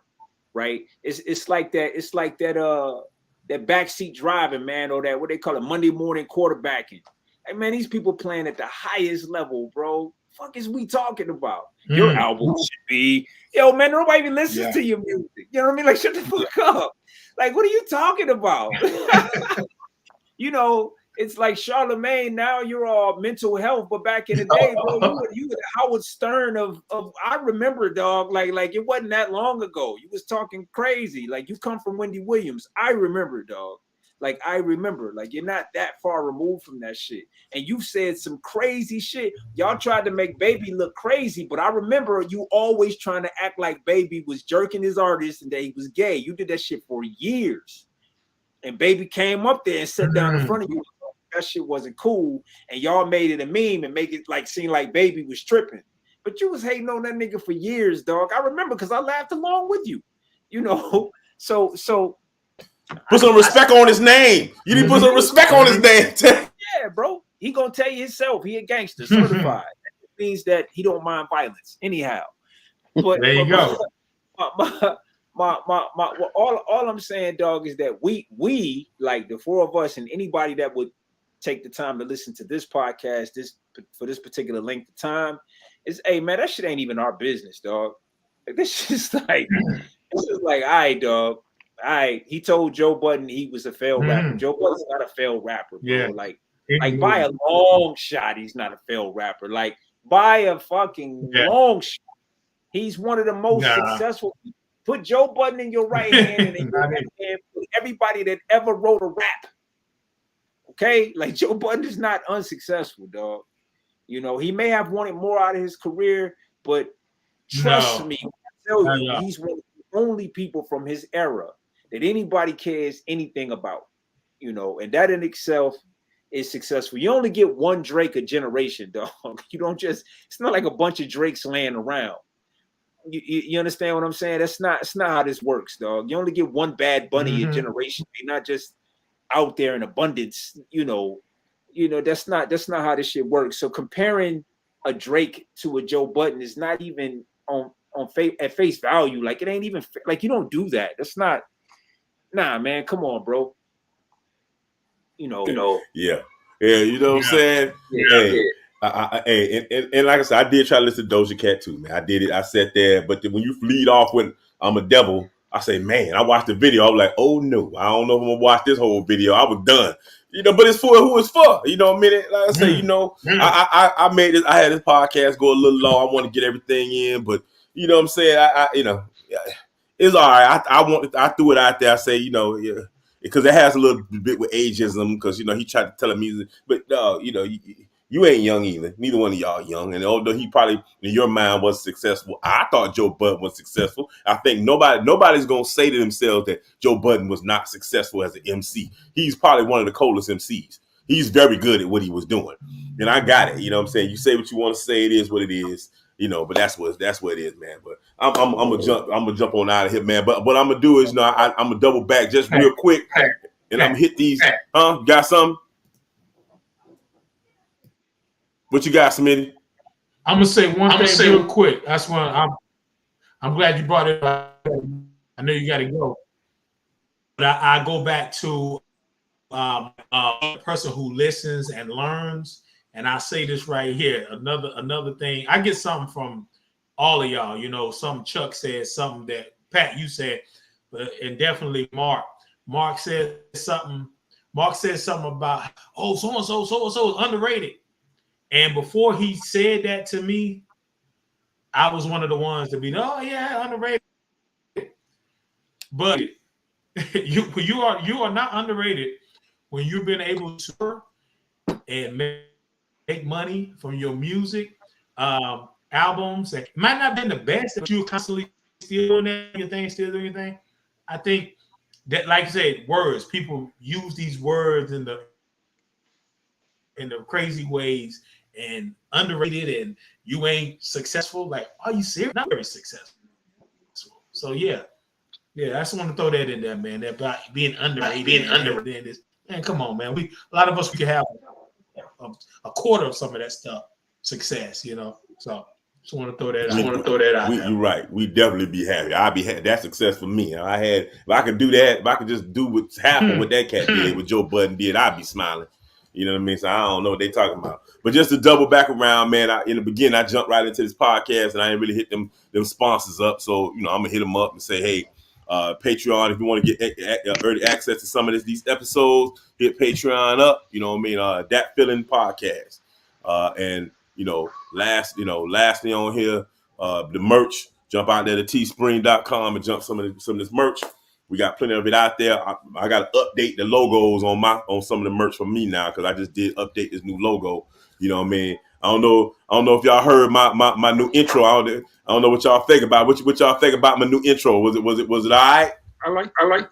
right? It's like that that backseat driving, man, or that what they call it Monday morning quarterbacking. Hey man, these people playing at the highest level, bro. Fuck is we talking about? Your album should be, yo, man, nobody even listens to your music. You know what I mean? Like, shut the fuck up. Like, what are you talking about? You know, it's like Charlemagne. Now you're all mental health, but back in the day, bro, you were the Howard Stern of. I remember, dog. Like it wasn't that long ago. You was talking crazy. Like you come from Wendy Williams. I remember, dog. Like I remember, like you're not that far removed from that shit. And you said some crazy shit. Y'all tried to make Baby look crazy, but I remember you always trying to act like Baby was jerking his artist and that he was gay. You did that shit for years. And Baby came up there and sat down in front of you. That shit wasn't cool. And y'all made it a meme and make it like seem like Baby was tripping. But you was hating on that nigga for years, dog. I remember because I laughed along with you. You know, so put some respect on his name. You need to put some respect on his name. Yeah, bro. He gonna tell you himself he a gangster certified. That means that he don't mind violence anyhow. But there you go. All I'm saying, dog, is that we like the four of us and anybody that would take the time to listen to this podcast for this particular length of time is, hey man, that shit ain't even our business, dog. Like this shit's like it's just like, all right, dog. He told Joe Budden he was a failed rapper. Joe Budden's not a failed rapper, bro. Yeah. Like by a long shot, he's not a failed rapper. Like by a fucking long shot, he's one of the most successful. Put Joe Budden in your right hand and in your left hand. Put everybody that ever wrote a rap. Okay, like Joe Budden is not unsuccessful, dog. You know he may have wanted more out of his career, but trust me, I tell you, he's one of the only people from his era that anybody cares anything about, you know, and that in itself is successful. You only get one Drake a generation, dog. You don't just, it's not like a bunch of Drakes laying around. You understand what I'm saying? It's not how this works, dog. You only get one Bad Bunny a generation. They're not just out there in abundance, you know, that's not how this shit works. So comparing a Drake to a Joe Budden is not even at face value. Like it ain't even like you don't do that. That's not. Nah, man, come on, bro. You know. Yeah. You know what I'm saying? Yeah. Hey, and like I said, I did try to listen to Doja Cat too, man. I did it. I sat there, but then when you lead off with "I'm a Devil," I say, man, I watched the video. I was like, oh no, I don't know if I'm gonna watch this whole video. I was done. You know, but it's for who it's for. You know what I mean? Like I say, you know, I made this. I had this podcast go a little long. I want to get everything in, but you know what I'm saying? I you know. It's all right. I threw it out there. I say, you know, because it has a little bit with ageism. Because you know he tried to tell me, but you know, You ain't young either. Neither one of y'all young. And although he probably in your mind was successful, I thought Joe Budden was successful. I think nobody's gonna say to themselves that Joe Budden was not successful as an MC. He's probably one of the coolest MCs. He's very good at what he was doing. And I got it. You know what I'm saying? You say what you want to say, it is what it is. You know, but that's what it is, man. But I'm gonna jump on out of here, man. But what I'm gonna do is, I'm gonna double back just real quick, and I'm gonna hit these. You got something? What you got, Smitty? I'm gonna say one thing real quick. That's one. I'm glad you brought it up. I know you got to go, but I go back to a person who listens and learns. And I say this right here. Another thing. I get something from all of y'all. You know, something Chuck said, something that Pat you said, and definitely Mark. Mark said something. Mark said something about so and so is underrated. And before he said that to me, I was one of the ones to be, underrated. But you are not underrated when you've been able to and make money from your music, albums. It might not have been the best, but you're constantly still doing your thing. I think that, like I said, words. People use these words in the crazy ways and underrated, and you ain't successful. Like, are you serious? Not very successful. So yeah, I just want to throw that in there, man. That about being underrated. Man, come on, man. A lot of us we can have a quarter of some of that stuff success, you know. So just want to throw that out. You're right. We definitely be happy. I'd be happy. That's success for me. If I could do that, if I could just do what's happened, what that cat did, what Joe Budden did, I'd be smiling. You know what I mean? So I don't know what they talking about. But just to double back around, man, in the beginning, I jumped right into this podcast and I didn't really hit them sponsors up. So, you know, I'm going to hit them up and say, hey, Patreon, if you want to get early access to some of these episodes, hit Patreon up. You know what I mean? That Feeling Podcast. And, you know, lastly on here, the merch. Jump out there to teespring.com and jump some of this merch. We got plenty of it out there. I got to update the logos on some of the merch for me now because I just did update this new logo. You know what I mean? I don't know if y'all heard my new intro. I don't know what y'all think about. What y'all think about my new intro? Was it all right? I like.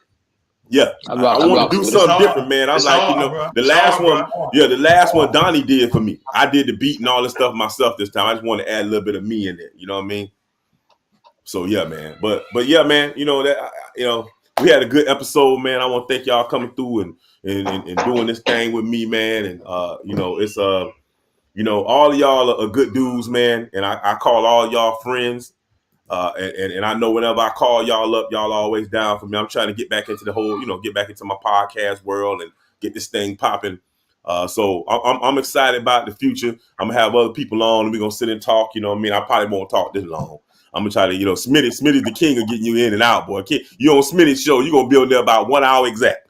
Yeah, I want to do something different, man. I'm like, you know, the last one Donnie did for me. I did the beat and all this stuff myself this time. I just want to add a little bit of me in there. You know what I mean? So yeah, man. But yeah, man. You know that we had a good episode, man. I want to thank y'all coming through and doing this thing with me, man. And you know, it's you know, all of y'all are good dudes, man. And I call all y'all friends. And I know whenever I call y'all up, y'all always down for me. I'm trying to get back into get back into my podcast world and get this thing popping. So I'm excited about the future. I'm gonna have other people on and we're gonna sit and talk. You know what I mean? I probably won't talk this long. I'm gonna try to, Smitty's the king of getting you in and out, boy. You on Smitty's show, you're gonna be on there about 1 hour exact.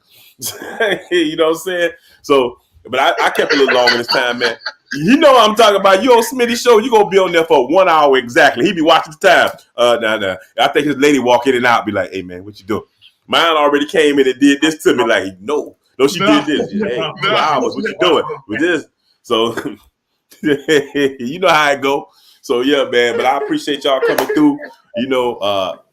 You know what I'm saying? So, but I kept a little longer this time, man. You know what I'm talking about. You on Smitty's show, you're gonna be on there for 1 hour exactly. He be watching the time. Nah. I think his lady walk in and out, be like, hey man, what you doing? Mine already came in and did this to me, like, no, she did this. Hey, 2 hours, what you doing with this? So you know how it go. So yeah, man. But I appreciate y'all coming through. And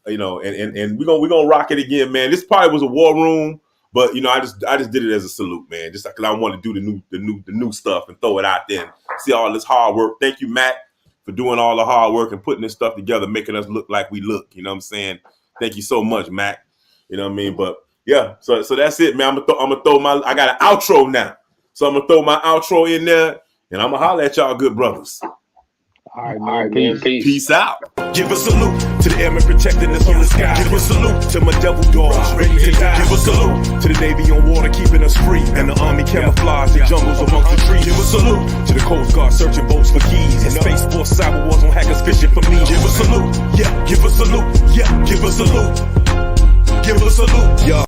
we're gonna rock it again, man. This probably was a war room, but I just did it as a salute, man. Just because I want to do the new stuff and throw it out there and see all this hard work. Thank you, Matt, for doing all the hard work and putting this stuff together, making us look like we look. You know what I'm saying? Thank you so much, Matt. You know what I mean? But yeah, so that's it, man. I'm gonna throw I got an outro now, so I'm gonna throw my outro in there, and I'm gonna holler at y'all, good brothers. All right, man. Peace out. Give a salute to the airmen protecting us from the sky. Give a salute to my devil dogs ready to die. Give a salute to the Navy on water keeping us free, and the Army camouflage the jungles amongst the trees. Give a salute to the Coast Guard searching boats for keys, and Space Force cyber wars on hackers fishing for me. Give a salute, yeah. Give a salute, yeah. Give a salute, give a salute, yeah.